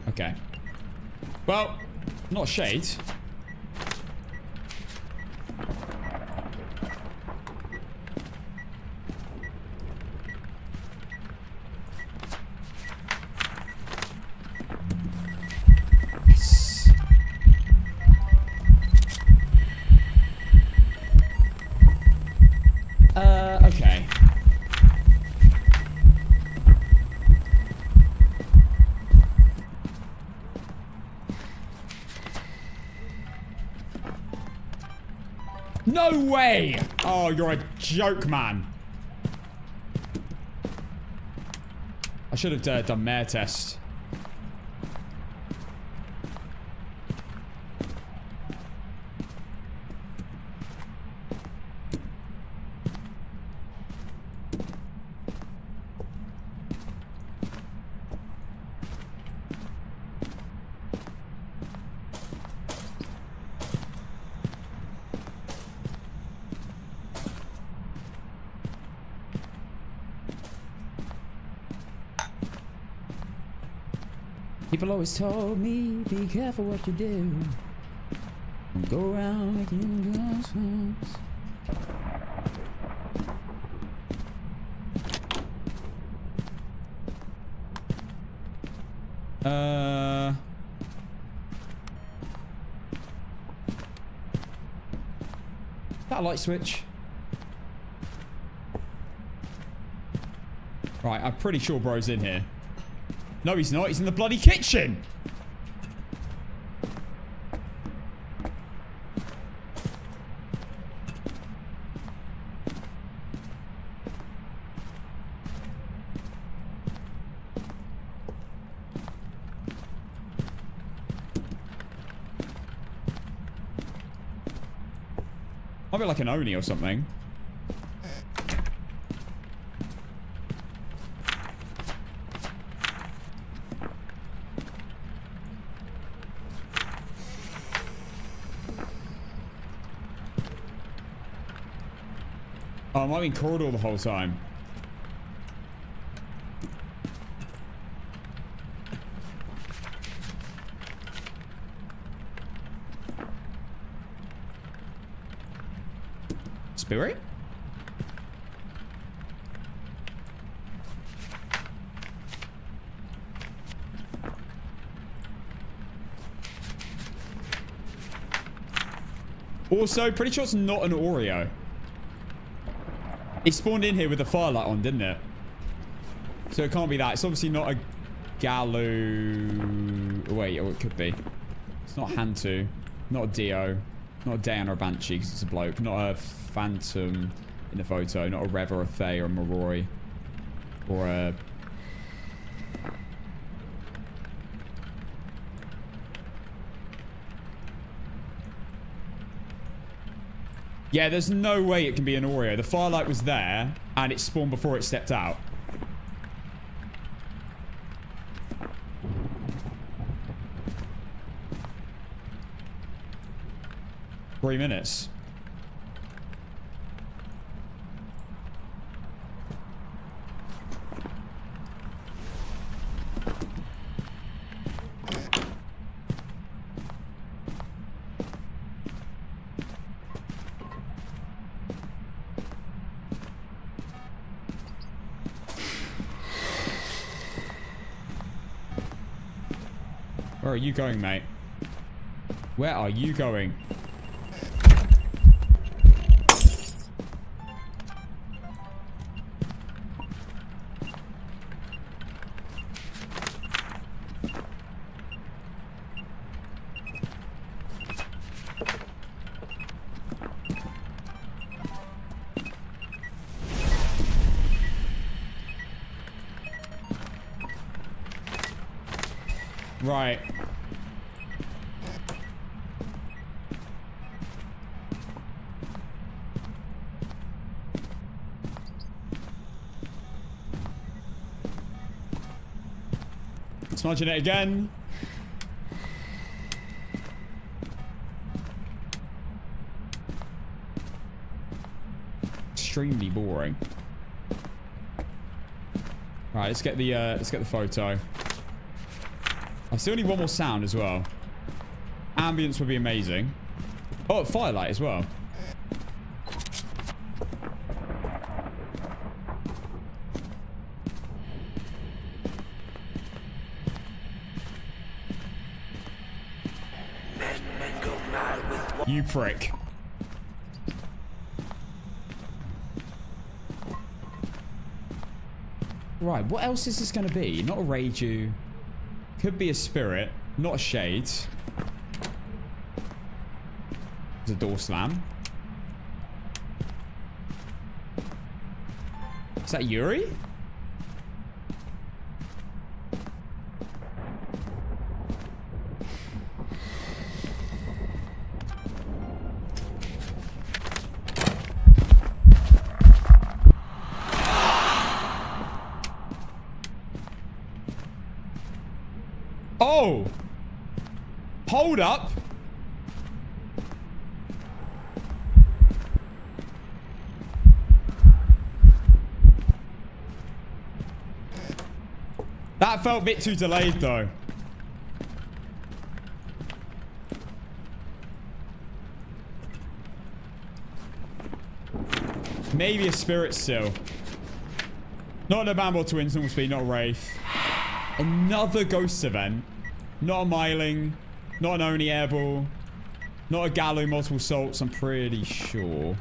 Okay. Well, not shade. Yes. Okay. No way! Oh, you're a joke, man. I should have done mare test. People always told me, be careful what you do. Don't go around making gunshots. That light switch. Right, I'm pretty sure bro's in here. No, he's not. He's in the bloody kitchen. I'll be like an Oni or something. Oh, I'm in corridor the whole time. Spirit? Also, pretty sure it's not an Oreo. It spawned in here with the firelight on, didn't it? So it can't be that. It's obviously not a Galu. Wait, oh, it could be. It's not Hantu. Not a Dio. Not a Dayan or a Banshee, because it's a bloke. Not a Phantom in the photo. Not a Rev or a Thay or a Moroi. Or a... Yeah, there's no way it can be an Oreo. The firelight was there, and it spawned before it stepped out. Three minutes. Where are you going, mate? Where are you going? Right. Smudging it again. Extremely boring. Right, let's get the photo. I still need one more sound as well. Ambience would be amazing. Oh, firelight as well. You prick. Right, what else is this going to be? Not a Reiju. Could be a spirit. Not a shade. There's a door slam. Is that Yuri? Oh! Hold up! That felt a bit too delayed, though. Maybe a spirit still. Not a Bamboo Twins, normal speed, not a Wraith. Another ghost event. Not a Myling. Not an Oni Airball. Not a Gallo multiple salts, I'm pretty sure.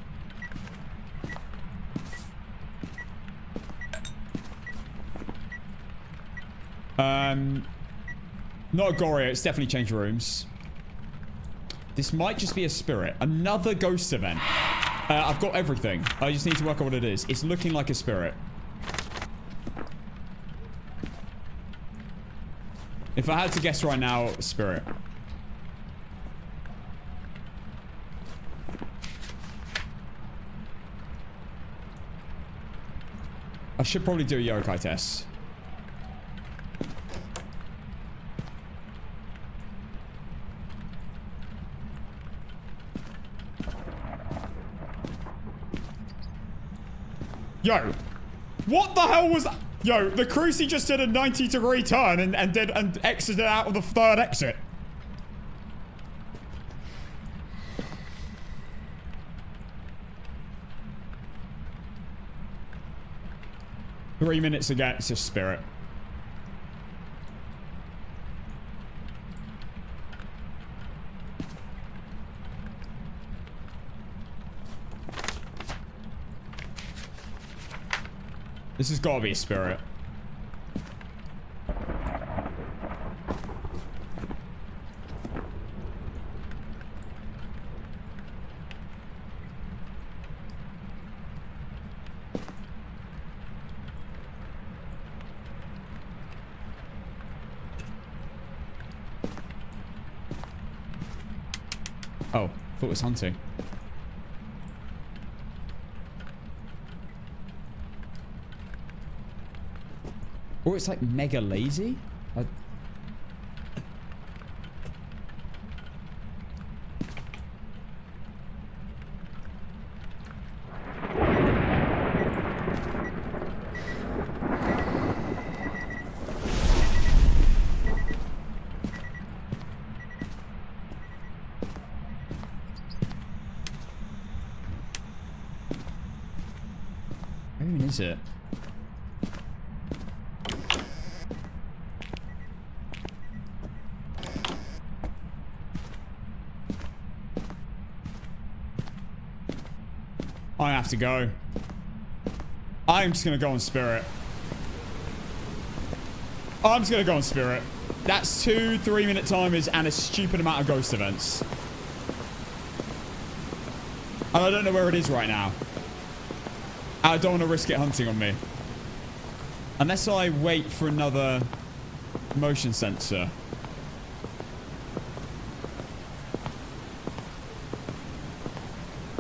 Not a Goryo, it's definitely changed rooms. This might just be a spirit. Another ghost event. I've got everything. I just need to work out what it is. It's looking like a spirit. If I had to guess right now, spirit. I should probably do a yokai test. Yo, what the hell was that? Yo, the Cruci just did a 90-degree turn and exited out of the third exit. Three minutes ago, it's a spirit. This has got to be a spirit. Oh, thought it was hunting. Or it's like mega lazy. Where even is it? I have to go. I'm just going to go on spirit. I'm just going to go on spirit. That's 2 3-minute timers and a stupid amount of ghost events. And I don't know where it is right now. I don't want to risk it hunting on me. Unless I wait for another motion sensor.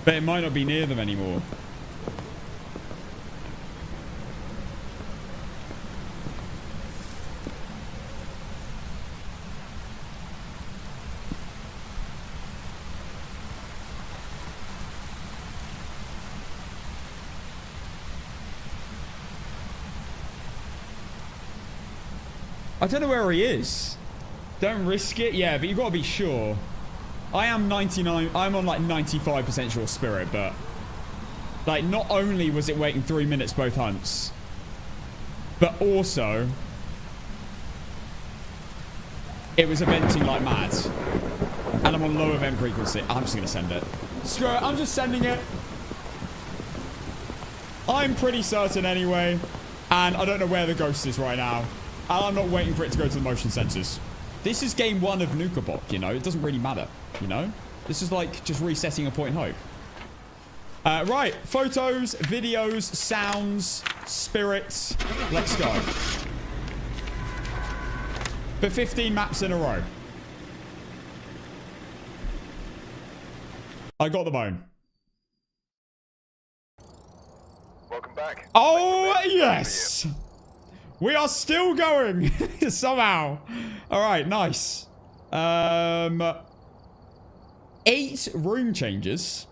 But it might not be near them anymore. I don't know where he is. Don't risk it. Yeah, but you've got to be sure. I am 99. I'm on like 95% sure spirit, but like not only was it waiting 3 minutes both hunts, but also it was eventing like mad. And I'm on low event frequency. I'm just going to send it. Screw it. I'm just sending it. I'm pretty certain anyway. And I don't know where the ghost is right now. And I'm not waiting for it to go to the motion sensors. This is game 1 of NUKAPOC, you know? It doesn't really matter, you know? This is like just resetting a point hope. Right. Photos, videos, sounds, spirits. Let's go. For 15 maps in a row. I got the bone. Welcome back. Oh, yes. We are still going. Somehow. All right, nice. 8 room changes.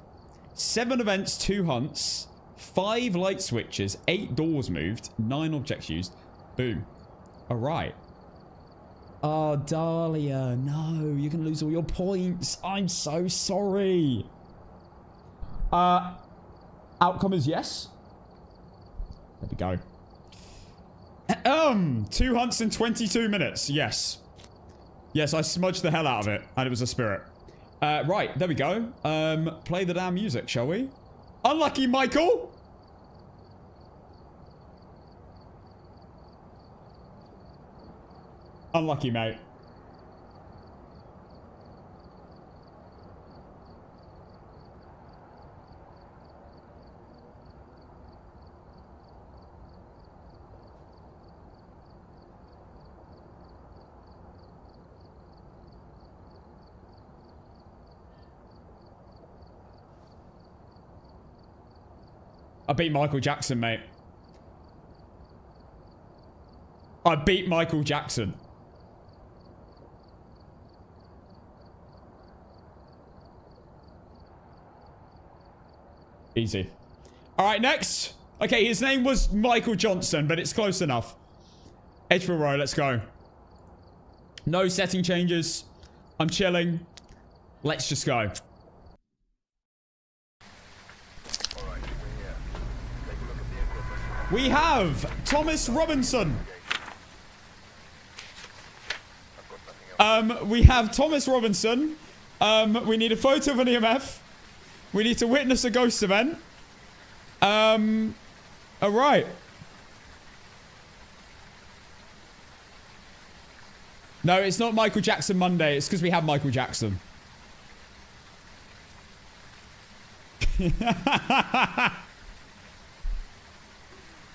7 events, 2 hunts. 5 light switches. 8 doors moved. 9 objects used. Boom. All right. Oh, Dahlia. No, you can lose all your points. I'm so sorry. Outcome is yes. There we go. 2 hunts in 22 minutes. Yes. Yes, I smudged the hell out of it. And it was a spirit. Right, there we go. Play the damn music, shall we? Unlucky, Michael! Unlucky, mate. I beat Michael Jackson, mate. I beat Michael Jackson. Easy. All right, next. Okay, his name was Michael Johnson, but it's close enough. Edgefield Road, let's go. No setting changes. I'm chilling. Let's just go. We have Thomas Robinson. We have Thomas Robinson. We need a photo of an EMF. We need to witness a ghost event. All right. No, it's not Michael Jackson Monday. It's because we have Michael Jackson.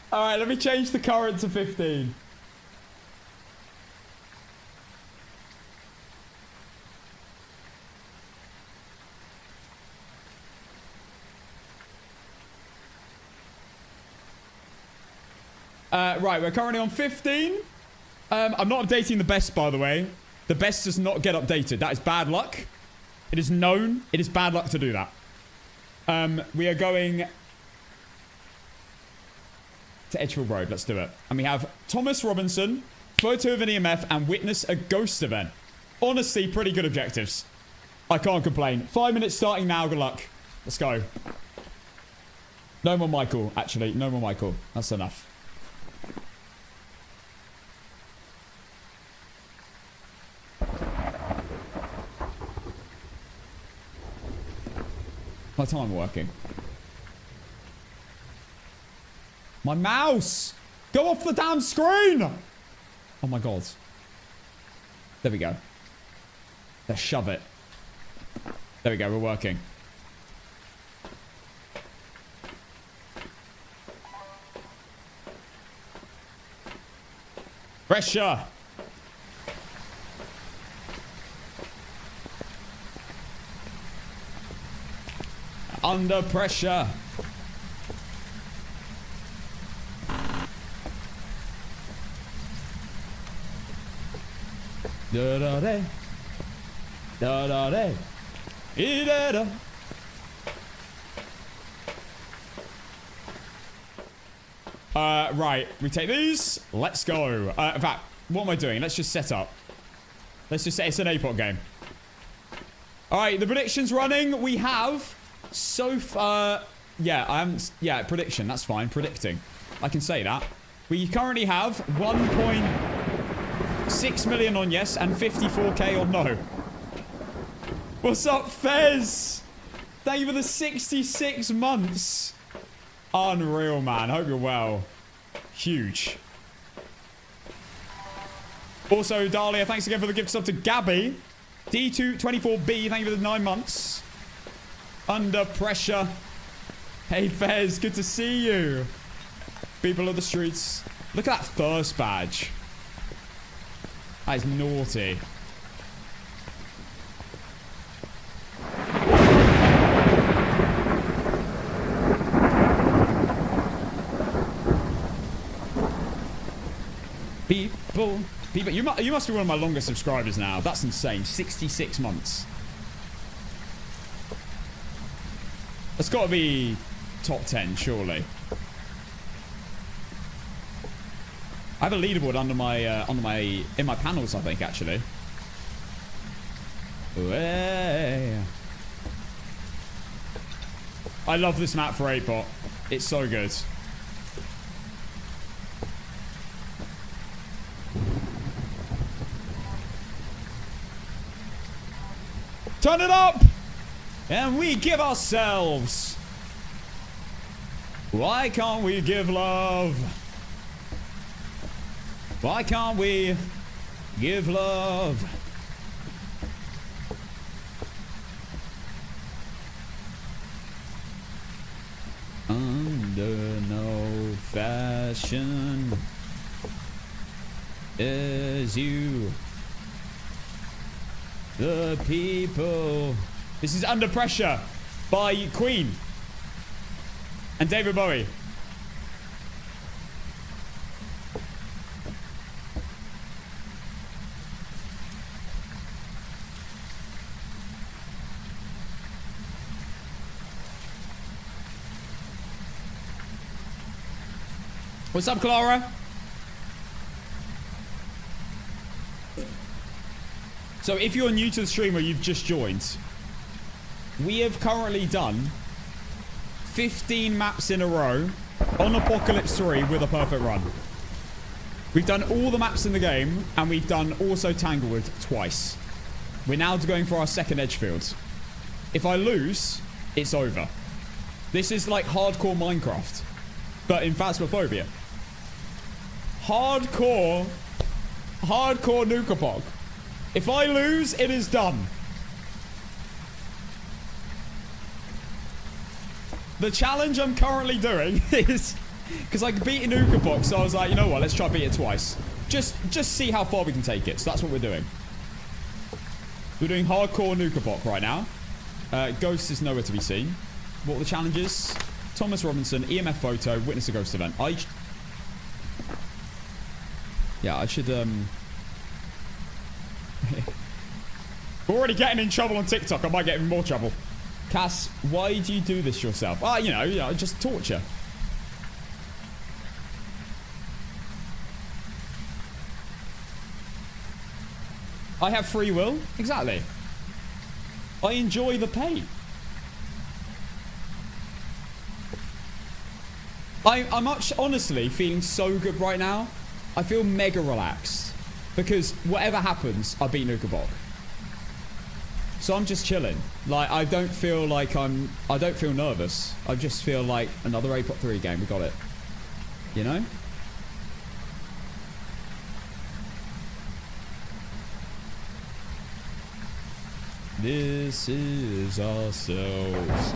All right, let me change the current to 15. Right, we're currently on 15. I'm not updating the best, by the way. The best does not get updated. That is bad luck. It is known. It is bad luck to do that. We are going to Edgefield Road. Let's do it. And we have Thomas Robinson, photo of an EMF, and witness a ghost event. Honestly, pretty good objectives. I can't complain. 5 minutes starting now. Good luck. Let's go. No more Michael, actually. No more Michael. That's enough. My time working. My mouse! Go off the damn screen! Oh my god. There we go. Let's shove it. There we go, we're working. Pressure! Under pressure. Da da da. Da da da. Da da. Right. We take these. Let's go. In fact, what am I doing? Let's just set up. Let's just say it's an APOC game. Alright, the prediction's running. We have so far... Yeah, prediction. That's fine. Predicting. I can say that. We currently have 1.6 million on yes and 54k on no. What's up, Fez? Thank you for the 66 months. Unreal, man. Hope you're well. Huge. Also, Dahlia, thanks again for the gift sub to Gabby. D224B, thank you for the 9 months. Under pressure. Hey, Fez, good to see you. People of the streets. Look at that thirst badge. That is naughty. People, you must be one of my longest subscribers now. That's insane. 66 months. That's got to be top 10, surely. I have a leaderboard in my panels, I think, actually. Way. I love this map for APOC. It's so good. Turn it up! And we give ourselves. Why can't we give love? Why can't we give love? Under no fashion is you. The people. This is Under Pressure by Queen and David Bowie. What's up, Clara? So if you're new to the stream or you've just joined, we have currently done 15 maps in a row on Apocalypse 3 with a perfect run. We've done all the maps in the game, and we've done also Tanglewood twice. We're now going for our second Edgefield. If I lose, it's over. This is like hardcore Minecraft, but in Phasmophobia. Hardcore NUKAPOC. If I lose, it is done. The challenge I'm currently doing is... Because I beat a NUKAPOC, so I was like, you know what, let's try beat it twice. Just see how far we can take it. So that's what we're doing. We're doing hardcore NUKAPOC right now. Ghost is nowhere to be seen. What are the challenges? Thomas Robinson, EMF photo, witness a ghost event. Yeah, I should... We're already getting in trouble on TikTok. I might get in more trouble. Cass, why do you do this yourself? You know, just torture. I have free will. Exactly. I enjoy the pain. I'm honestly feeling so good right now. I feel mega relaxed. Because whatever happens, I beat NUKAPOC. So I'm just chilling. Like, I don't feel like I don't feel nervous. I just feel like another APOC 3 game. We got it. You know? This is ourselves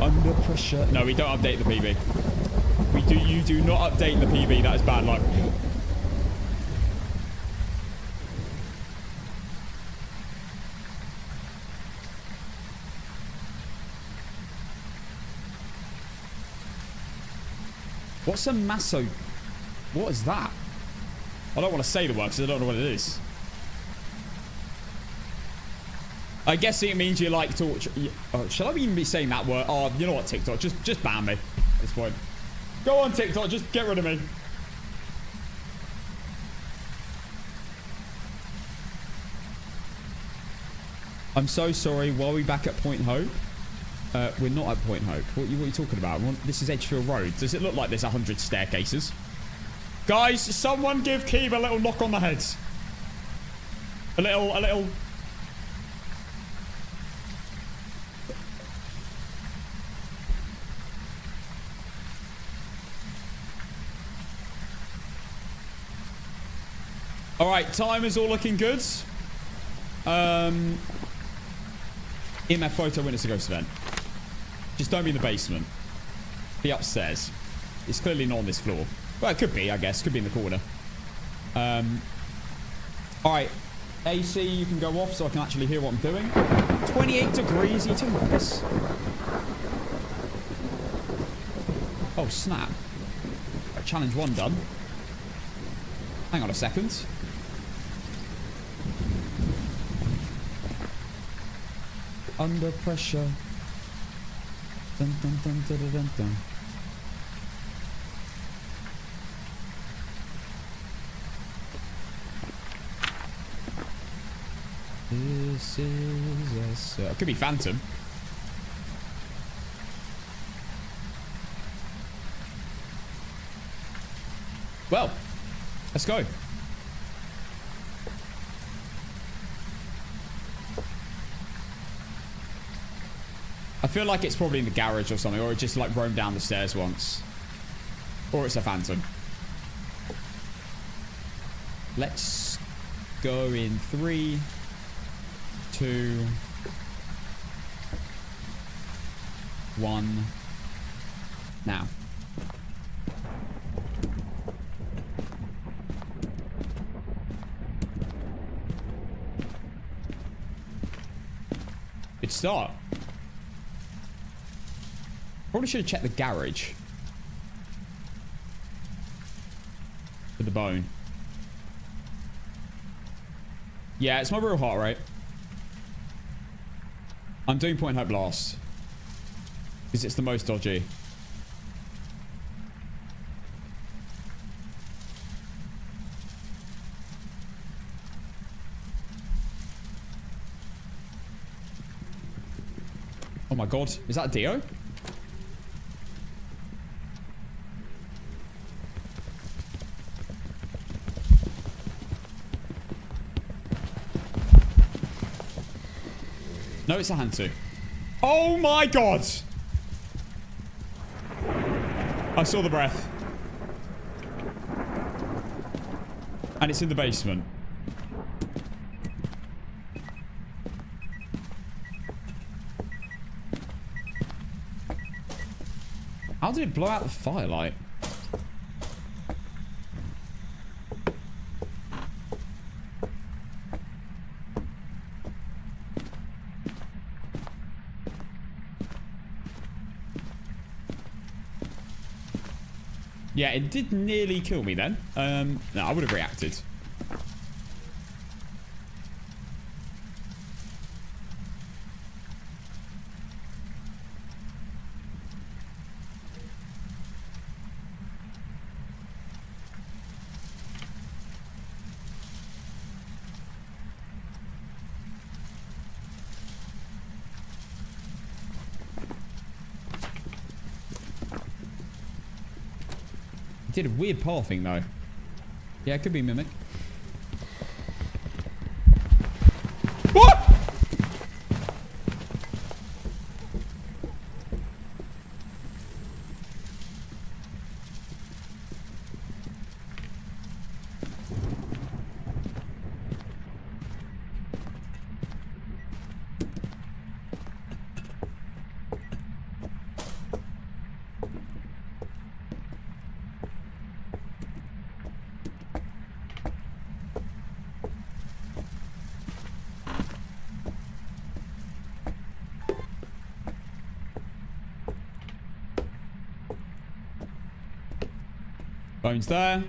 under pressure. No, we don't update the PB. You do not update the PB. That is bad luck. What's a masso? What is that? I don't want to say the word because I don't know what it is. I guess it means you like torture. Oh, shall I even be saying that word? Oh, you know what, TikTok? Just ban me at this point. Go on, TikTok. Just get rid of me. I'm so sorry. Why are we back at Point Hope? We're not at Point Hope. What are you talking about? This is Edgefield Road. Does it look like there's 100 staircases? Guys, someone give Keeb a little knock on the head. A little... Alright, time is all looking good. EMF photo witness a ghost event. Just don't be in the basement. Be upstairs. It's clearly not on this floor. Well, it could be, I guess. Could be in the corner. Alright. AC, you can go off so I can actually hear what I'm doing. 28 degrees. Are you telling me this? Oh, snap. Right, challenge 1 done. Hang on a second. Under pressure. Dun, dun, dun, dun, dun, dun. This is us. It could be Phantom. Well, let's go. I feel like it's probably in the garage or something, or it just like roamed down the stairs once. Or it's a Phantom. Let's go in 3, 2, 1. Now. Good start. Probably should have checked the garage. For the bone. Yeah, it's my real heart rate. I'm doing Point Hope last. Because it's the most dodgy. Oh my god. Is that Dio? No, it's a Hantu. Oh my god! I saw the breath. And it's in the basement. How did it blow out the firelight? Yeah, it did nearly kill me then. No, I would have reacted. Did a weird paw thing though. Yeah, it could be Mimic. What? Bones there.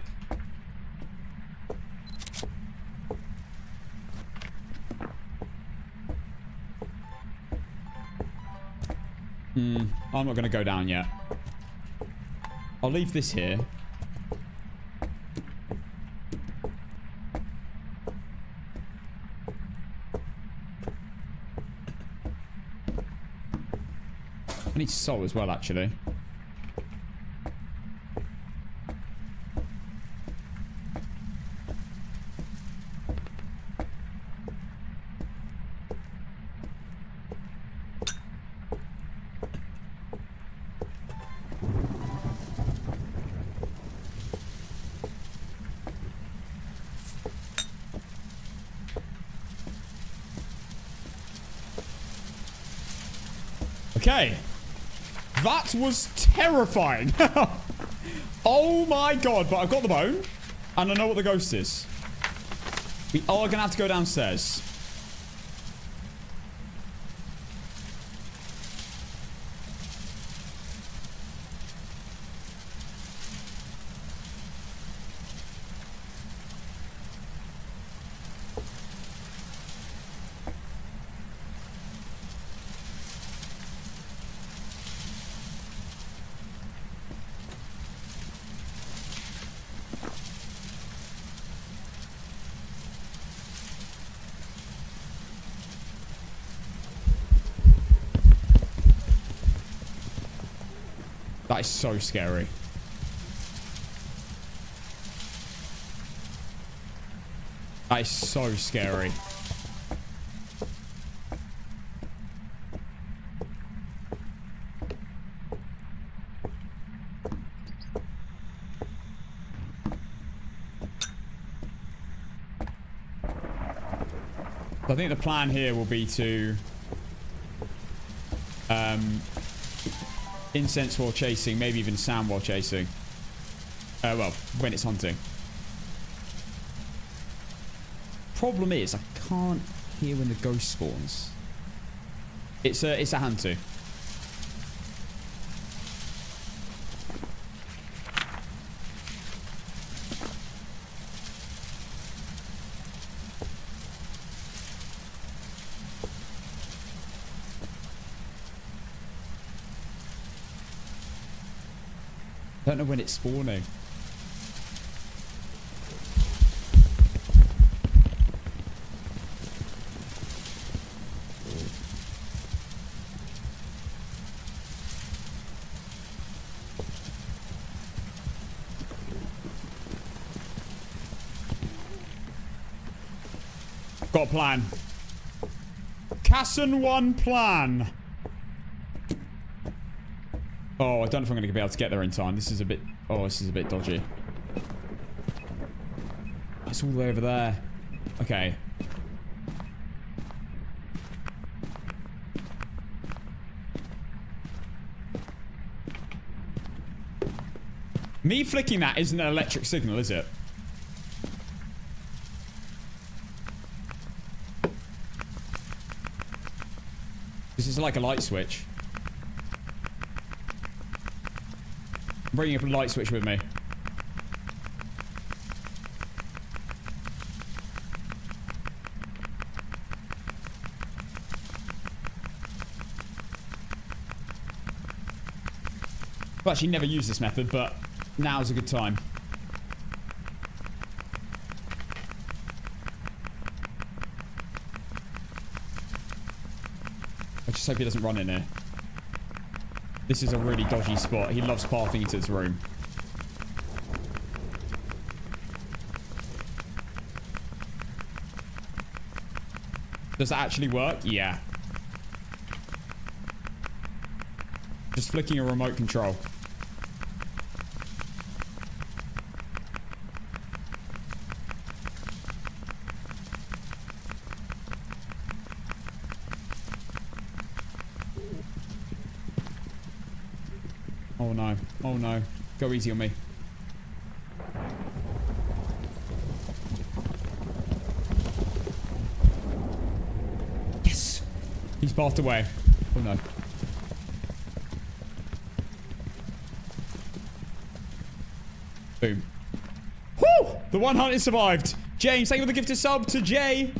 I'm not going to go down yet. I'll leave this here. I need salt as well, actually. Okay. That was terrifying. Oh my god, but I've got the bone. And I know what the ghost is. We are going to have to go downstairs. That is so scary. That is so scary. I think the plan here will be to incense while chasing, maybe even sound while chasing. Well, when it's hunting. Problem is, I can't hear when the ghost spawns. It's a hand too. I don't know when it's spawning. Got a plan. Casson 1 plan. Oh, I don't know if I'm going to be able to get there in time. This is a bit... Oh, this is a bit dodgy. It's all the way over there. Okay. Me flicking that isn't an electric signal, is it? This is like a light switch. I'm bringing up a light switch with me. I've actually never used this method, but now's a good time. I just hope he doesn't run in here. This is a really dodgy spot. He loves pathing into this room. Does that actually work? Yeah. Just flicking a remote control. Oh no. Oh no. Go easy on me. Yes! He's bathed away. Oh no. Boom. Woo! The one hunt is survived. James, thank you for the gifted sub to Jay.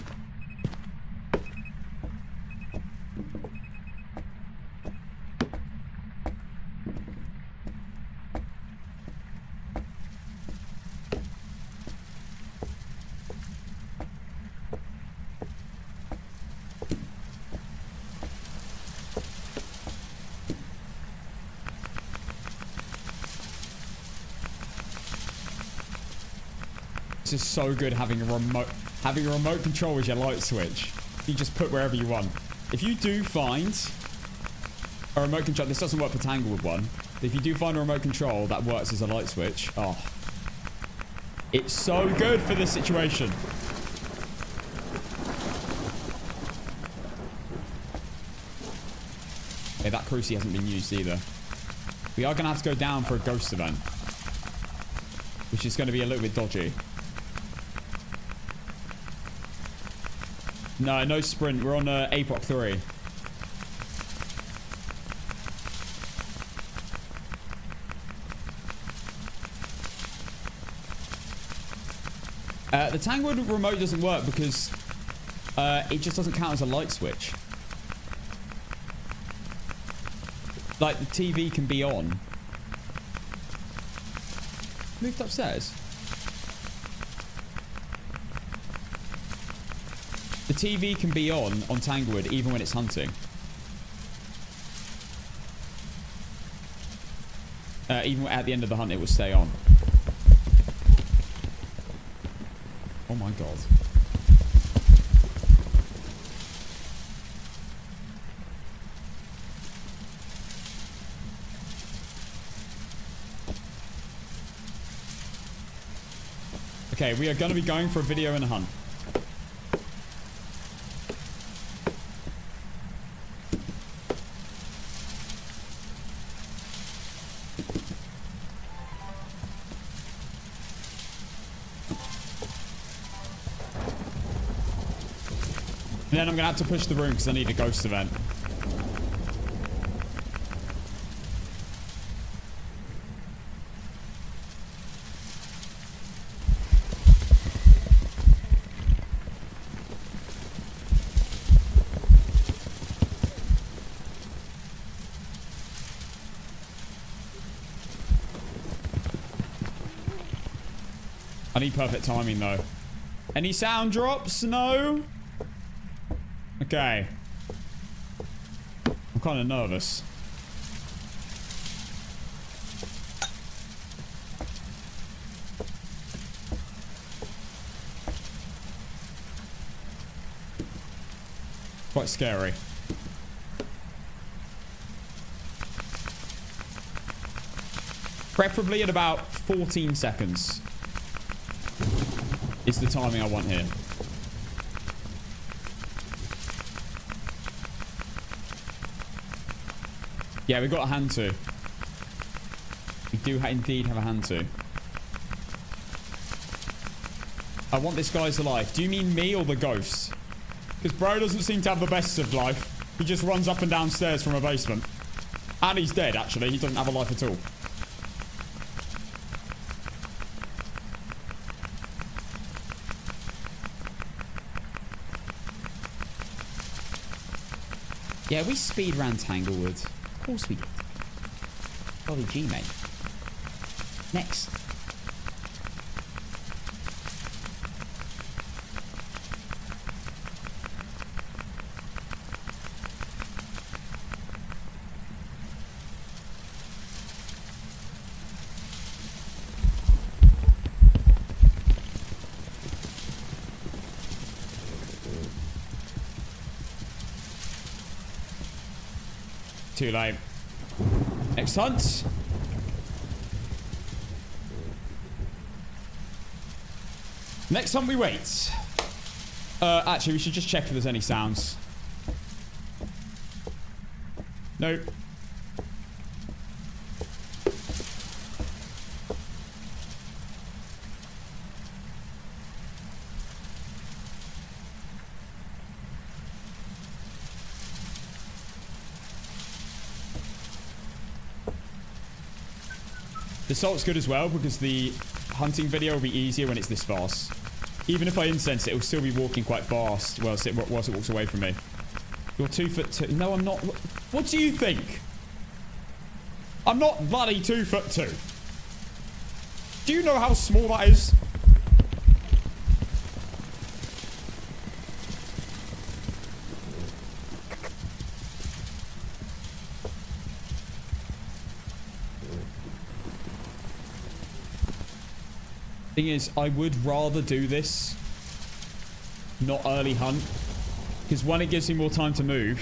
This is so good having a remote control as your light switch. You just put wherever you want. If you do find a remote control, this doesn't work for Tanglewood one. But if you do find a remote control that works as a light switch, oh, it's so good for this situation. Okay, that cruci hasn't been used either. We are going to have to go down for a ghost event, which is going to be a little bit dodgy. No, no sprint. We're on APOC 3. The Tanglewood remote doesn't work because it just doesn't count as a light switch. Like, the TV can be on. Moved upstairs. The TV can be on Tanglewood even when it's hunting. Even at the end of the hunt, it will stay on. Oh my god. Okay, we are going to be going for a video and a hunt. And then I'm going to have to push the room because I need a ghost event. I need perfect timing though. Any sound drops? No? Okay. I'm kind of nervous. Quite scary. Preferably at about 14 seconds. Is the timing I want here. Yeah, we got a hand to. We do indeed have a hand to. I want this guy's life. Do you mean me or the ghost? Because bro doesn't seem to have the best of life. He just runs up and down stairs from a basement. And he's dead, actually. He doesn't have a life at all. Yeah, we speed ran Tanglewood. Of course we did. Golly G, mate. Next. Too late. Next hunt. Next hunt we wait. Actually, we should just check if there's any sounds. Nope. The salt's good as well because the hunting video will be easier when it's this fast. Even if I incense it, it will still be walking quite fast whilst it walks away from me. You're 2'2". No, I'm not. What do you think? I'm not bloody 2'2". Do you know how small that is? Thing is, I would rather do this, not early hunt, because one, it gives me more time to move,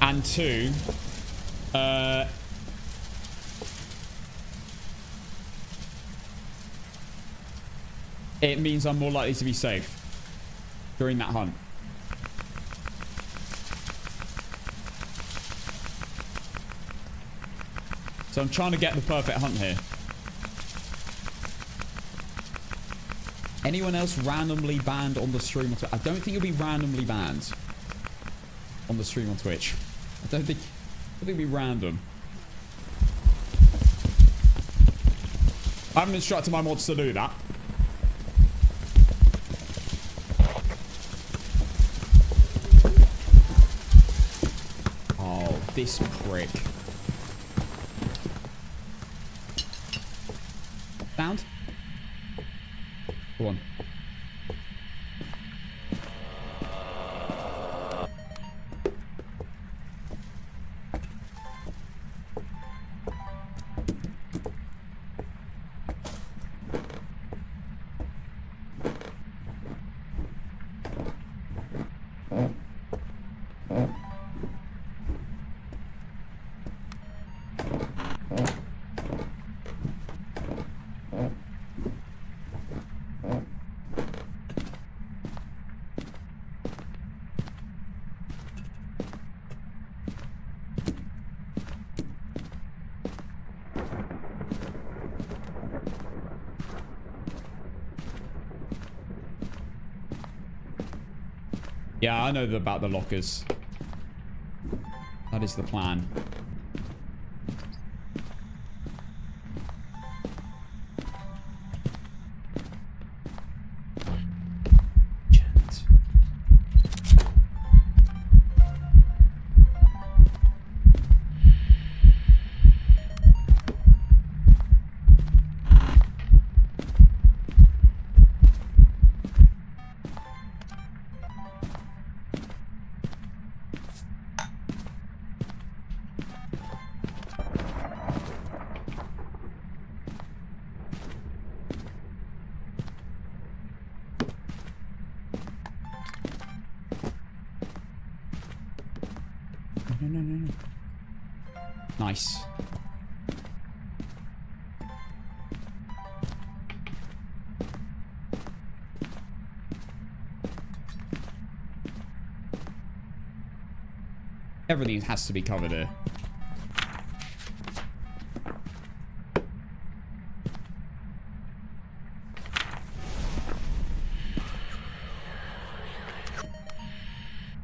and two, it means I'm more likely to be safe during that hunt. So I'm trying to get the perfect hunt here. Anyone else randomly banned on the stream on Twitch? I don't think you'll be randomly banned on the stream on Twitch. I don't think it'll be random. I haven't instructed my mods to do that. Oh, this prick. Found? Go on. Yeah, I know about the lockers. That is the plan. No. Nice. Everything has to be covered here.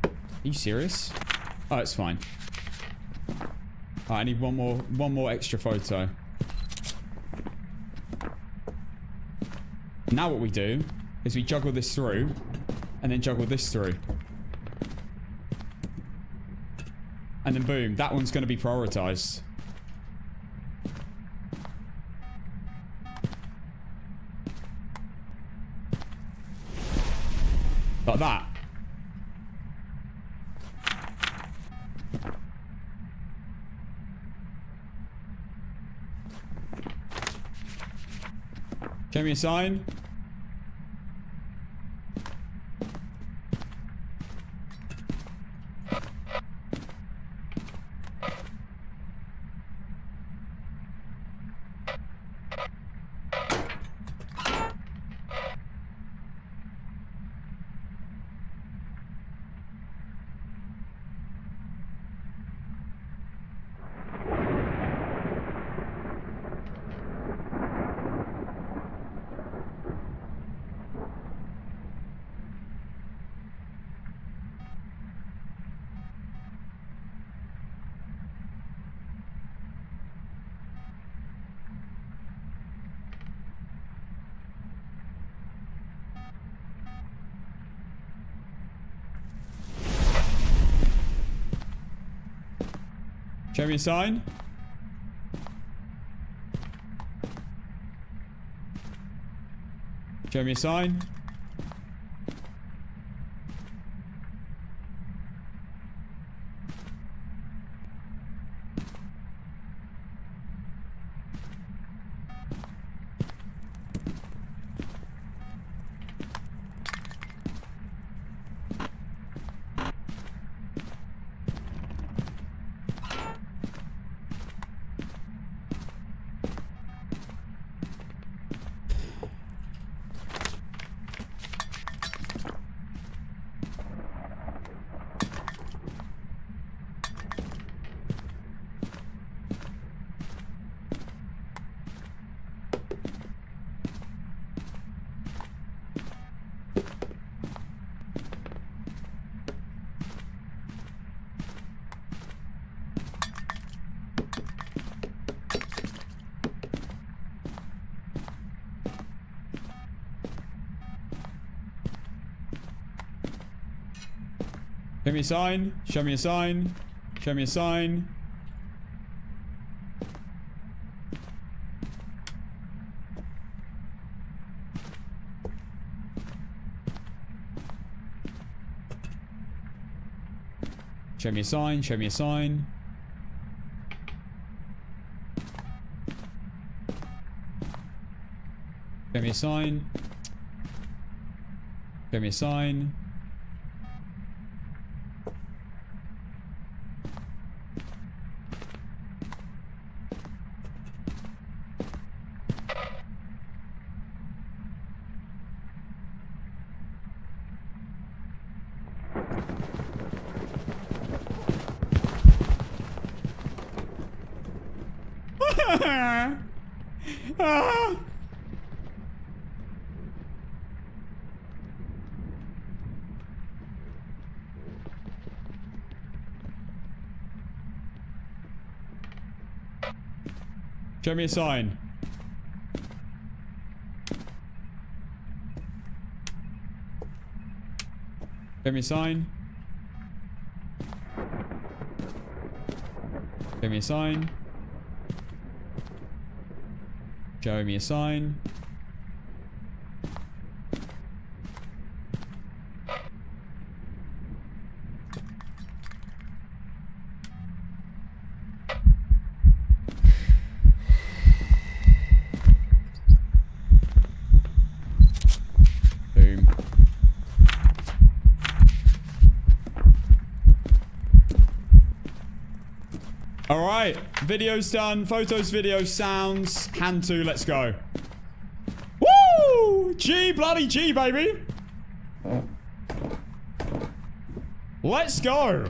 Are you serious? Oh, it's fine. I need one more extra photo. Now what we do is we juggle this through and then juggle this through. And then boom, that one's going to be prioritized. Like that. Show me a sign. Show me a sign. Show me a sign. Show me a sign. Show me a sign. Show me a sign. Show me a sign. Show me a sign. Show me a sign. Show me a sign. Show me a sign. Show me a sign. Show me a sign. Show me a sign. Boom. All right, video's done. Photos, videos, sounds. Hand 2, let's go. Woo! G bloody G, baby. Let's go.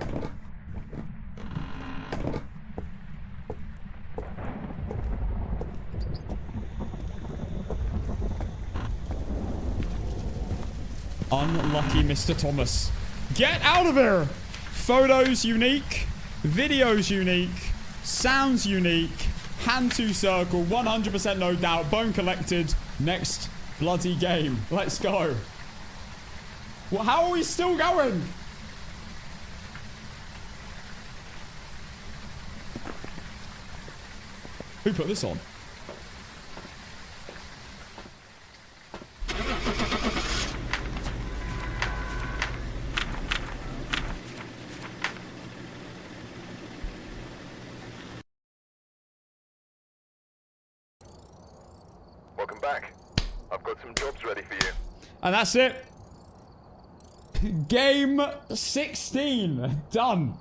Unlucky Mr. Thomas. Get out of here. Photos unique. Videos unique. Sounds unique. Hand 2 circle. 100% no doubt. Bone collected. Next bloody game. Let's go. Well, how are we still going? Who put this on? Welcome back. I've got some jobs ready for you. And that's it. Game 16. Done.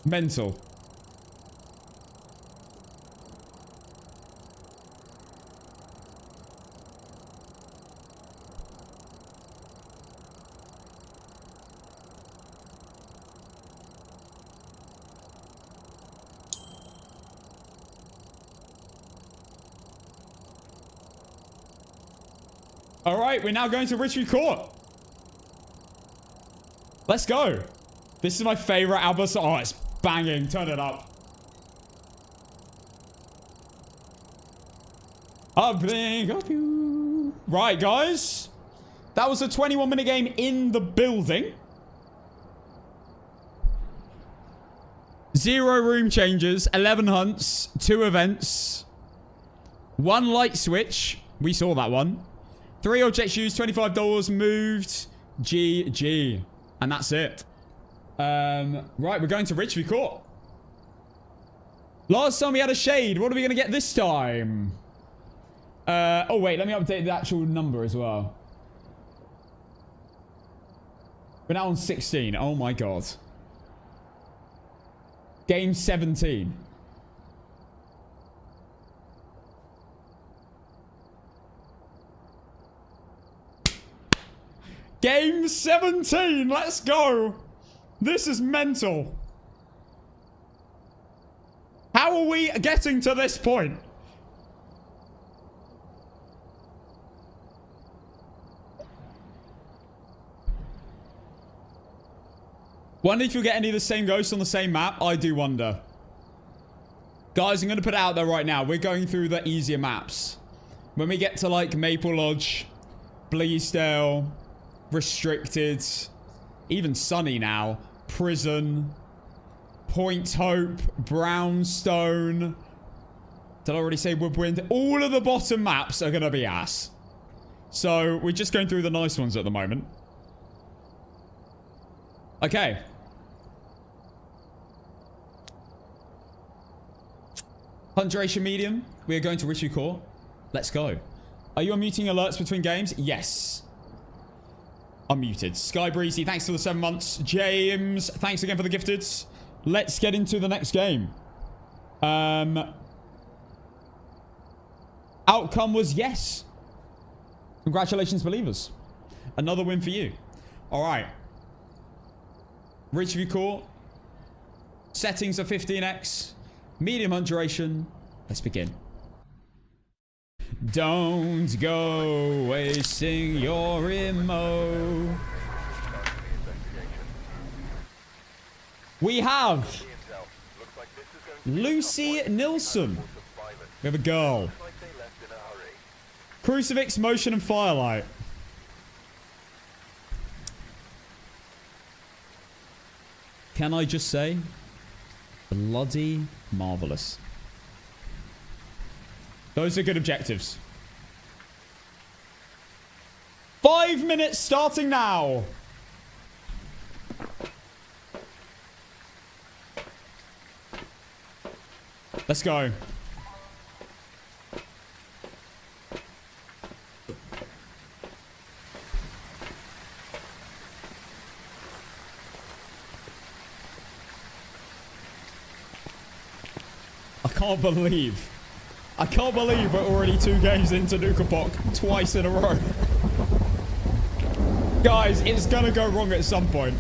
Mental. All right, we're now going to Ritchie Court. Let's go. This is my favorite album. Oh, it's banging. Turn it up. I'll think of you. Right, guys. That was a 21-minute game in the building. 0 room changes, 11 hunts, 2 events, 1 light switch. We saw that one. 3 objects used, $25 moved. GG. And that's it. Right, we're going to Ridgeview Court. Last time we had a shade. What are we going to get this time? Oh, wait. Let me update the actual number as well. We're now on 16. Oh, my God. Game 17. Game 17. Let's go. This is mental. How are we getting to this point? Wonder if you'll get any of the same ghosts on the same map. I do wonder. Guys, I'm going to put it out there right now. We're going through the easier maps. When we get to, like, Maple Lodge, Bleasdale, Restricted, even Sunny now, Prison, Point Hope, Brownstone. Did I already say Woodwind? All of the bottom maps are going to be ass. So, we're just going through the nice ones at the moment. Okay. Hunt duration medium. We are going to Ridgeview Court. Let's go. Are you unmuting alerts between games? Yes. Unmuted. Sky Breezy, thanks for the 7 months. James, thanks again for the gifted. Let's get into the next game. Outcome was yes. Congratulations, believers. Another win for you. All right. Ridgeview Court. Settings are 15x. Medium hunt duration. Let's begin. Don't go wasting your ammo. We have Lucy Nilsson. We have a girl. Crucifix, Motion, and Firelight. Can I just say, bloody marvelous. Those are good objectives. 5 minutes starting now. Let's go. I can't believe we're already 2 games into NUKAPOC twice in a row. Guys, it's gonna go wrong at some point.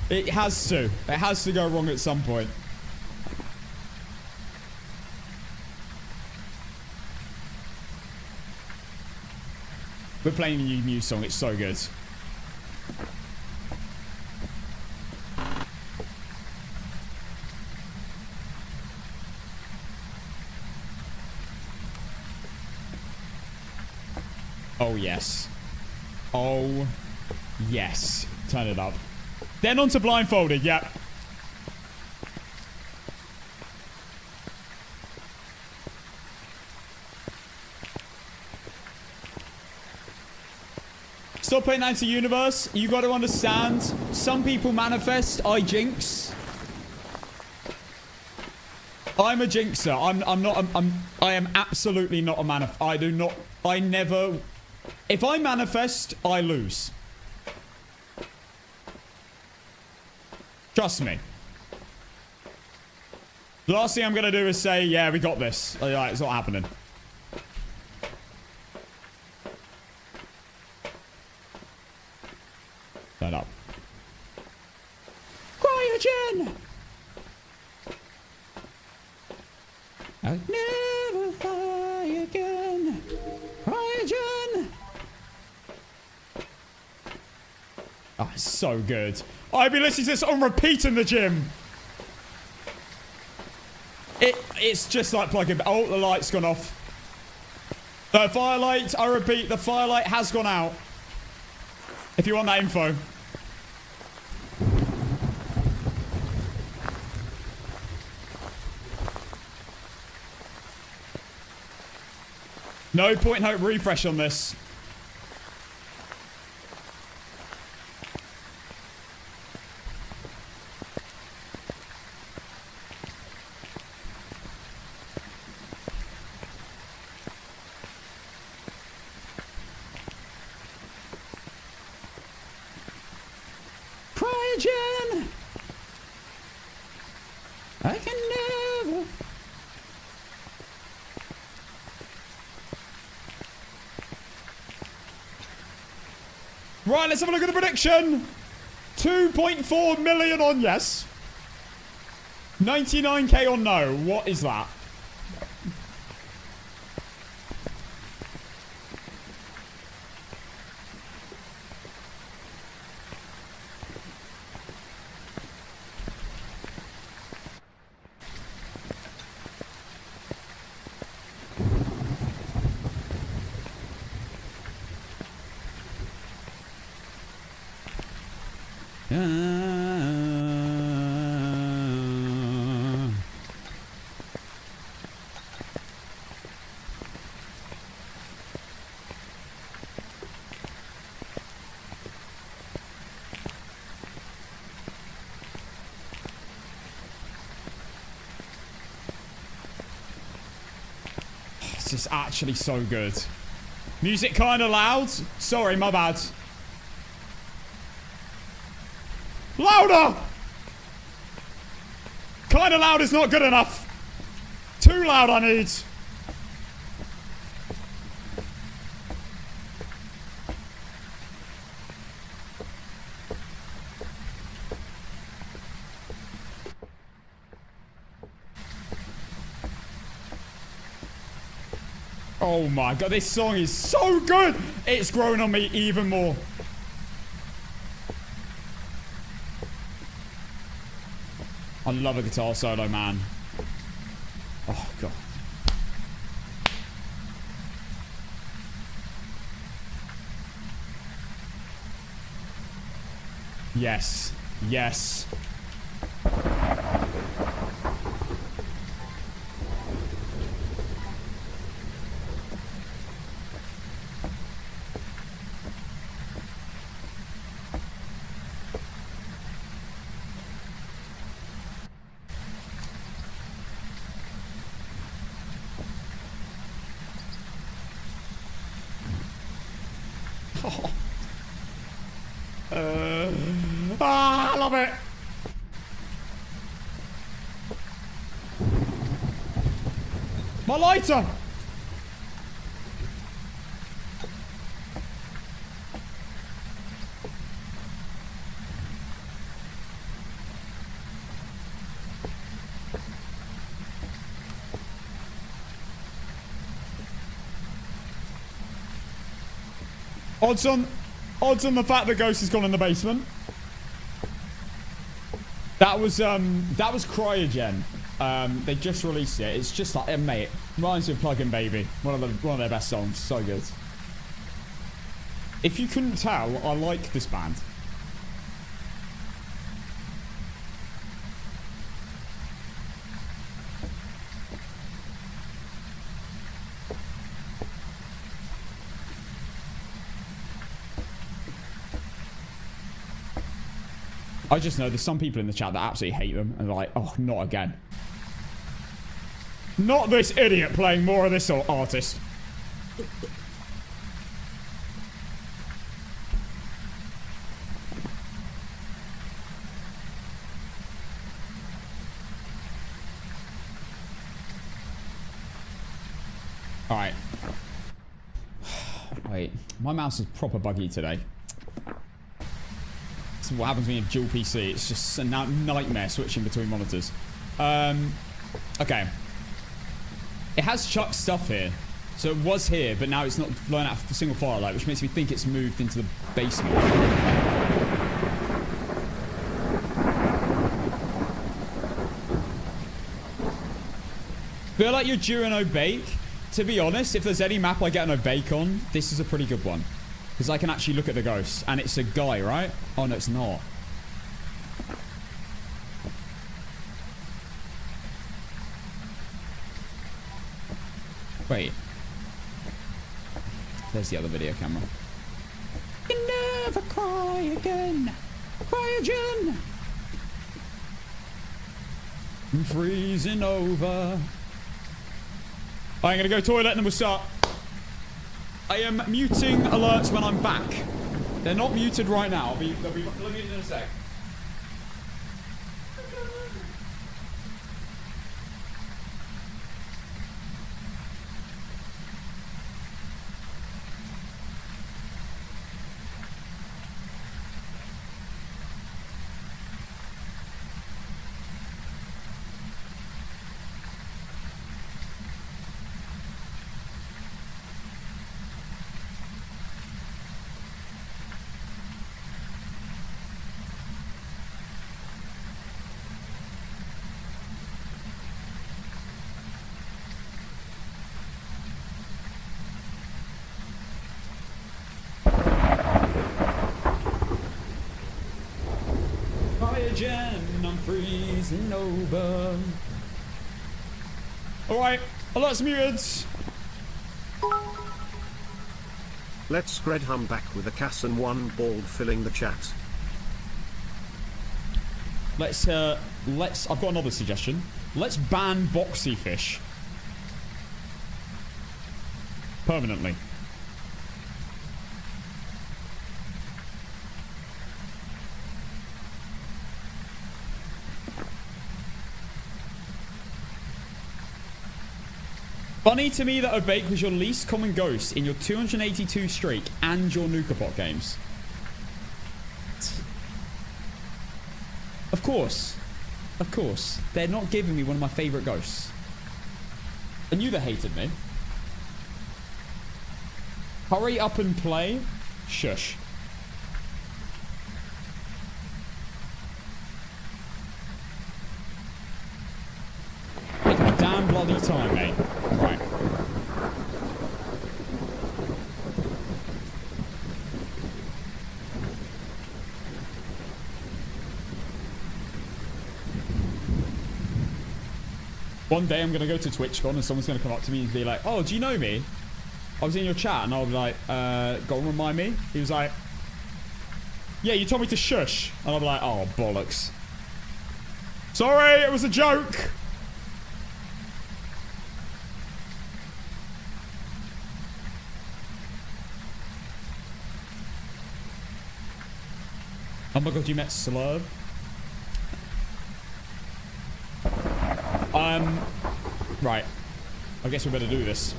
It has to. It has to go wrong at some point. We're playing a new Muse song. It's so good. Oh, yes. Oh, yes. Turn it up. Then on to blindfolded, yep. Stop playing anti-universe. You got to understand, some people manifest, I jinx. I'm a jinxer. I am absolutely not a manifest. I never... If I manifest, I lose. Trust me. The last thing I'm going to do is say, yeah, we got this. It's not happening. Turn up. Cryogen! I'll never fly again. Cryogen! Oh, it's so good. I've been listening to this on repeat in the gym. It's just like plugging... Oh, the light's gone off. The firelight, I repeat, the firelight has gone out. If you want that info. No point hope refresh on this. Cryogen! I can never... Right, let's have a look at the prediction. 2.4 million on yes. 99k on no. What is that? This is actually so good. Music kind of loud. Sorry, my bad. Louder! Kind of loud is not good enough. Too loud I need. Oh my god, this song is so good! It's grown on me even more. I love a guitar solo, man. Oh god. Yes. Yes. I love it. My lighter. Odds on the fact that Ghost has gone in the basement. That was Cryogen. They just released it. It's just like, mate, reminds me of Plug-in Baby. One of their best songs. So good. If you couldn't tell, I like this band. I just know there's some people in the chat that absolutely hate them and are like, oh, not again. Not this idiot playing more of this artist. Alright. Wait, my mouse is proper buggy today. What happens when you have dual PC. It's just a nightmare switching between monitors. Okay. It has chucked stuff here. So it was here, but now it's not blown out a single firelight, which makes me think it's moved into the basement. Feel like you're due an obake. To be honest, if there's any map I get an obake on, this is a pretty good one. Because I can actually look at the ghosts. And it's a guy, right? Oh, no, it's not. Wait. There's the other video camera. You never cry again. Cry again. I'm freezing over. I'm gonna go toilet and then we'll start. I am muting alerts when I'm back. They're not muted right now. They'll be muted in a sec. I'm freezing over. Alright, alerts muted. Let's spread hum back with a Cass and one bald filling the chat. Let's I've got another suggestion. Let's ban boxy fish. Permanently. Funny to me that Obake was your least common ghost in your 282 streak and your NUKAPOC games. Of course. Of course. They're not giving me one of my favourite ghosts. I knew they hated me. Hurry up and play. Shush. Take my damn bloody time, mate. Right. One day I'm going to go to TwitchCon and someone's going to come up to me and be like, oh, do you know me? I was in your chat. And I'll be like, go and remind me. He was like, yeah, you told me to shush. And I'll be like, oh, bollocks. Sorry, it was a joke. Oh my god, you met Slurb? Right. I guess we better do this.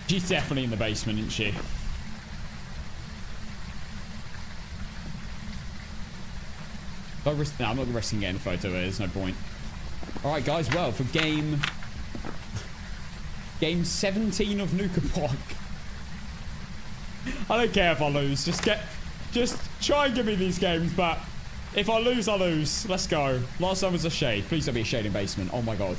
She's definitely in the basement, isn't she? No, I'm not risking getting a photo of it. There's no point. Alright, guys. Well, for game 17 of NUKAPOC. I don't care if I lose. Just try and give me these games, but if I lose, I lose. Let's go. Last time was a shade. Please don't be a shade in basement. Oh my god.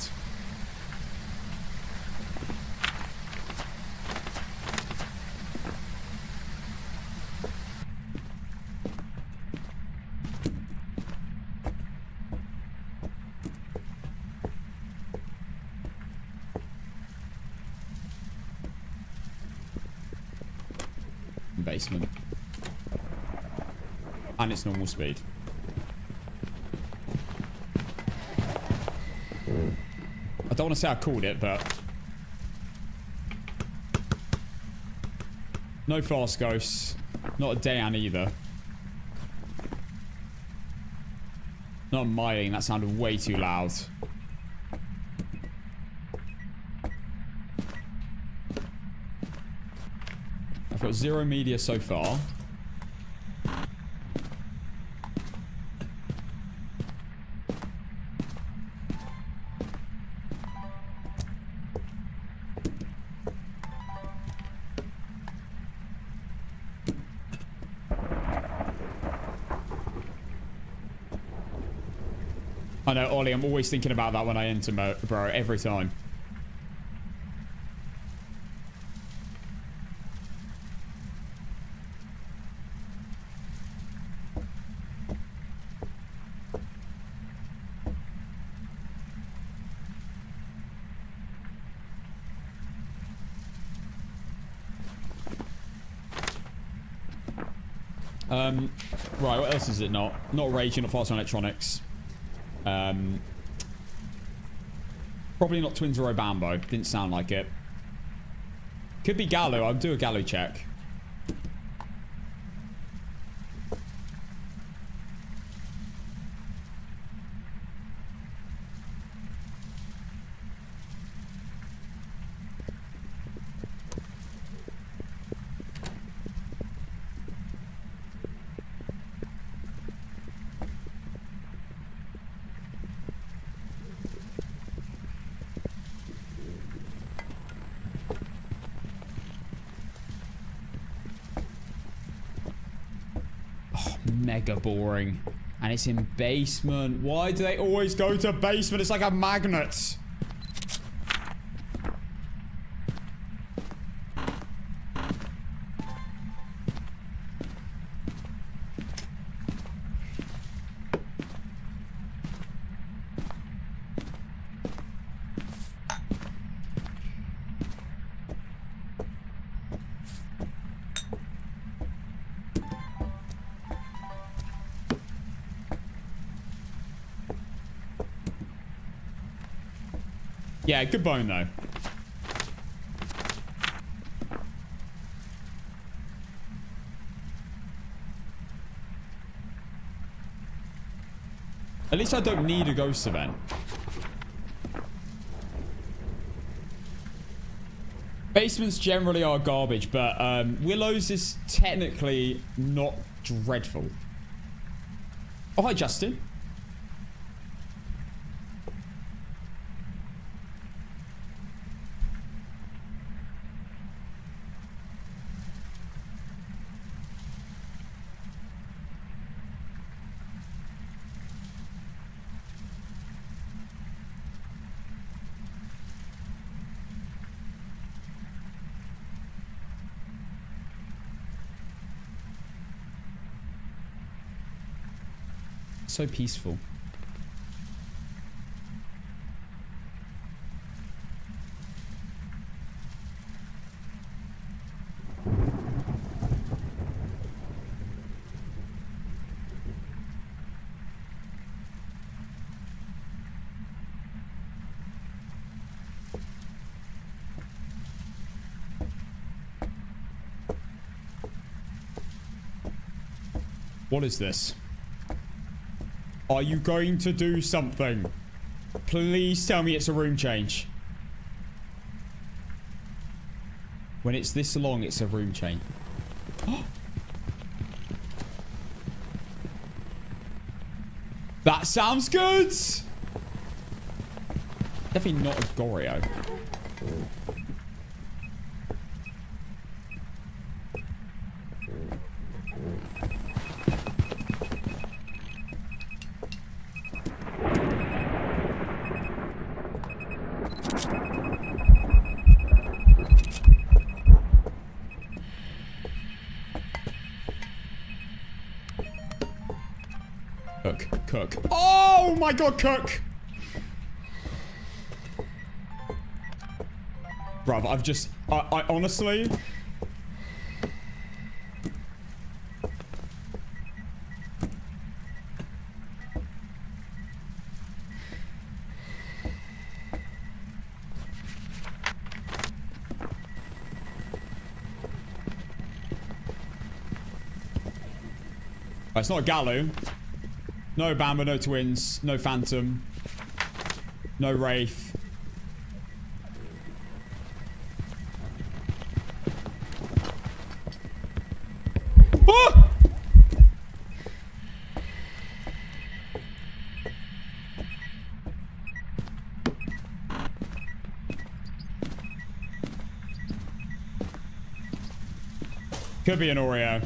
Basement. And it's normal speed. I don't want to say I called it, but no fast ghosts. Not a Dayan either. Not a Myling. That sounded way too loud. I've got 0 media so far. I know, Ollie, I'm always thinking about that when I enter, bro, every time. Right, what else is it not? Not raging, not fast on electronics. Probably not Twin Zero Bambo. Didn't sound like it. Could be Gallo. I'll do a Gallo check. Mega boring. And it's in basement. Why do they always go to basement? It's like a magnet. Yeah, good bone, though. At least I don't need a ghost event. Basements generally are garbage, but Willow's is technically not dreadful. Oh, hi, Justin. So peaceful. What is this? Are you going to do something? Please tell me it's a room change. When it's this long, it's a room change. That sounds good! Definitely not a Goryo. Cook. Oh my god, Cook! Bruv, I've just... I honestly... It's not a Gallo. No Bamba, no Twins, no Phantom, no Wraith. Ah! Could be an Oreo.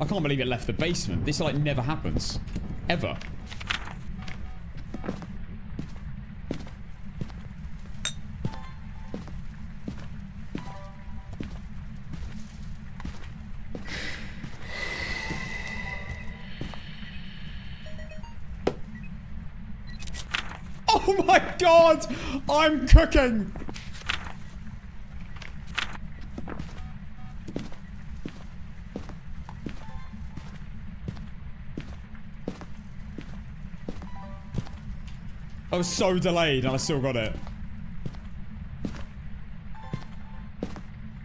I can't believe it left the basement. This, like, never happens. Ever. Oh my god! I'm cooking! I was so delayed and I still got it.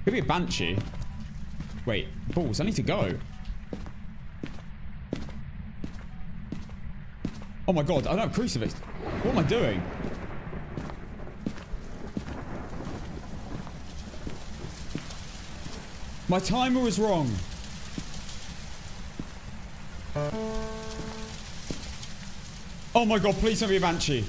Could be a banshee. Wait, balls, I need to go. Oh my god, I don't have a crucifix. What am I doing? My timer was wrong. Oh my god, please don't be a banshee.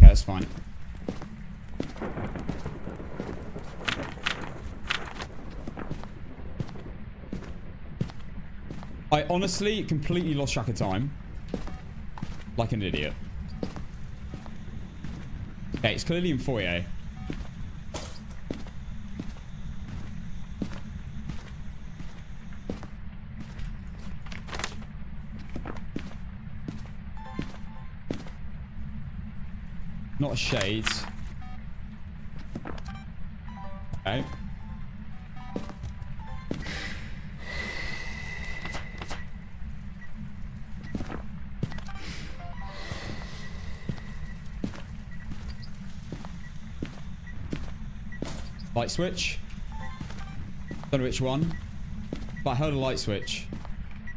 That's fine. I honestly completely lost track of time. Like an idiot. Okay, it's clearly in foyer. Not a shade. Okay. Light switch. Don't know which one, but I heard a light switch.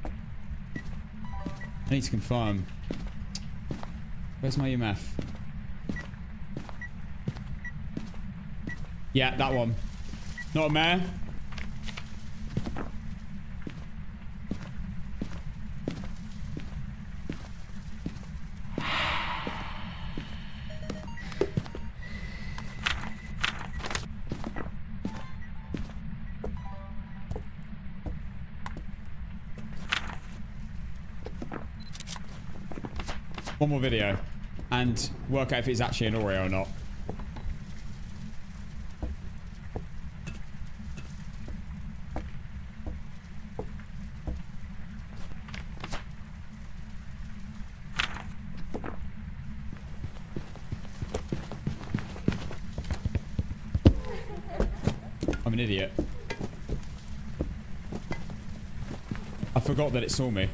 I need to confirm. Where's my EMF? Yeah, that one. Not a mare. One more video and work out if it's actually an Oreo or not. I'm an idiot. I forgot that it saw me.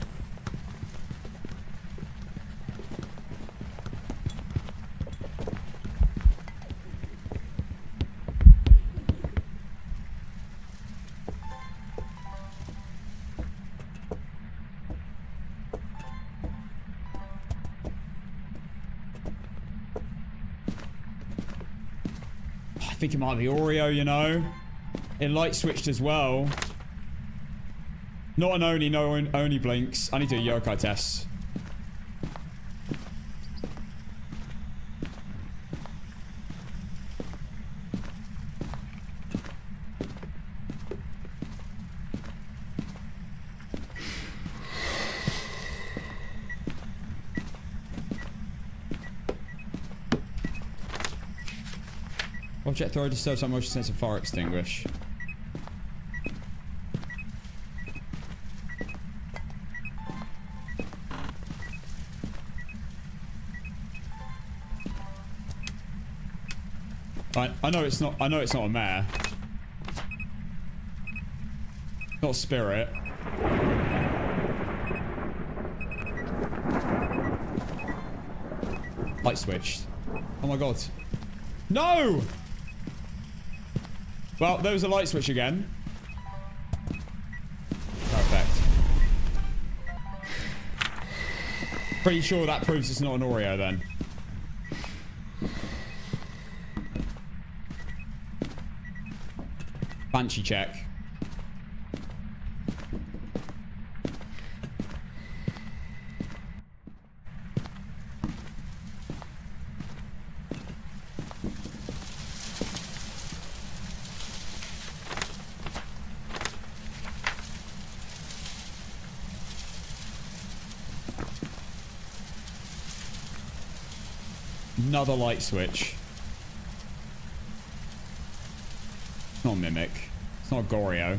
I think it might be Oreo, you know. It light switched as well. Not an Oni, no Oni blinks. I need to do a yokai test. Object throw disturbs that motion sensor fire extinguish. I know it's not. I know it's not a mare. Not a spirit. Light switched. Oh my god. No! Well, there was a light switch again. Perfect. Pretty sure that proves it's not an Oreo then. Banshee check. another light switch. It's not Mimic. It's not Goryo.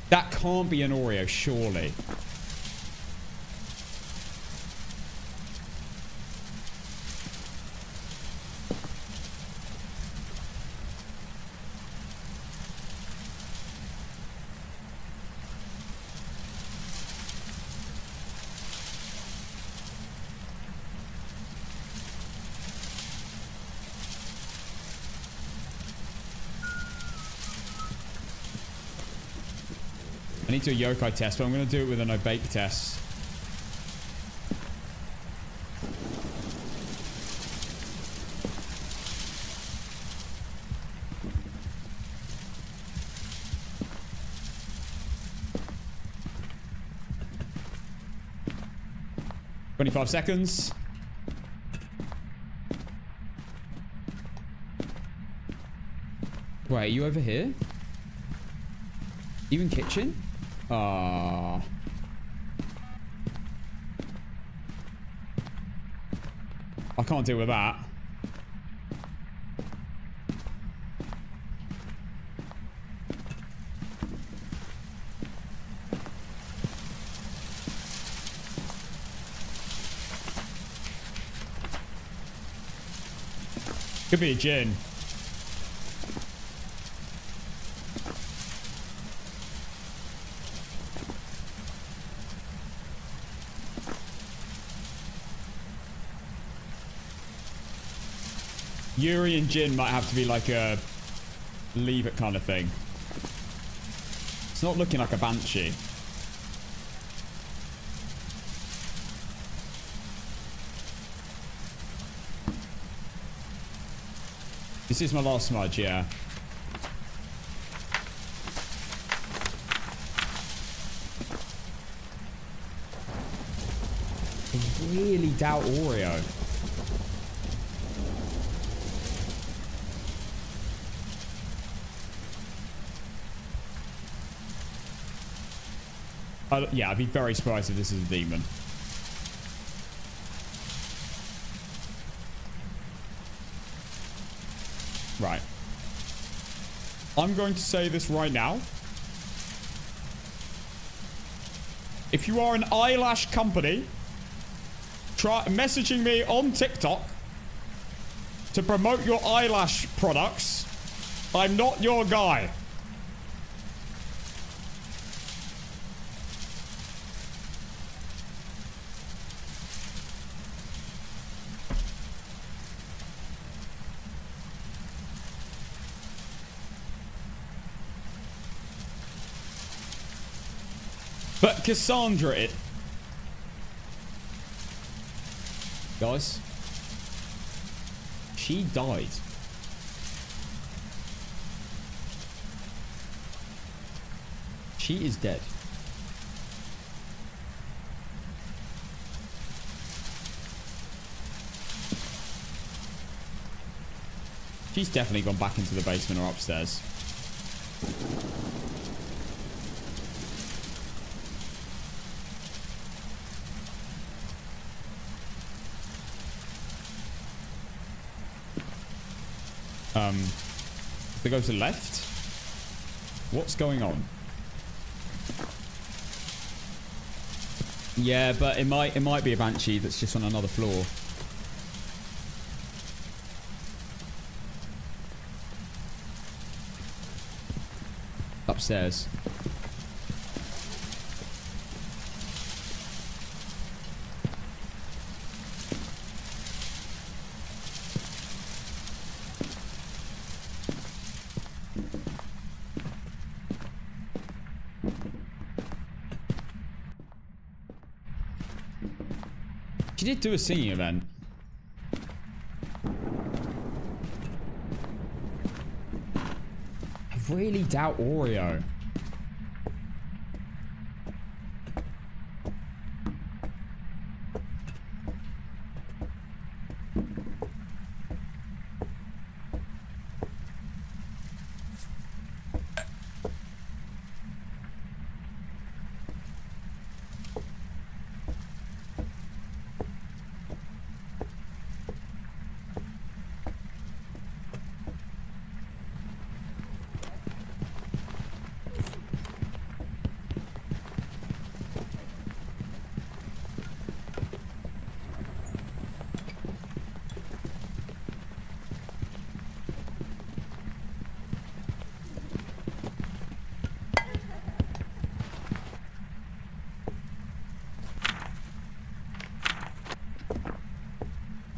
That can't be an Oreo, surely. I need to do a yokai test, but I'm going to do it with a no-bake test. "25 seconds. Wait, are you over here? You in kitchen? Ah. I can't deal with that. Could be a Jin. Yuri and Jin might have to be like a leave it kind of thing. It's not looking like a Banshee. This is my last smudge, yeah. I really doubt Oreo. Yeah, I'd be very surprised if this is a demon. Right. I'm going to say this right now. If you are an eyelash company, try messaging me on TikTok to promote your eyelash products. I'm not your guy. But Cassandra, guys, she died. She is dead. She's definitely gone back into the basement or upstairs. If they go to the left, what's going on? Yeah, but it might be a Banshee that's just on another floor. Upstairs. She did do a singing event. I really doubt Oreo.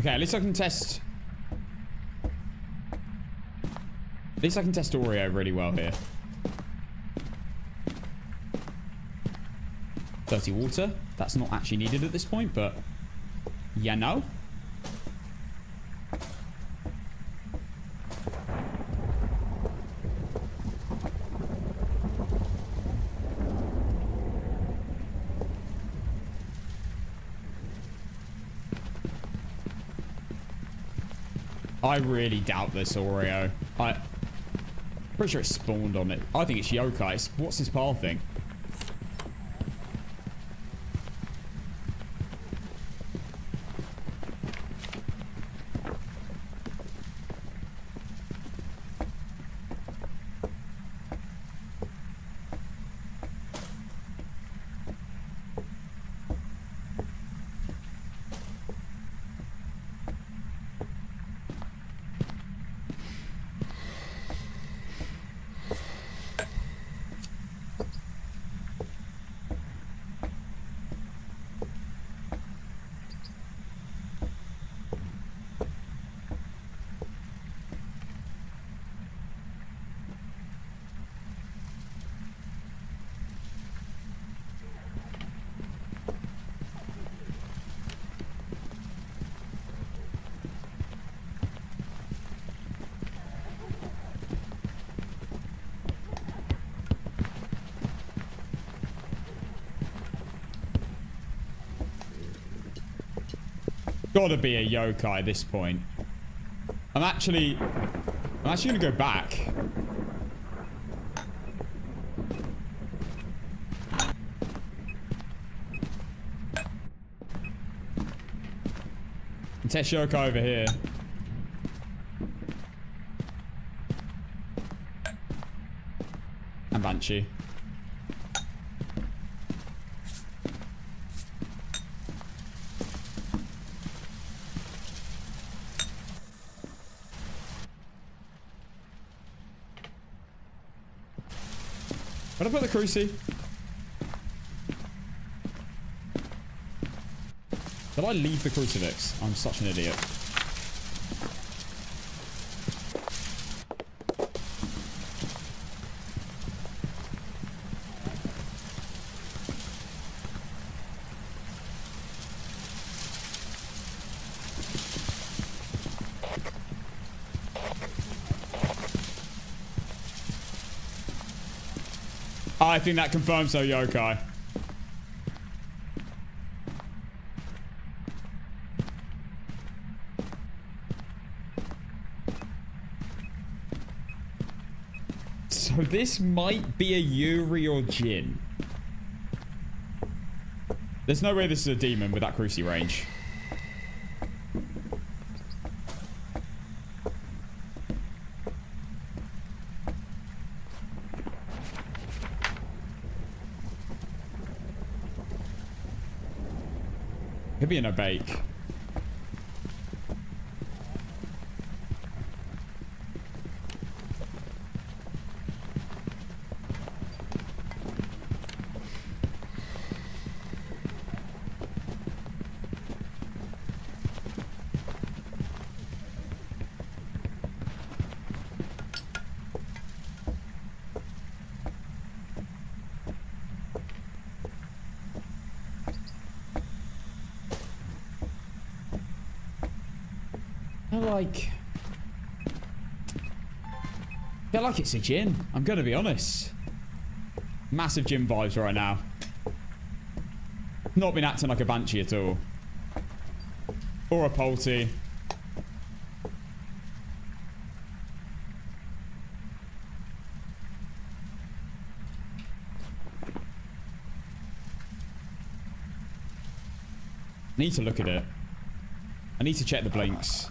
Okay, at least I can test... At least I can test Oreo really well here. Dirty water. That's not actually needed at this point, but... Yeah, no. I really doubt this Oreo. Pretty sure it spawned on it. I think it's yokai. What's this pile thing? Gotta be a yokai at this point. I'm actually gonna go back. And test yokai over here. And Banshee. Where'd I put the cruci? Did I leave the crucifix? I'm such an idiot. I think that confirms so yokai. So this might be a Yuri or Jin. There's no way this is a demon with that cruci range. Could be in a bake. I feel like it's a Jin. I'm gonna be honest. Massive Jin vibes right now. Not been acting like a Banshee at all. Or a Polty. Need to look at it. I need to check the blinks.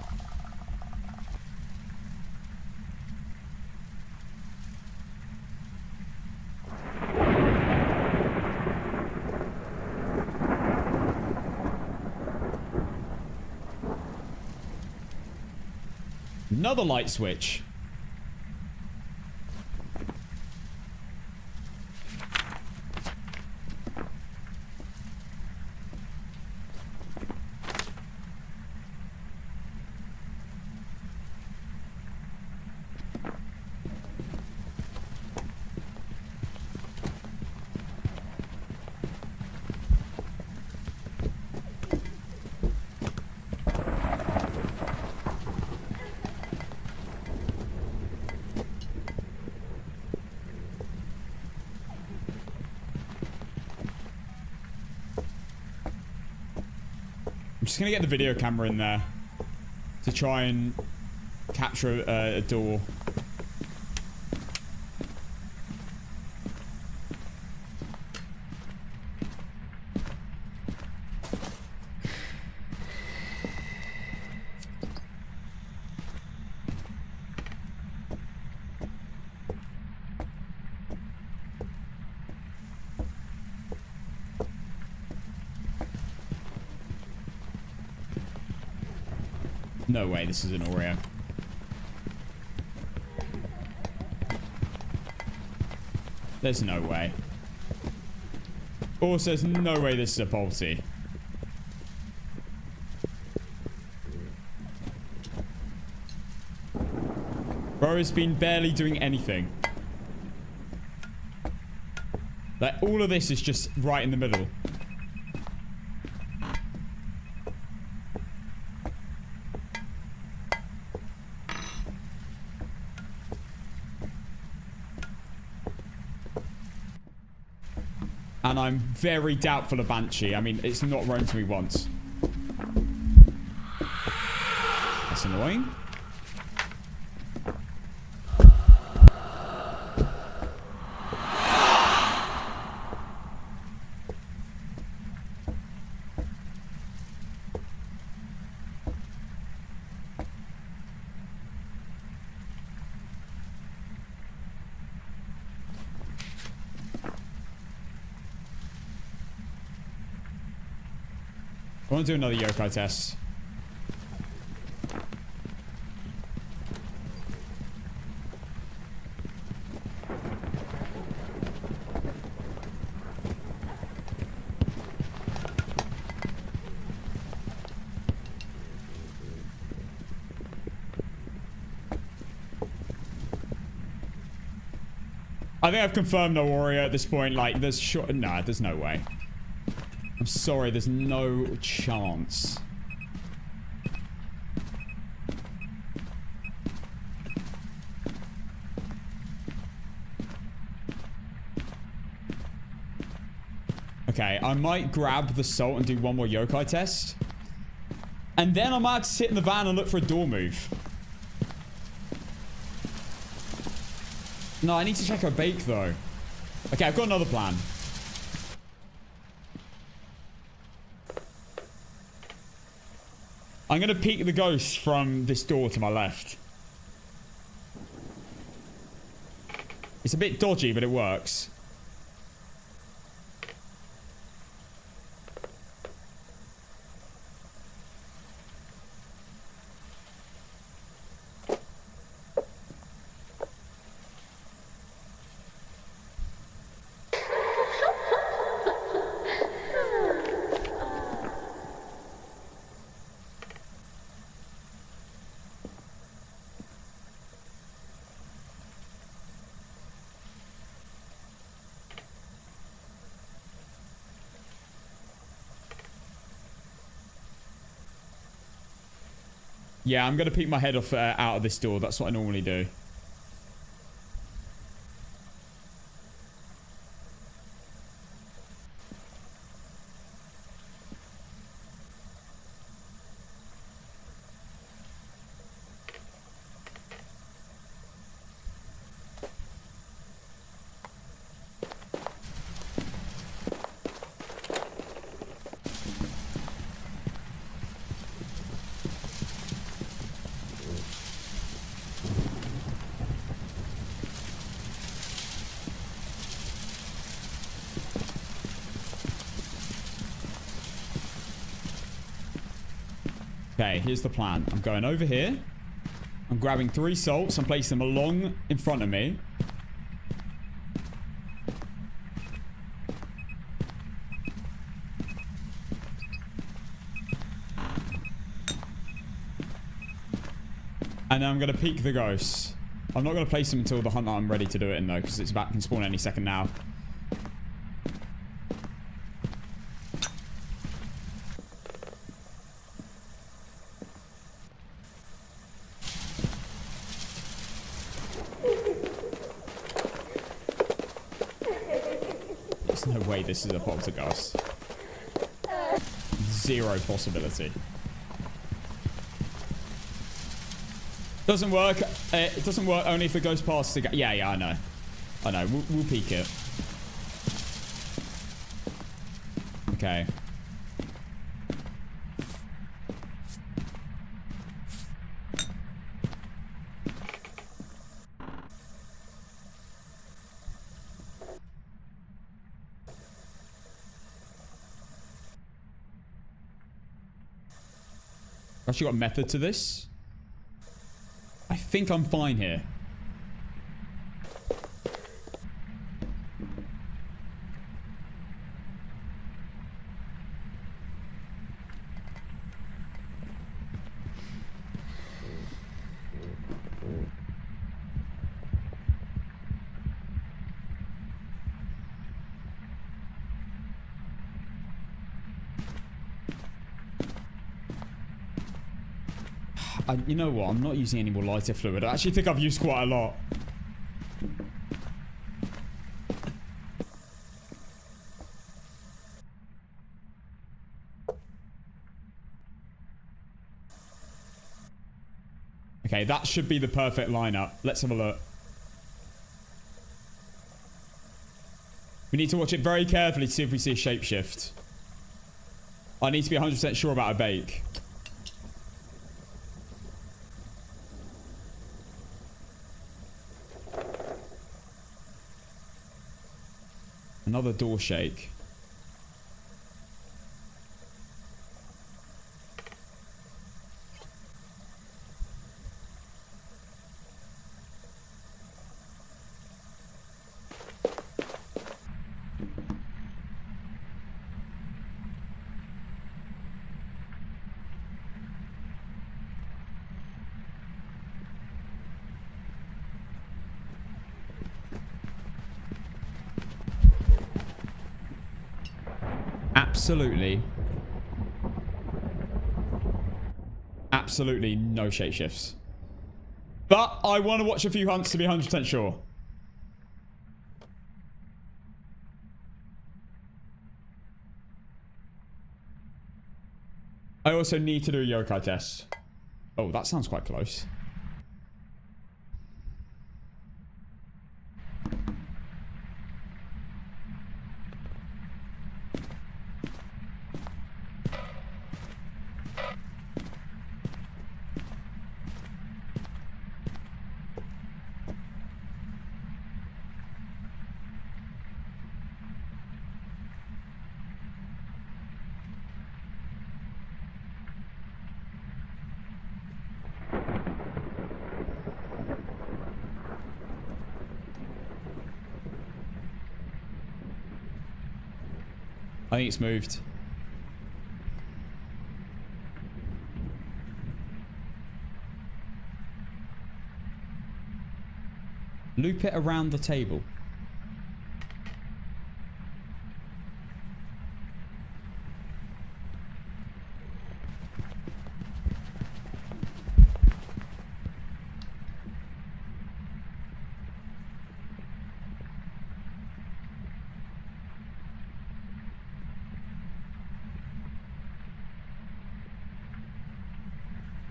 Another light switch. just going to get the video camera in there to try and capture a door. No way, this is an Oreo. There's no way. Also, there's no way this is a Polty. Bro has been barely doing anything. Like, all of this is just right in the middle. And I'm very doubtful of Banshee. I mean, it's not roamed to me once. That's annoying. I want to do another yokai test. I think I've confirmed no warrior at this point. Like, there's short. Nah, there's no way. I'm sorry, there's no chance. Okay, I might grab the salt and do one more yokai test. And then I might have to sit in the van and look for a door move. No, I need to check her bake, though. Okay, I've got another plan. I'm going to peek the ghost from this door to my left. It's a bit dodgy, but it works. Yeah, I'm going to peek my head off out of this door. That's what I normally do. Okay, here's the plan. I'm going over here. I'm grabbing 3 salts and placing them along in front of me. And then I'm going to peek the ghosts. I'm not going to place them until the hunt I'm ready to do it in, though, because it's about to spawn any second now. There's no way this is a poltergeist. zero possibility. Doesn't work. It doesn't work only if it goes past the... Yeah, I know. I know. We'll peek it. Okay. Actually got a method to this. I think I'm fine here. You know what? I'm not using any more lighter fluid. I actually think I've used quite a lot. Okay, that should be the perfect lineup. Let's have a look. We need to watch it very carefully to see if we see a shapeshift. I need to be 100% sure about a bake. Another door shake. Absolutely no shapeshifts. But I want to watch a few hunts to be 100% sure. I also need to do a yokai test. Oh, that sounds quite close. I think it's moved. Loop it around the table.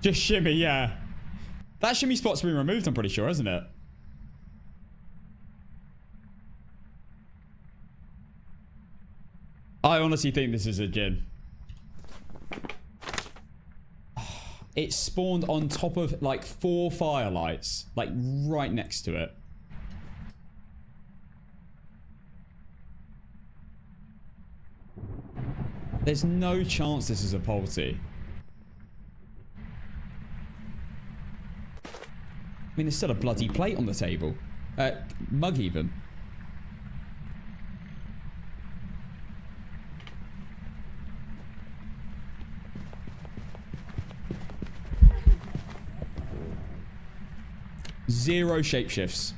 Just shimmy, yeah. That shimmy spot's been removed, I'm pretty sure, isn't it? I honestly think this is a gin. It spawned on top of like 4 firelights, like right next to it. There's no chance this is a polty. I mean, there's still a bloody plate on the table. Mug even. Zero shapeshifts.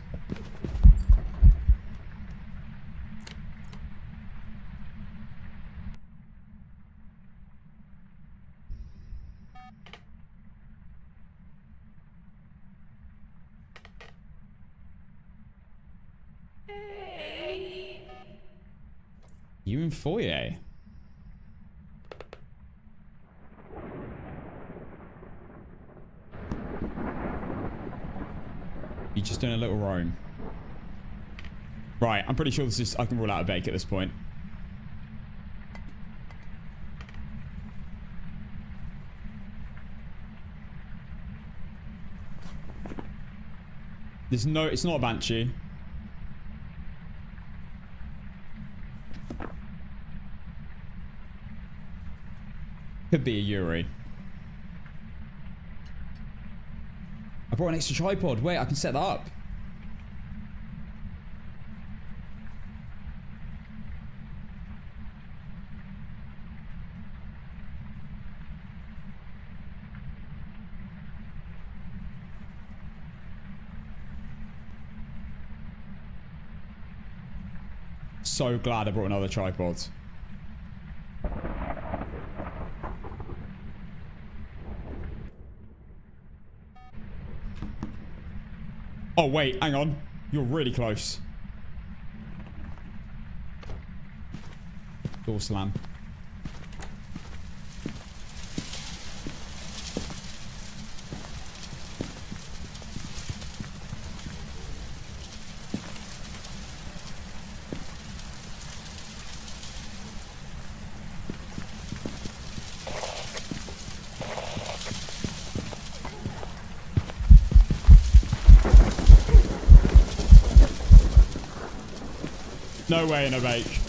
You in foyer? You're just doing a little roam. Right, I'm pretty sure this is... I can rule out a bake at this point. There's no... It's not a Banshee. Could be a Yuri. I brought an extra tripod. Wait, I can set that up. So glad I brought another tripod. Oh, wait, hang on. You're really close. Door slam. No way in a bake.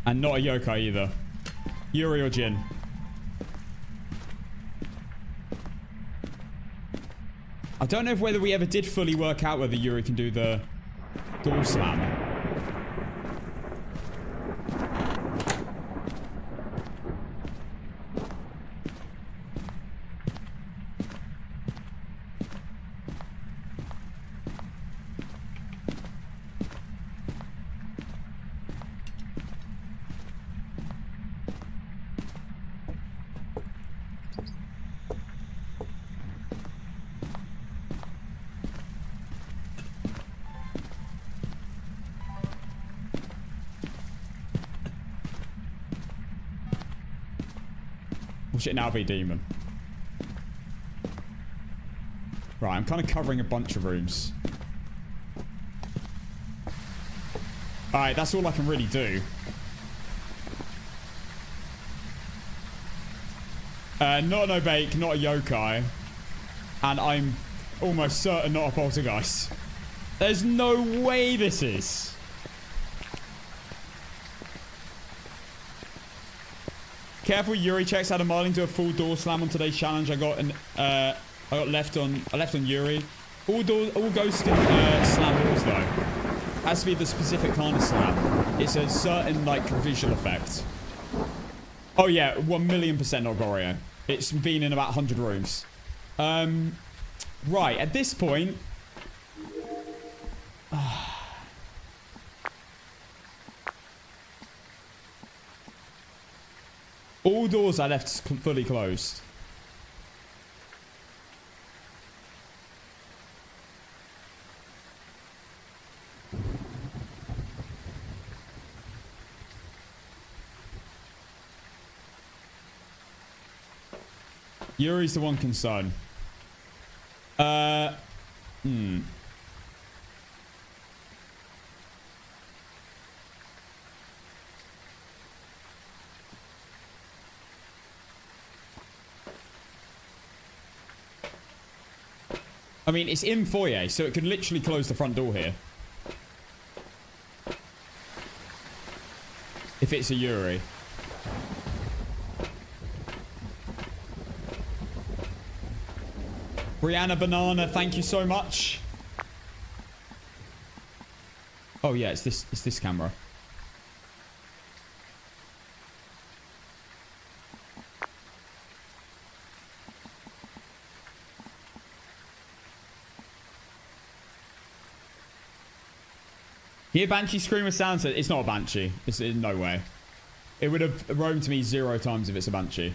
And not a yokai either. Yuri or Jin. I don't know whether we ever did fully work out whether Yuri can do the door slam. Watch it now be demon. Right, I'm kind of covering a bunch of rooms. Alright, that's all I can really do. Not an Obake, not a yokai. And I'm almost certain not a poltergeist. There's no way this is. Careful, Yuri checks out a Marlin do a full door slam on today's challenge. I got left on Yuri. All ghosts can slam doors though. Has to be the specific kind of slam. It's a certain like visual effect. Oh yeah, 1,000,000% not Goryo. It's been in about 100 rooms. Right, at this point. All doors I left fully closed. Yuri's the one concern. I mean, it's in foyer, so it could literally close the front door here. If it's a Yuri. Brianna Banana, thank you so much. Oh yeah, it's this camera. Hear Banshee scream with sound? It's not a Banshee. It's in no way. It would have roamed to me 0 times if it's a Banshee.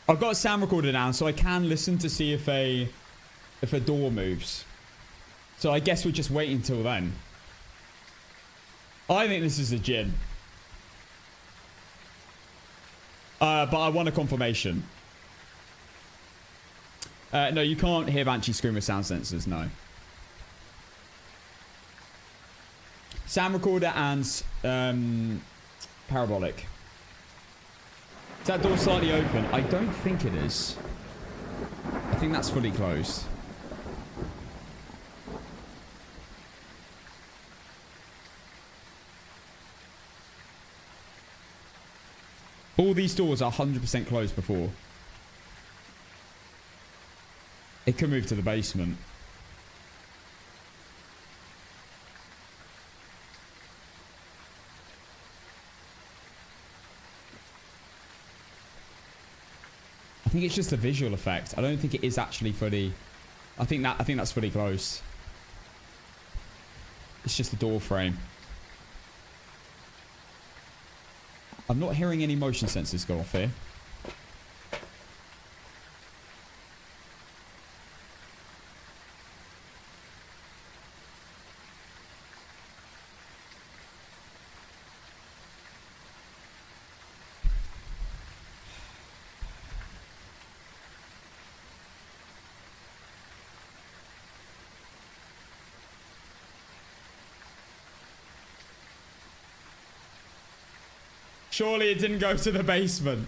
I've got a sound recorder now, so I can listen to see if a door moves. So I guess we're just waiting until then. I think this is a djinn. But I want a confirmation. No, you can't hear Banshee scream with sound sensors, no. Sound recorder and parabolic. Is that door slightly open? I don't think it is. I think that's fully closed. All these doors are 100% closed before. It could move to the basement. I think it's just a visual effect. I don't think it is actually fully... I think that's fully closed. It's just the door frame. I'm not hearing any motion sensors go off here. Surely it didn't go to the basement.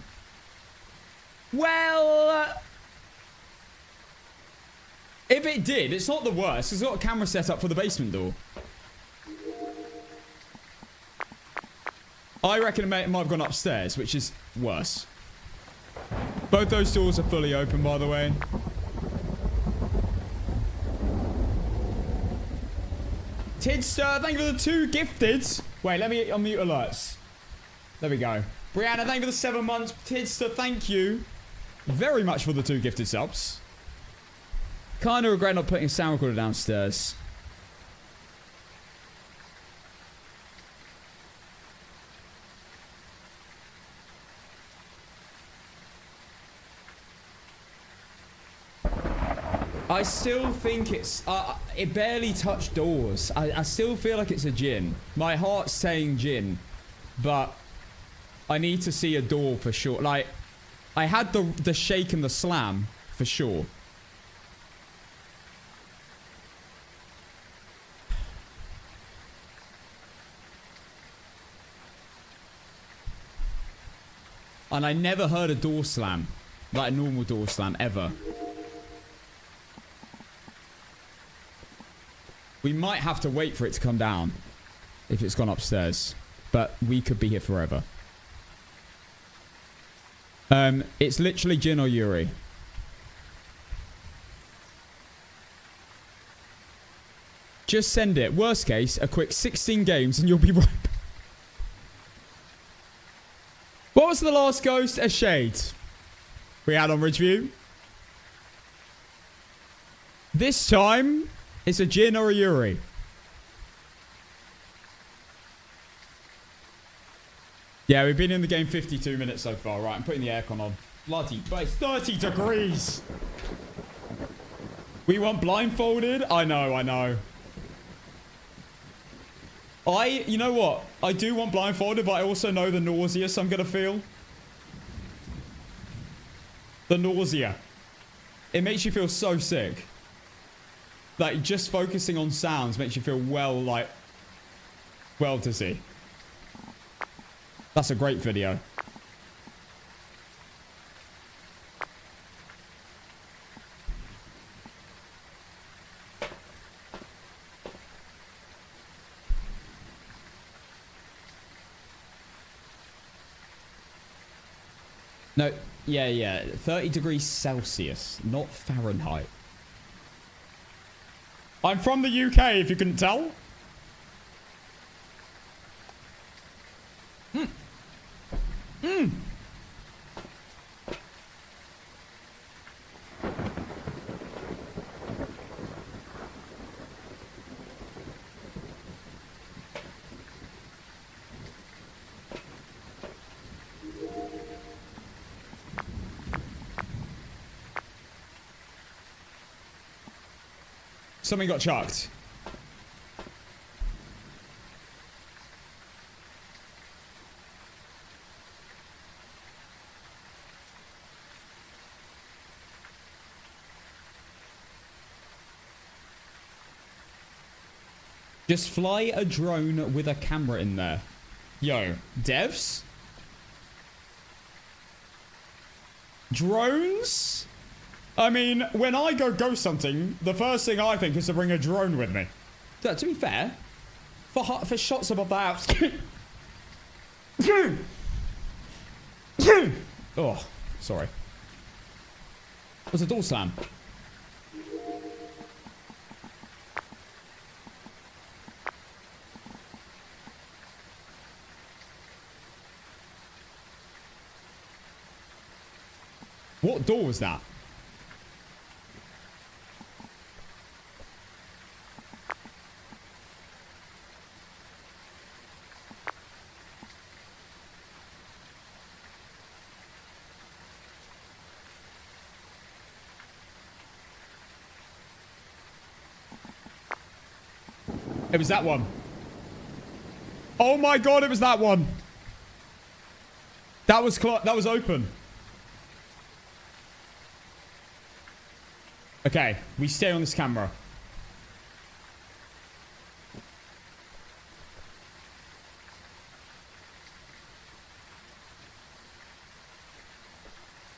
Well, if it did, it's not the worst. It's got a camera set up for the basement door. I reckon it might have gone upstairs, which is worse. Both those doors are fully open, by the way. Tidster, thank you for the 2 gifted. Wait, let me unmute alerts. There we go. Brianna, thank you for the 7 months. Tidster, thank you very much for the 2 gifted subs. Kind of regret not putting a sound recorder downstairs. I still think it's... it barely touched doors. I still feel like it's a djinn. My heart's saying djinn. But I need to see a door for sure. Like, I had the shake and the slam for sure. And I never heard a door slam. Like a normal door slam, ever. We might have to wait for it to come down. If it's gone upstairs. But we could be here forever. It's literally Jin or Yuri. Just send it. Worst case, a quick 16 games and you'll be right back. What was the last ghost? A shade. We had on Ridgeview. This time, it's a Jin or a Yuri. Yeah, we've been in the game 52 minutes so far. Right, I'm putting the aircon on. Bloody, but it's 30 degrees. We want blindfolded? I know. You know what? I do want blindfolded, but I also know the nausea I'm going to feel. The nausea. It makes you feel so sick. Like, just focusing on sounds makes you feel well to see. That's a great video. No, yeah. 30 degrees Celsius, not Fahrenheit. I'm from the UK, if you couldn't tell. Something got chucked. Just fly a drone with a camera in there. Yo, devs? Drones? I mean, when I go ghost hunting, the first thing I think is to bring a drone with me. To be fair, for shots above the house. Oh, sorry. Was a door slam? What door was that? It was that one. Oh my god, it was that one. That was open. Okay, we stay on this camera.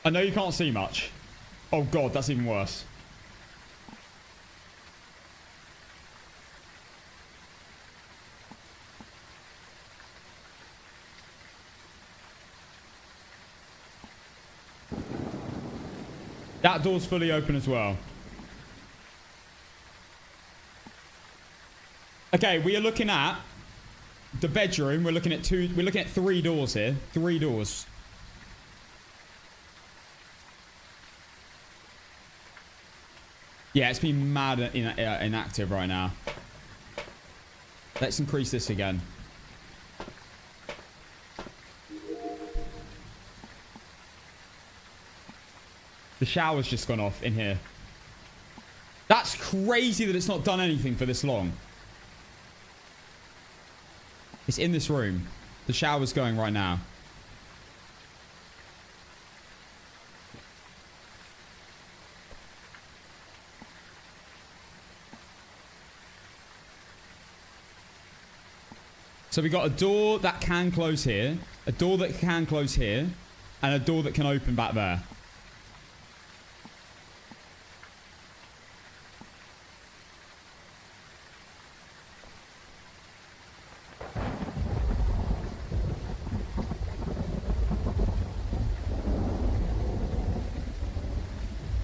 I know you can't see much. Oh god, that's even worse. That door's fully open as well. Okay, we are looking at the bedroom. We're looking at 3 doors here. 3 doors. Yeah, it's been mad inactive right now. Let's increase this again. The shower's just gone off in here. That's crazy that it's not done anything for this long. It's in this room. The shower's going right now. So we got a door that can close here, a door that can close here, and a door that can open back there.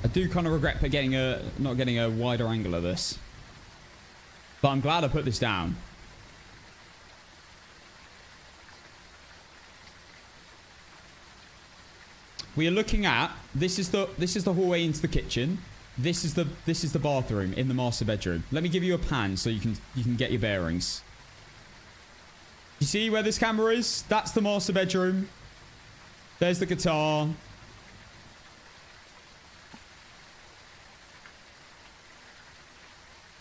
I do kind of regret not getting a wider angle of this. But I'm glad I put this down. We are looking at this is the hallway into the kitchen. This is the bathroom in the master bedroom. Let me give you a pan so you can get your bearings. You see where this camera is? That's the master bedroom. There's the guitar.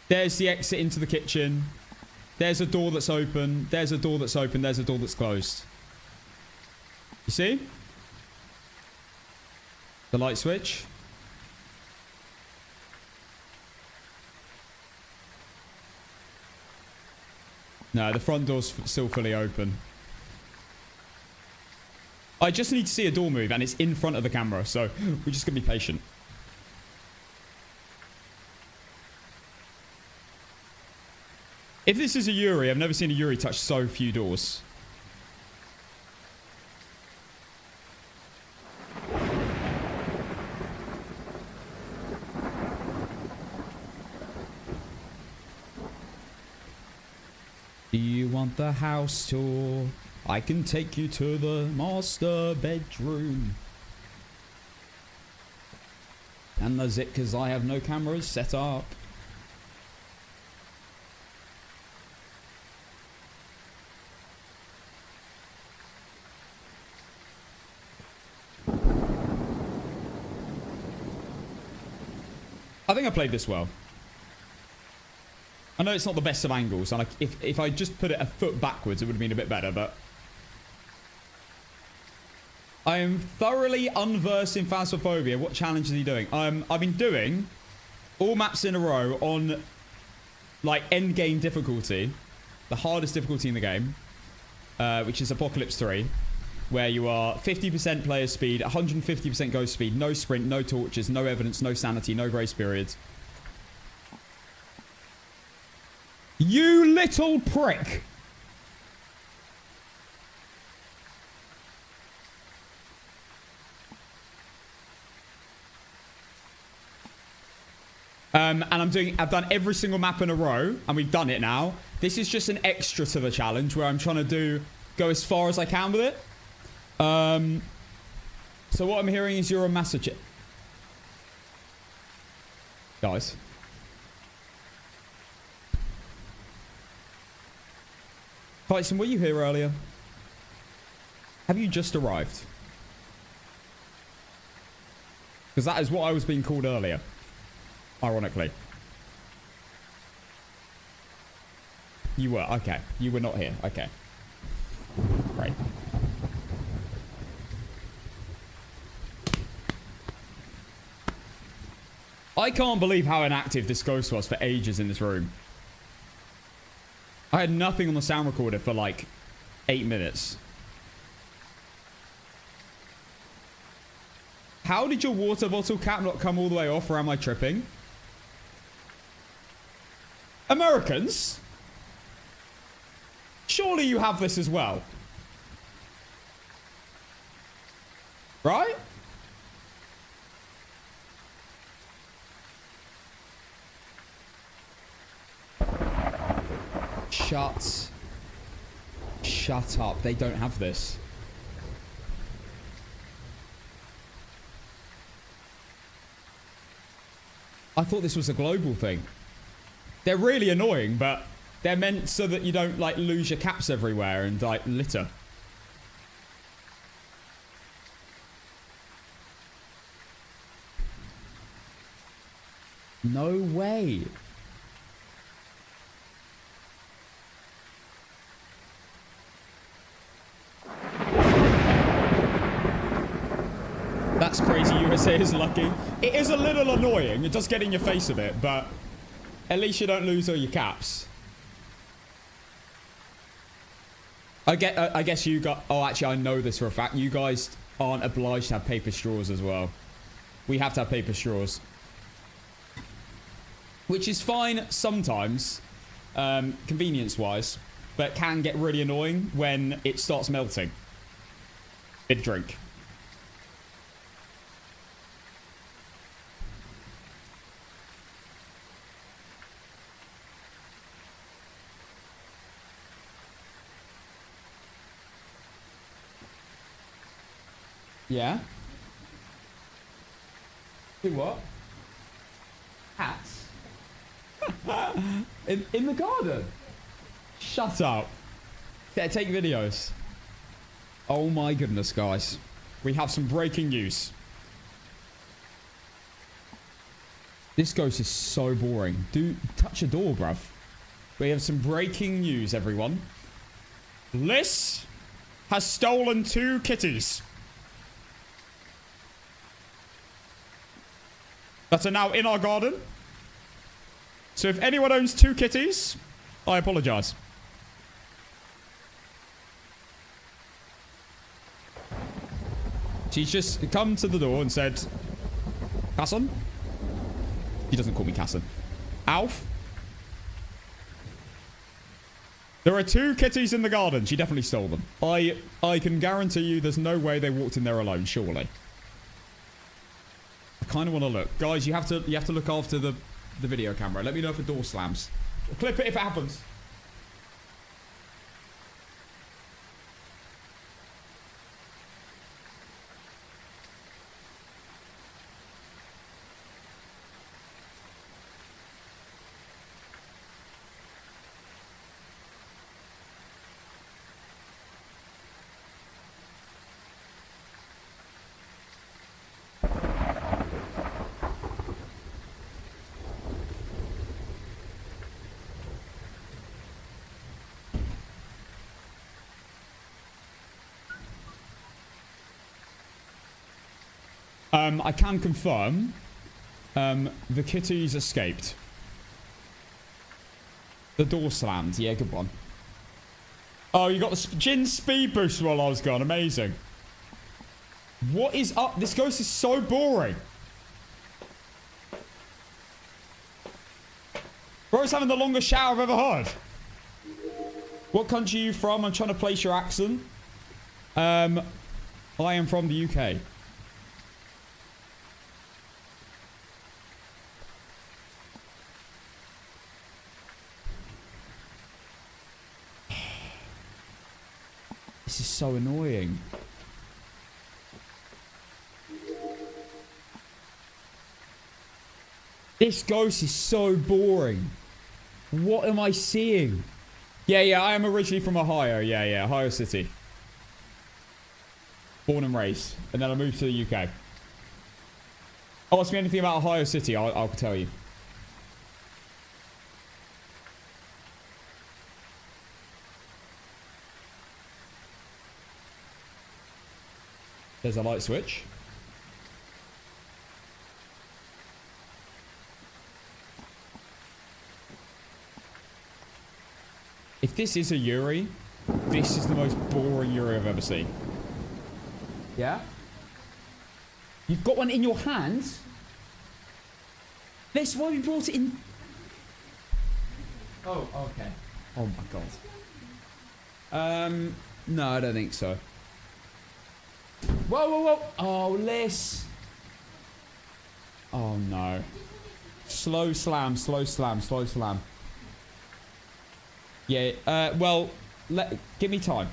There's the exit into the kitchen. There's a door that's open. There's a door that's open. There's a door that's closed. You see? The light switch. No, the front door's still fully open. I just need to see a door move, and it's in front of the camera, so we're just gonna be patient. If this is a Yuri, I've never seen a Yuri touch so few doors. Do you want the house tour? I can take you to the master bedroom. And that's it, because I have no cameras set up. I think I played this well. I know it's not the best of angles, and if I just put it a foot backwards, it would have been a bit better, but... I am thoroughly unversed in Phasmophobia. What challenge is he doing? I've been doing all maps in a row on, like, end game difficulty. The hardest difficulty in the game, which is Apocalypse 3, where you are 50% player speed, 150% ghost speed, no sprint, no torches, no evidence, no sanity, no grace periods. You little prick! And I've done every single map in a row, and we've done it now. This is just an extra to the challenge where I'm trying to go as far as I can with it. So what I'm hearing is you're a Massachusetts. Guys. Tyson, were you here earlier? Have you just arrived? Because that is what I was being called earlier. Ironically. You were. Okay. You were not here. Okay. Right. I can't believe how inactive this ghost was for ages in this room. I had nothing on the sound recorder for like 8 minutes. How did your water bottle cap not come all the way off, or am I tripping? Americans? Surely you have this as well. Right? Shut up. They don't have this. I thought this was a global thing. They're really annoying, but they're meant so that you don't, like, lose your caps everywhere and, like, litter. No way. That's crazy. USA is lucky. It is a little annoying. It does get in your face a bit, but at least you don't lose all your caps. I guess you got... Oh, actually, I know this for a fact. You guys aren't obliged to have paper straws as well. We have to have paper straws. Which is fine sometimes, convenience-wise, but can get really annoying when it starts melting. Big drink. Yeah? Do what? Hats? in the garden? Shut up. Yeah, take videos. Oh my goodness, guys. We have some breaking news. This ghost is so boring. Touch a door, bruv. We have some breaking news, everyone. Liz has stolen 2 kitties. That are now in our garden. So if anyone owns 2 kitties, I apologize. She's just come to the door and said, Casson? She doesn't call me Casson. Alf? There are 2 kitties in the garden. She definitely stole them. I can guarantee you there's no way they walked in there alone, surely. I kind of want to look. Guys, you have to look after the video camera. Let me know if the door slams. Clip it if it happens. I can confirm the kitties escaped. The door slammed. Yeah, good one. Oh, you got the gin speed boost while I was gone. Amazing. What is up? This ghost is so boring. Bro's having the longest shower I've ever heard. What country are you from? I'm trying to place your accent. I am from the UK. This is so annoying. This ghost is so boring. What am I seeing? Yeah, I am originally from Ohio. Yeah, Ohio City. Born and raised. And then I moved to the UK. Oh, ask me anything about Ohio City, I'll tell you. There's a light switch. If this is a Yuri, this is the most boring Yuri I've ever seen. Yeah? You've got one in your hands? That's why we brought it in. Oh, okay. Oh my god. No, I don't think so. Whoa. Oh, Liz. Oh, no. Slow slam. Yeah, well, give me time.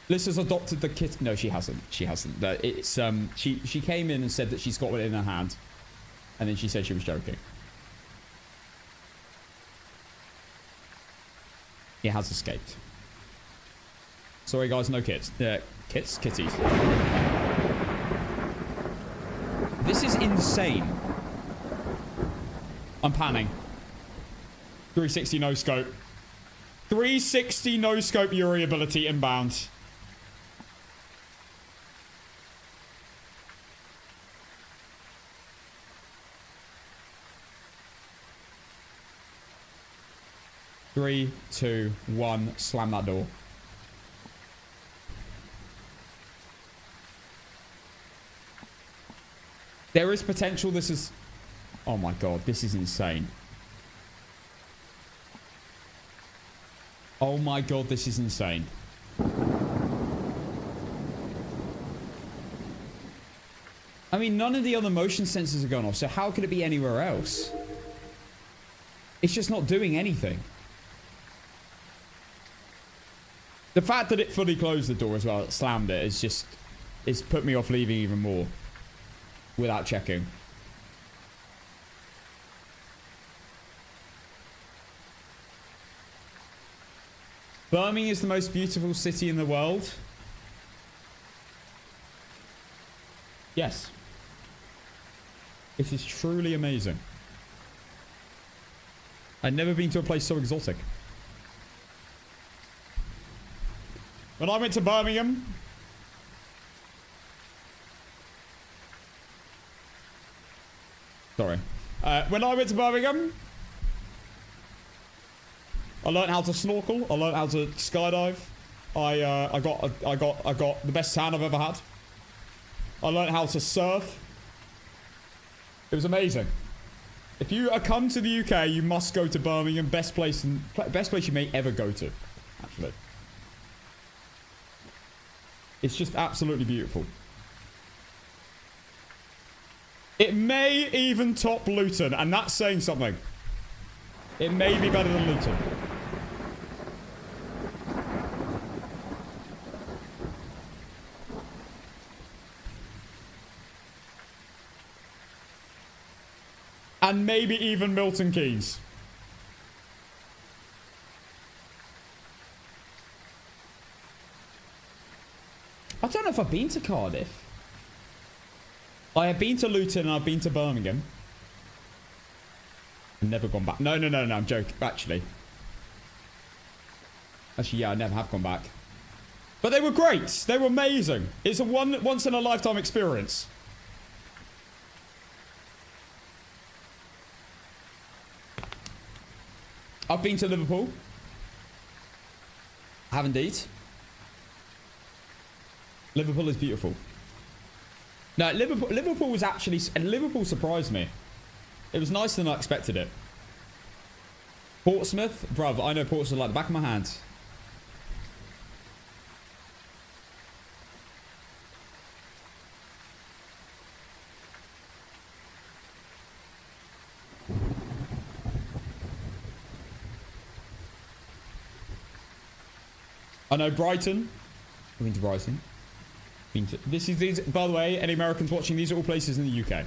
Liz has adopted the kit. No, she hasn't. It's, she came in and said that she's got one in her hand. And then she said she was joking. He has escaped. Sorry, guys, no kits. Kitties. This is insane. I'm panning. 360 no scope. 360 no scope Yuri ability inbound. Three, two, one. Slam that door. There is potential. This is... Oh my god, this is insane. Oh my god, this is insane. I mean, none of the other motion sensors are going off, so how could it be anywhere else? It's just not doing anything. The fact that it fully closed the door as well, it slammed it, is just... It's put me off leaving even more. Without checking. Birmingham is the most beautiful city in the world. Yes. It is truly amazing. I've never been to a place so exotic. When I went to Birmingham... Sorry. When I went to Birmingham... I learned how to snorkel. I learned how to skydive. I got the best tan I've ever had. I learned how to surf. It was amazing. If you come to the UK, you must go to Birmingham. Best place you may ever go to, actually. It's just absolutely beautiful. It may even top Luton, and that's saying something. It may be better than Luton. And maybe even Milton Keynes. I don't know if I've been to Cardiff. I have been to Luton and I've been to Birmingham. I've never gone back. No, I'm joking, actually. Actually, yeah, I never have gone back. But they were great. They were amazing. It's a once in a lifetime experience. I've been to Liverpool. I have indeed. Liverpool is beautiful. No, Liverpool was actually... And Liverpool surprised me. It was nicer than I expected it. Portsmouth? Bruv, I know Portsmouth like the back of my hand. I know Brighton. I've been to Brighton. These, by the way, any Americans watching, these are all places in the UK.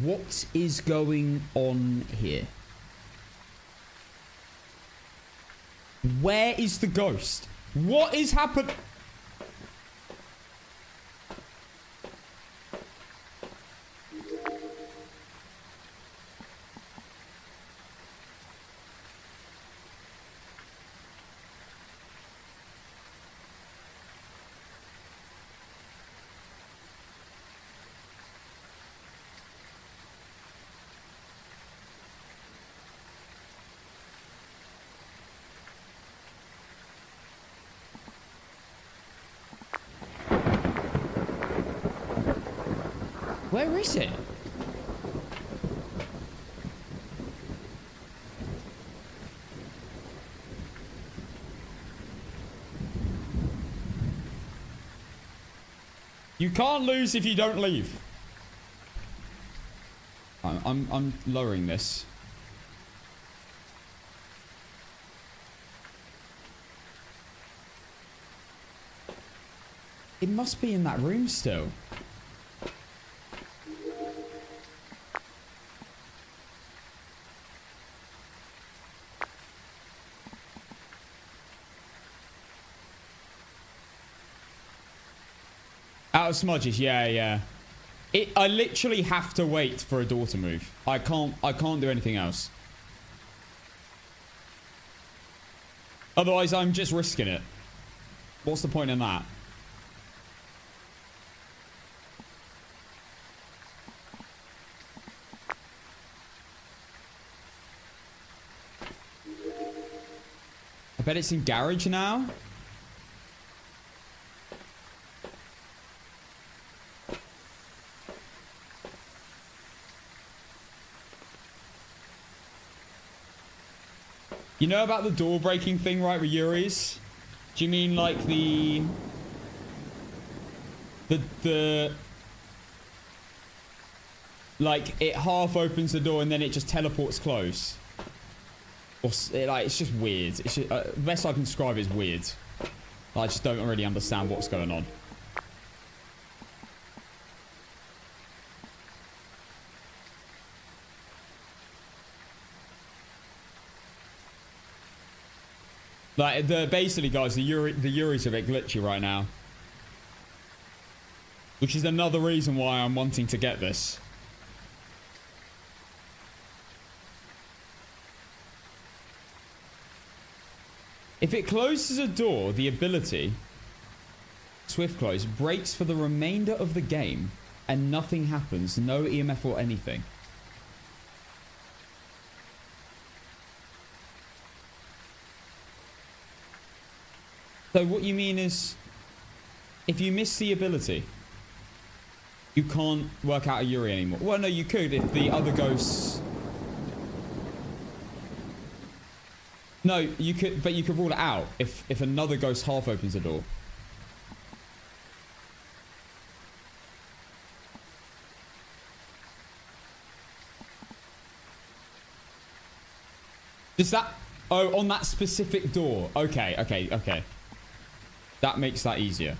What is going on here? Where is the ghost? What is happening? Where is it? You can't lose if you don't leave. I'm lowering this. It must be in that room still. Out of smudges, yeah. I literally have to wait for a door to move. I can't do anything else. Otherwise, I'm just risking it. What's the point in that? I bet it's in garage now. You know about the door breaking thing, right, with Yuri's? Do you mean like the like it half opens the door and then it just teleports close? Or it's just weird. It's just, the best I can describe it is weird. I just don't really understand what's going on. Like, basically, guys, the Yuri's a bit glitchy right now. Which is another reason why I'm wanting to get this. If it closes a door, the ability, Swift Close, breaks for the remainder of the game and nothing happens. No EMF or anything. So what you mean is, if you miss the ability, you can't work out a Yuri anymore. Well, no, you could if the other ghosts... No, you could, but you could rule it out if another ghost half opens the door. Does that... Oh, on that specific door. Okay. That makes that easier.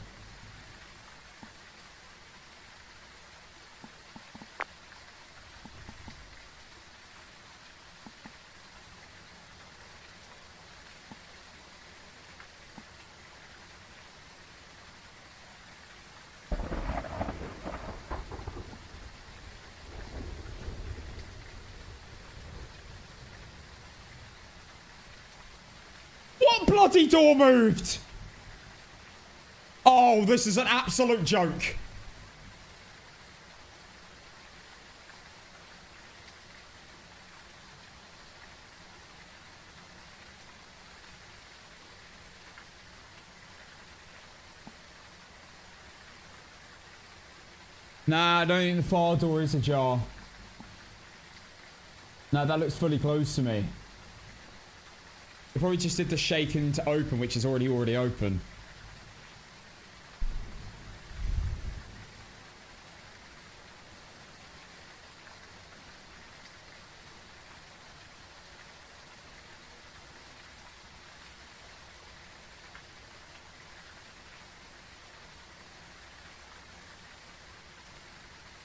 bloody door moved! Oh, this is an absolute joke. Nah, I don't think the far door is ajar. Nah, that looks fully closed to me. They probably just did the shaken to open, which is already open.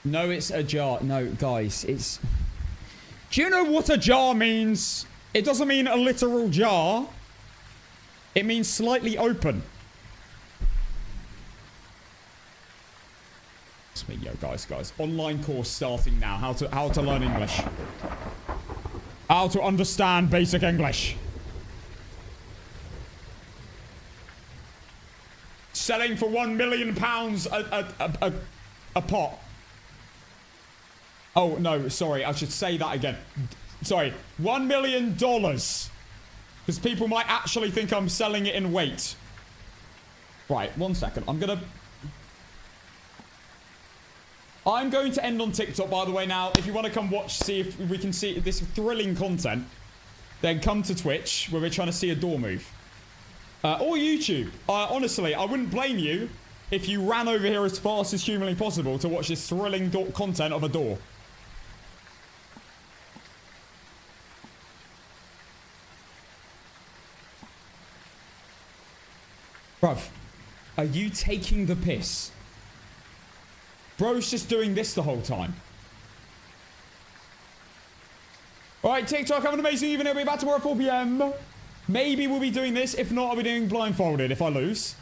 No, it's ajar. No, guys, it's... Do you know what ajar means? It doesn't mean a literal jar. It means slightly open. It's me, yo, guys. Online course starting now. How to learn English. How to understand basic English. Selling for £1 million a pot. Oh, no, sorry. I should say that again. Sorry. $1 million. Because people might actually think I'm selling it in weight. Right, 1 second. I'm going to end on TikTok, by the way, now. If you want to come watch, see if we can see this thrilling content, then come to Twitch, where we're trying to see a door move. Or YouTube. Honestly, I wouldn't blame you if you ran over here as fast as humanly possible to watch this thrilling content of a door. Bruv, are you taking the piss? Bro's just doing this the whole time. Alright, TikTok, have an amazing evening. I'll be back tomorrow at 4 PM. Maybe we'll be doing this. If not, I'll be doing blindfolded if I lose.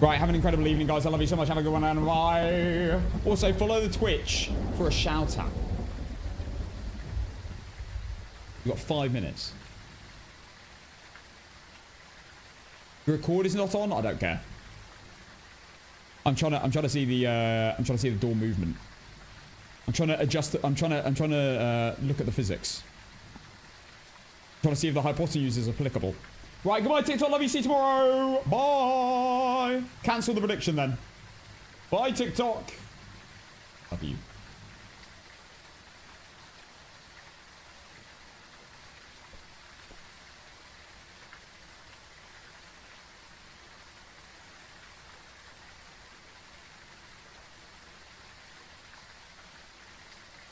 Right, have an incredible evening, guys. I love you so much. Have a good one, and bye. Also, follow the Twitch for a shout-out. We've got 5 minutes. The record is not on. I don't care. I'm trying to see the door movement. I'm trying to adjust. I'm trying to look at the physics. I'm trying to see if the hypotenuse is applicable. Right, goodbye, TikTok. Love you. See you tomorrow. Bye. Cancel the prediction then. Bye, TikTok. Love you.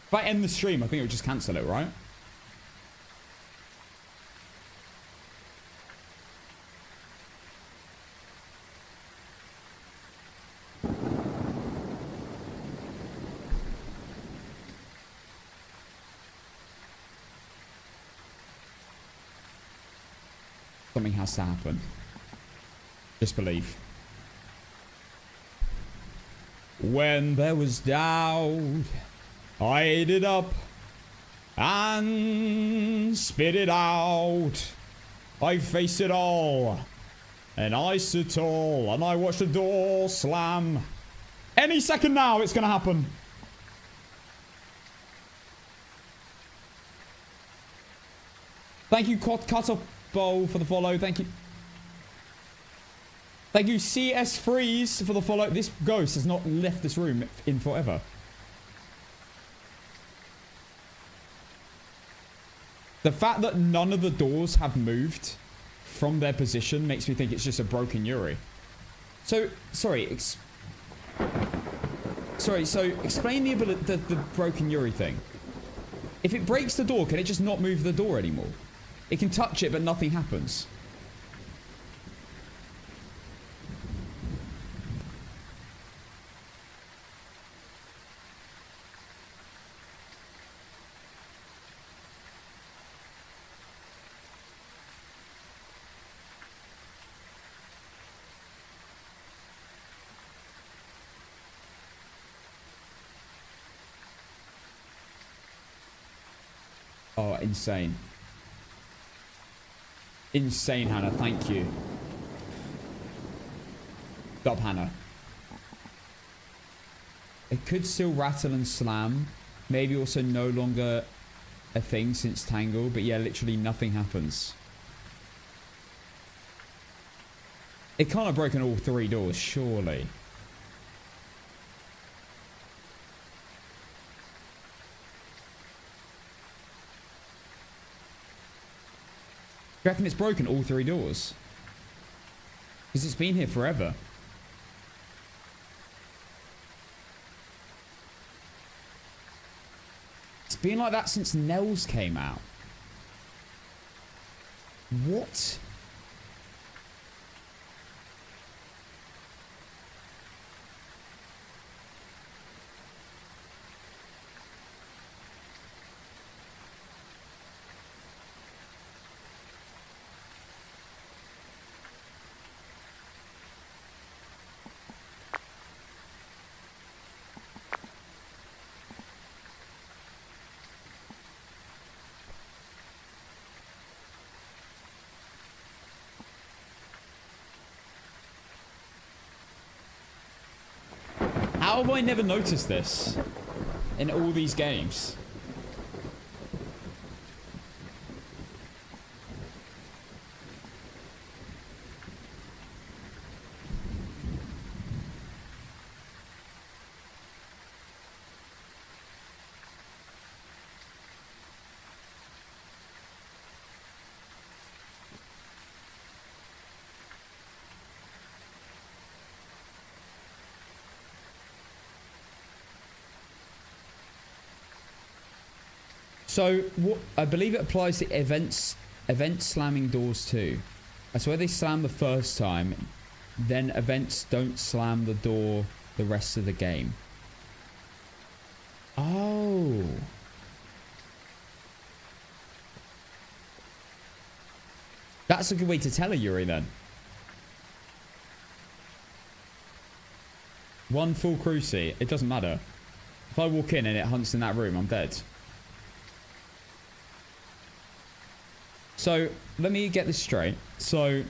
If I end the stream, I think it would just cancel it, right? Something has to happen. Just believe. When there was doubt, I ate it up and spit it out. I faced it all and I stood tall and I watched the door slam. Any second now it's gonna happen. Thank you, Cut Off Bowl, for the follow. Thank you. Thank you, CS Freeze, for the follow. This ghost has not left this room in forever. The fact that none of the doors have moved from their position makes me think it's just a broken Yuri. So, sorry. So explain the broken Yuri thing. If it breaks the door, can it just not move the door anymore? It can touch it, but nothing happens. Oh, insane. Insane, Hannah. Thank you. Stop, Hannah. It could still rattle and slam. Maybe also no longer a thing since Tangle. But yeah, literally nothing happens. It can't have broken all 3 doors, surely. You reckon it's broken all 3 doors? Because it's been here forever. It's been like that since Nels came out. What? How have I never noticed this in all these games? So, what I believe it applies to event slamming doors too. I swear they slam the first time, then events don't slam the door the rest of the game. Oh. That's a good way to tell her, Yuri, then. One full cruci. It doesn't matter. If I walk in and it hunts in that room, I'm dead. So, let me get this straight. So,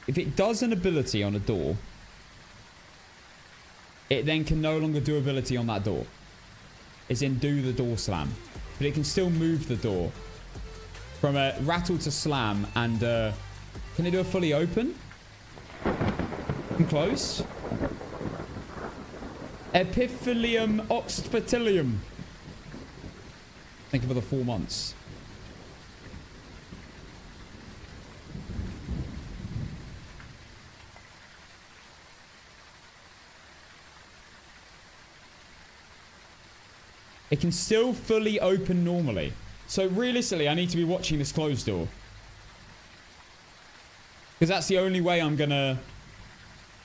if it does an ability on a door, it then can no longer do ability on that door. As in, do the door slam. But it can still move the door from a rattle to slam. And, can it do a fully open? And close? Epiphylium oxfitilium. Think of the 4 months. It can still fully open normally. So realistically, I need to be watching this closed door. Because that's the only way I'm going to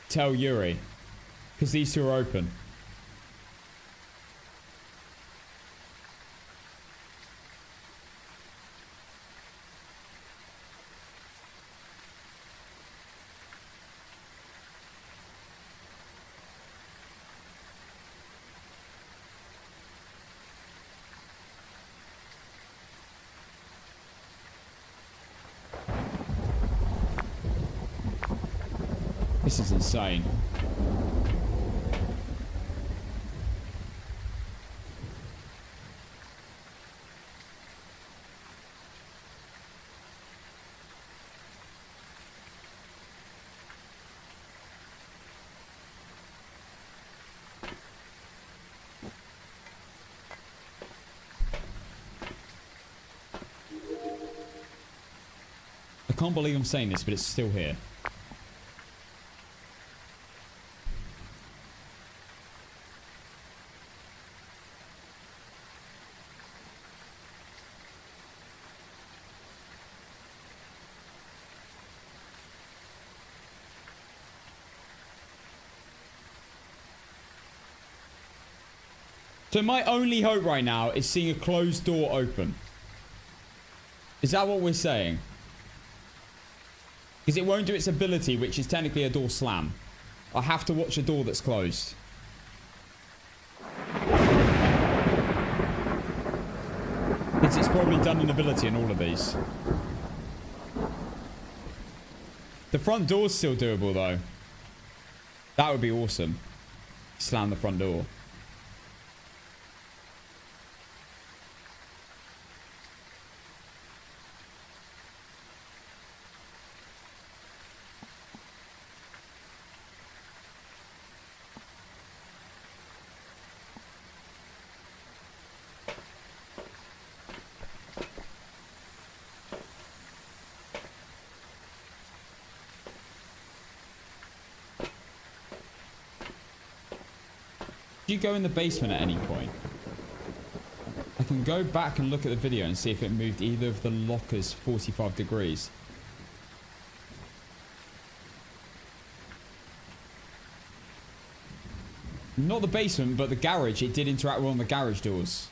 tell Yuri. Because these two are open. This is insane. I can't believe I'm saying this, but it's still here. So my only hope right now is seeing a closed door open. Is that what we're saying? Because it won't do its ability, which is technically a door slam. I have to watch a door that's closed. It's probably done an ability in all of these. The front door's still doable, though. That would be awesome. Slam the front door. Did you go in the basement at any point? I can go back and look at the video and see if it moved either of the lockers 45 degrees. Not the basement, but the garage. It did interact with one of the garage doors.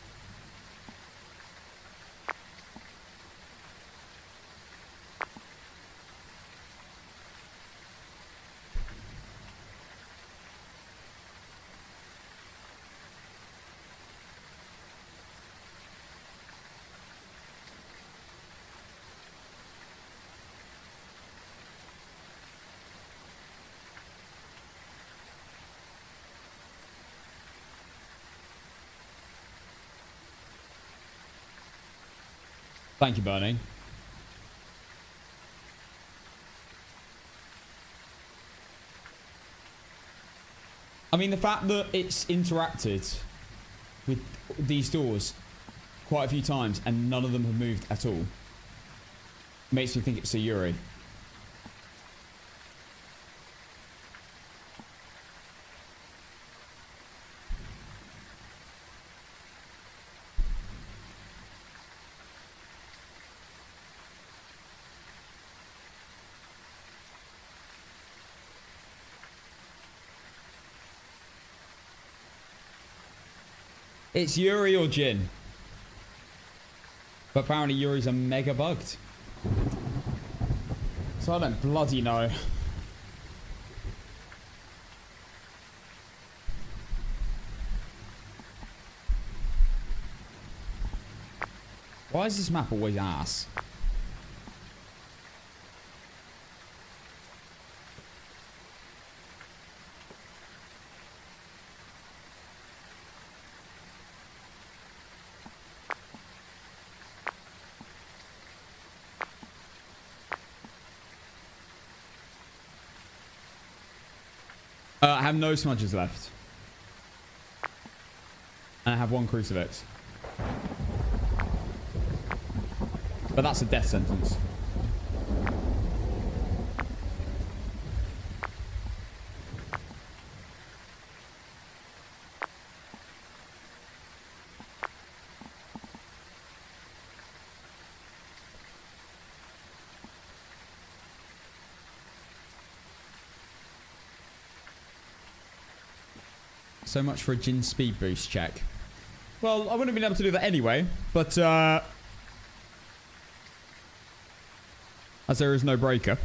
Thank you, Bernie. I mean, the fact that it's interacted with these doors quite a few times and none of them have moved at all makes me think it's a Yuri. It's Yuri or Jin. But apparently Yuri's a mega bugged. So I don't bloody know. Why is this map always ass? I have no smudges left. And I have one crucifix. But that's a death sentence. So much for a Jin speed boost check. Well, I wouldn't have been able to do that anyway, but as there is no breaker.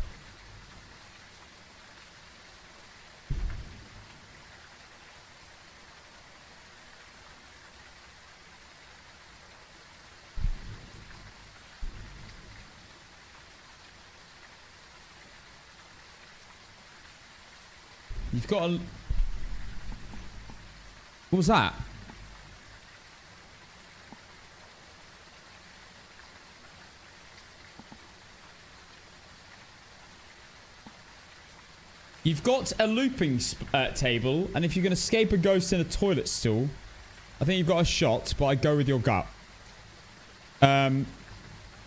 You've got a... What was that? You've got a looping table, and if you can escape a ghost in a toilet stool, I think you've got a shot, but I'd go with your gut.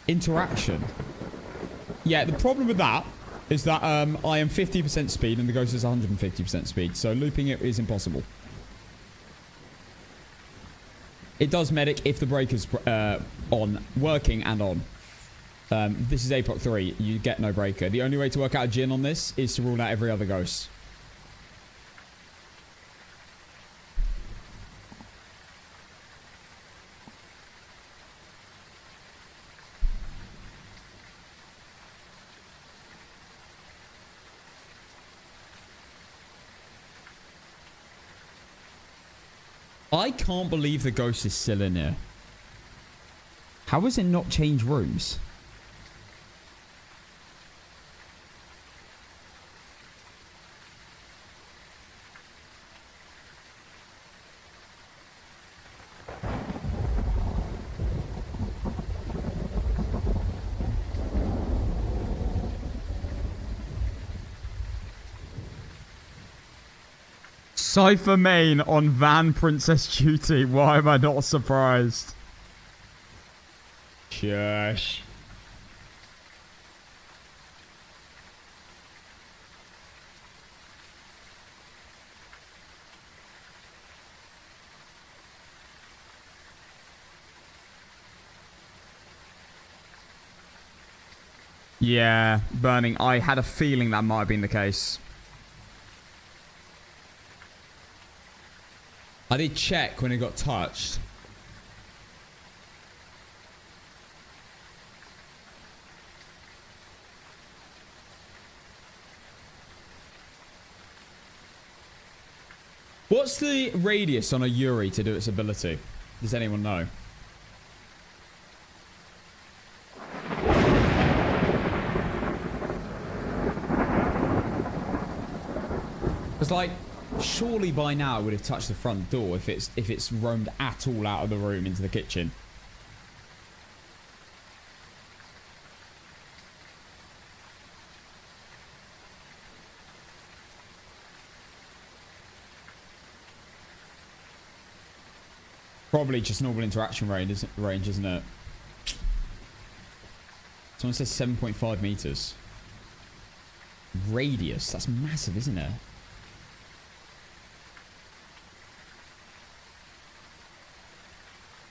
Interaction. Yeah, the problem with that is that I am 50% speed and the ghost is 150% speed, so looping it is impossible. It does medic if the breaker's on, working and on. This is APOC 3. You get no breaker. The only way to work out a Jin on this is to rule out every other ghost. I can't believe the ghost is still in here. How has it not changed rooms? Cypher main on Van Princess Duty. Why am I not surprised? Shush. Yeah, burning. I had a feeling that might have been the case. I did check when it got touched. What's the radius on a Yuri to do its ability? Does anyone know? It's like, surely by now it would have touched the front door if it's roamed at all out of the room into the kitchen. Probably just normal interaction range, isn't it? Someone says 7.5 meters. Radius, that's massive, isn't it?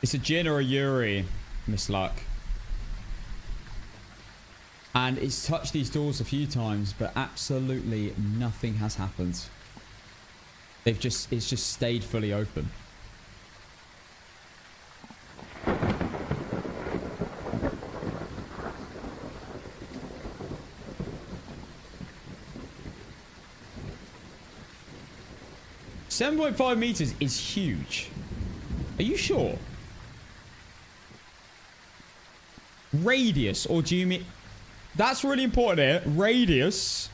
It's a Jin or a Yuri, Miss Luck. And it's touched these doors a few times, but absolutely nothing has happened. It's just stayed fully open. .5 meters is huge. Are you sure? Radius, or do you mean... That's really important here. Radius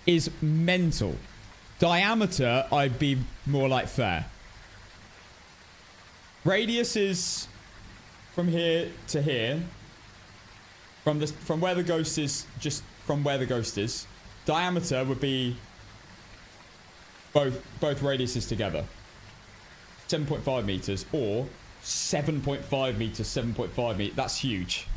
is mental. Diameter, I'd be more like fair. Radius is from here to here. From where the ghost is, just from where the ghost is. Diameter would be both radiuses together. 7.5 meters or 7.5 meters, 7.5 meters. That's huge.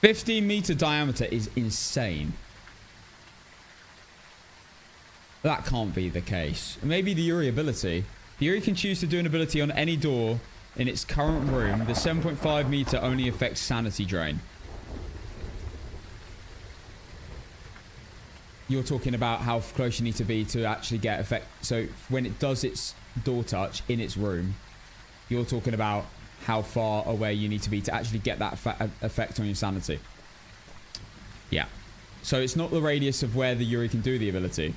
.15-meter diameter is insane. That can't be the case. Maybe the Yuri ability. The Yuri can choose to do an ability on any door in its current room. The 7.5 meter only affects sanity drain. You're talking about how close you need to be to actually get effect. So when it does its door touch in its room, you're talking about how far away you need to be to actually get that effect on your sanity. Yeah. So it's not the radius of where the Yuri can do the ability.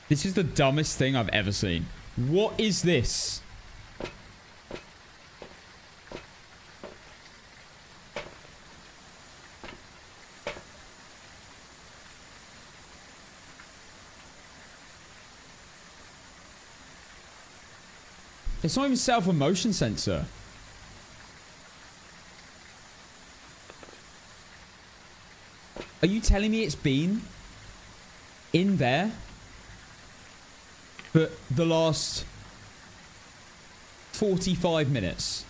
This is the dumbest thing I've ever seen. What is this? It's not even set off a motion sensor. Are you telling me it's been in there for the last 45 minutes?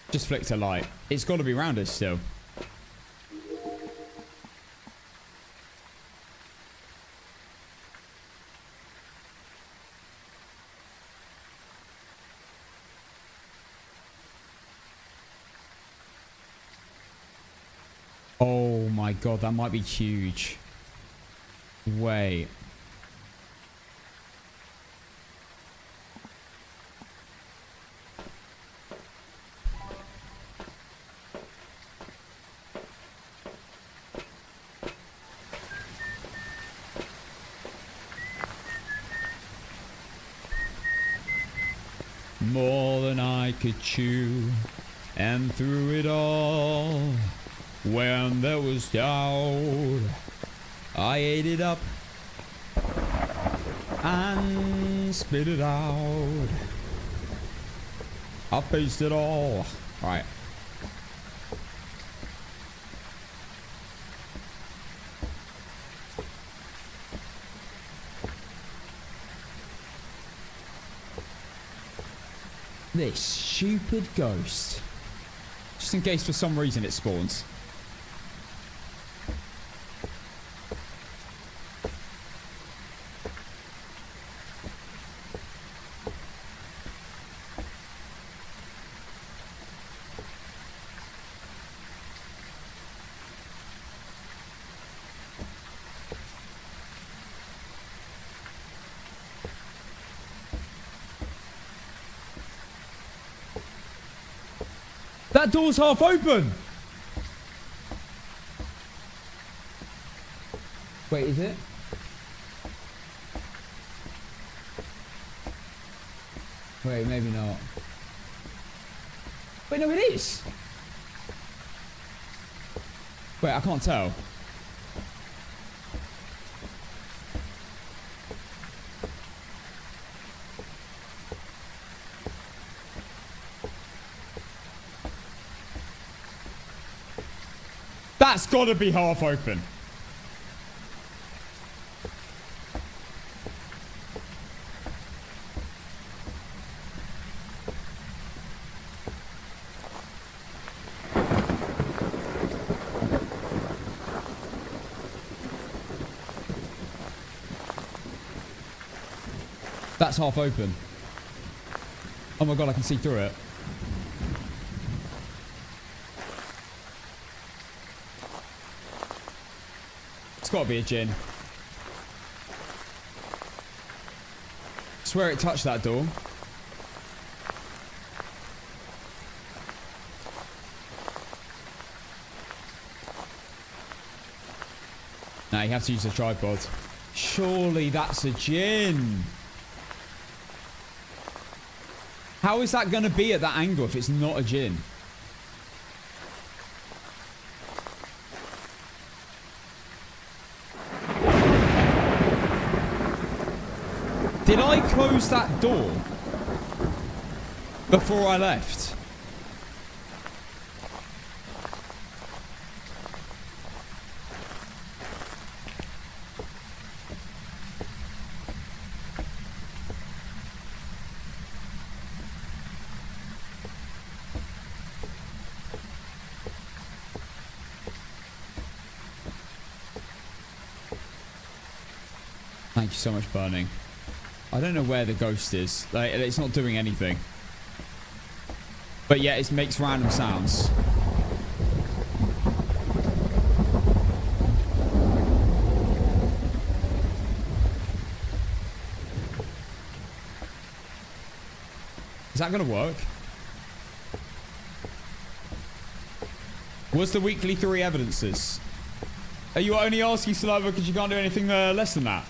Just flicked a light. It's got to be around us still. Oh my god, that might be huge. Wait. More than I could chew, and through it all, when there was doubt, I ate it up and spit it out. I faced it all. All right. This stupid ghost. Just in case for some reason it spawns. That door's half open. Wait, is it? Wait, maybe not. Wait, no, it is. Wait, I can't tell. That's gotta be half open. That's half open. Oh my god, I can see through it. It's got to be a djinn. Swear it touched that door. Now you have to use the tripod. Surely that's a djinn. How is that going to be at that angle if it's not a djinn? Did I close that door before I left? Thank you so much, Burning. I don't know where the ghost is. Like, it's not doing anything. But yeah, it makes random sounds. Is that going to work? What's the weekly 3 evidences? Are you only asking, Saliva, because you can't do anything less than that?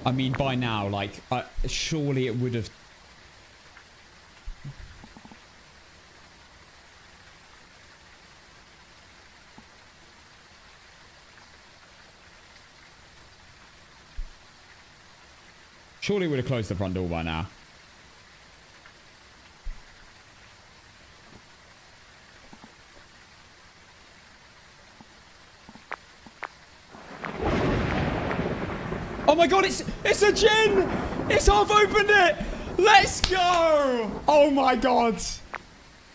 I mean, by now, like, surely it would have... Surely would have closed the front door by now. Oh my god, it's a gin! It's half opened it! Let's go! Oh my god.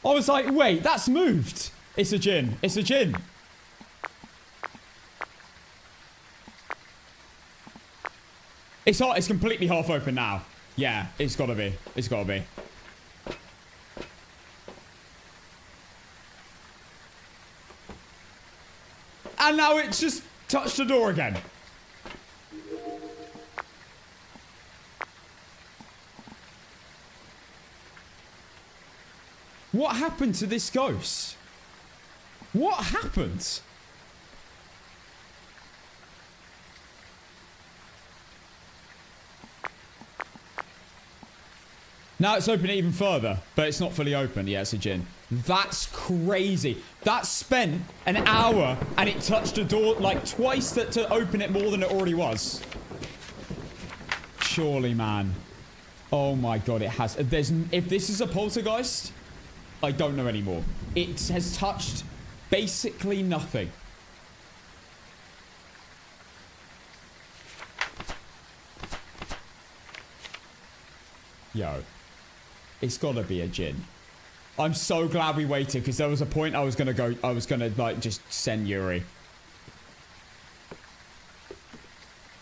I was like, wait, that's moved. It's a gin. It's a gin. It's completely half open now. Yeah, it's gotta be. It's gotta be. And now it's just touched the door again. What happened to this ghost? What happened? Now it's open even further, but it's not fully open. Yeah, it's a gin. That's crazy. That spent an hour and it touched the door like twice to open it more than it already was. Surely, man. Oh my god, it has. If this is a poltergeist, I don't know anymore. It has touched basically nothing. Yo. It's gotta be a gin. I'm so glad we waited, because there was a point I was gonna like just send Yuri.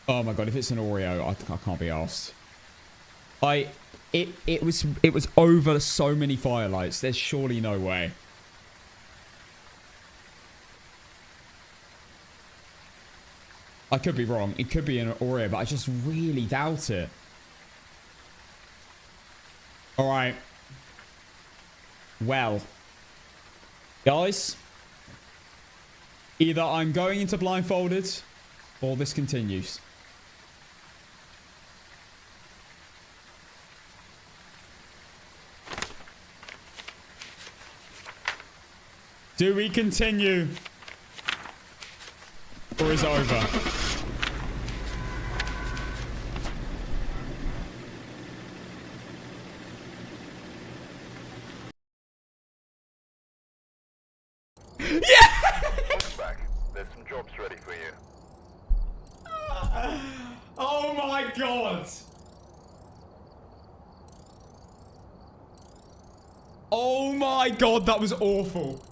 Oh my god, if it's an Oreo, I can't be arsed. It was over so many firelights. There's surely no way. I could be wrong. It could be an Oreo, but I just really doubt it. Alright. Well. Guys. Either I'm going into blindfolded, or this continues. Do we continue? Or is it over? Back. There's some jobs ready for you. Oh my god! Oh my god, that was awful.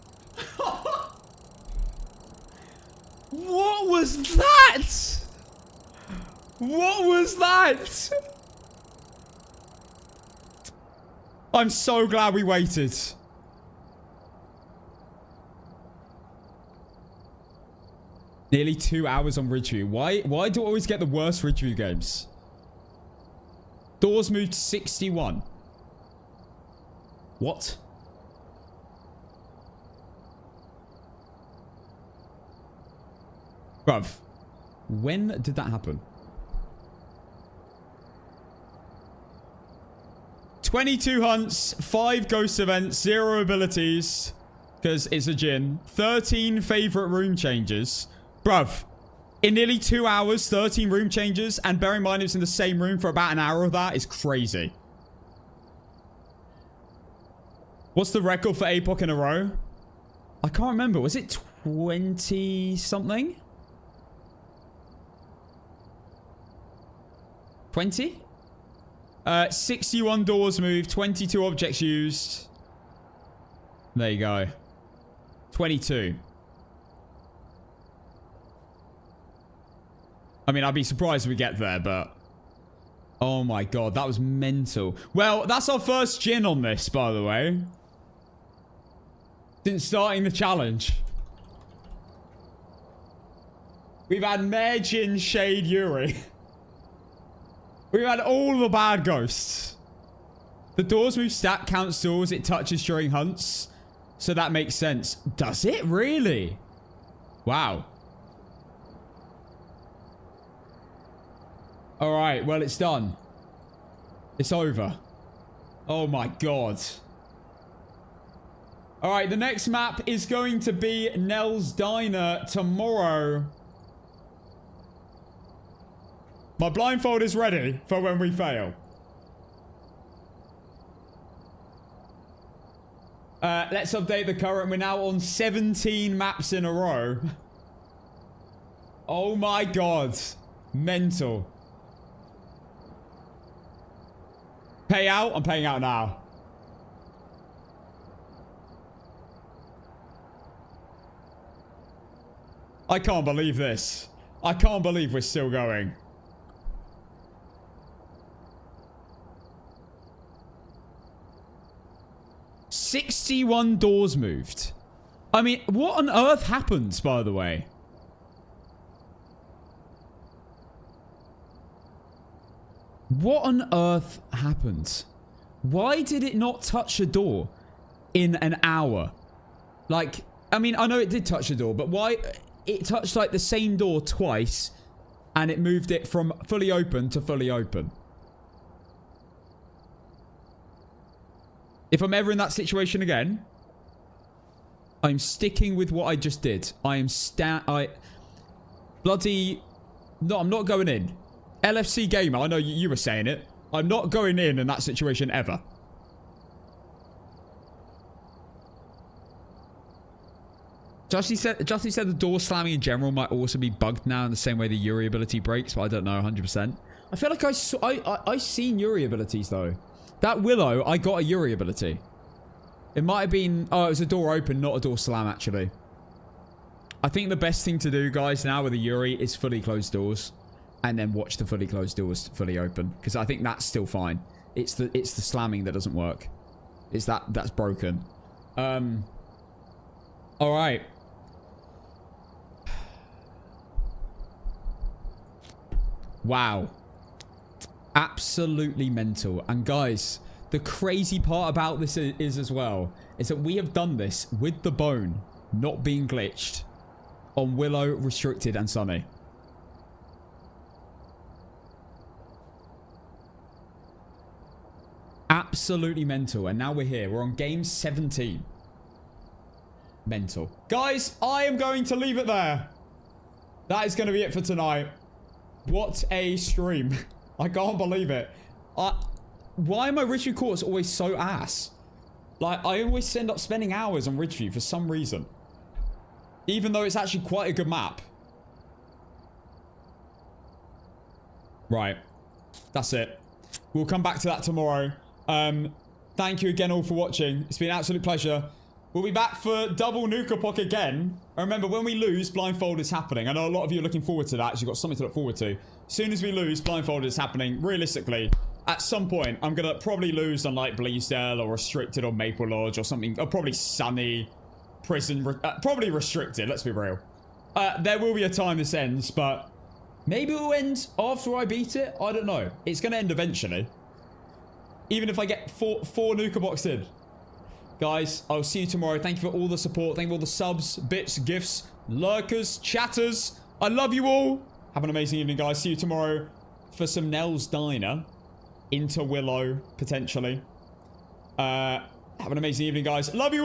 What was that? What was that? I'm so glad we waited. Nearly 2 hours on Ridgeview. Why do I always get the worst Ridgeview games? Doors moved 61. What? Bruv. When did that happen? 22 hunts, 5 ghost events, 0 abilities. Because it's a gin. 13 favorite room changes. Bruv, in nearly 2 hours, 13 room changes, and bear in mind it was in the same room for about an hour of that is crazy. What's the record for APOC in a row? I can't remember. Was it 20 something? 20? 61 doors moved, 22 objects used. There you go. 22. I mean, I'd be surprised if we get there, but... Oh my god, that was mental. Well, that's our first gin on this, by the way. Since starting the challenge. We've had Mare, Jin, Shade, Yuri. We've had all the bad ghosts. The doors move stat counts doors it touches during hunts. So that makes sense. Does it really? Wow. Alright, well, it's done. It's over. Oh my god. Alright, the next map is going to be Nell's Diner tomorrow. My blindfold is ready for when we fail. Let's update the current. We're now on 17 maps in a row. Oh my god. Mental. Pay out? I'm paying out now. I can't believe this. I can't believe we're still going. $61 doors moved. I mean, what on earth happened, by the way? What on earth happened? Why did it not touch a door in an hour? Like, I mean, I know it did touch a door, but why? It touched like the same door twice and it moved it from fully open to fully open. If I'm ever in that situation again, I'm sticking with what I just did. I'm not going in. LFC Gamer, I know you were saying it. I'm not going in that situation ever. Justy said the door slamming in general might also be bugged now in the same way the Yuri ability breaks, but I don't know 100%. I feel like I seen Yuri abilities though. That Willow, I got a Yuri ability. It might have been... Oh, it was a door open, not a door slam, actually. I think the best thing to do, guys, now with a Yuri is fully closed doors. And then watch the fully closed doors fully open. Because I think that's still fine. It's the slamming that doesn't work. That's broken. Alright. Wow. Absolutely mental. And guys, the crazy part about this is as well, is that we have done this with the bone not being glitched on Willow, Restricted, and Sunny. Absolutely mental. And now we're here. We're on game 17. Mental. Guys, I am going to leave it there. That is going to be it for tonight. What a stream. I can't believe it. Why are my Ridgeview courts always so ass? Like, I always end up spending hours on Ridgeview for some reason. Even though it's actually quite a good map. Right. That's it. We'll come back to that tomorrow. Thank you again all for watching. It's been an absolute pleasure. We'll be back for double NUKAPOC again. And remember, when we lose, blindfold is happening. I know a lot of you are looking forward to that, because you've got something to look forward to. As soon as we lose, blindfold is happening. Realistically, at some point, I'm going to probably lose on, like, Bleasdale or Restricted or Maple Lodge or something. Or probably Sunny, Prison, probably Restricted, let's be real. There will be a time this ends, but maybe it will end after I beat it. I don't know. It's going to end eventually. Even if I get four NUKAPOCs in. Guys, I'll see you tomorrow. Thank you for all the support. Thank you for all the subs, bits, gifts, lurkers, chatters. I love you all. Have an amazing evening, guys. See you tomorrow for some Nell's Diner. Into Willow, potentially. Have an amazing evening, guys. Love you all.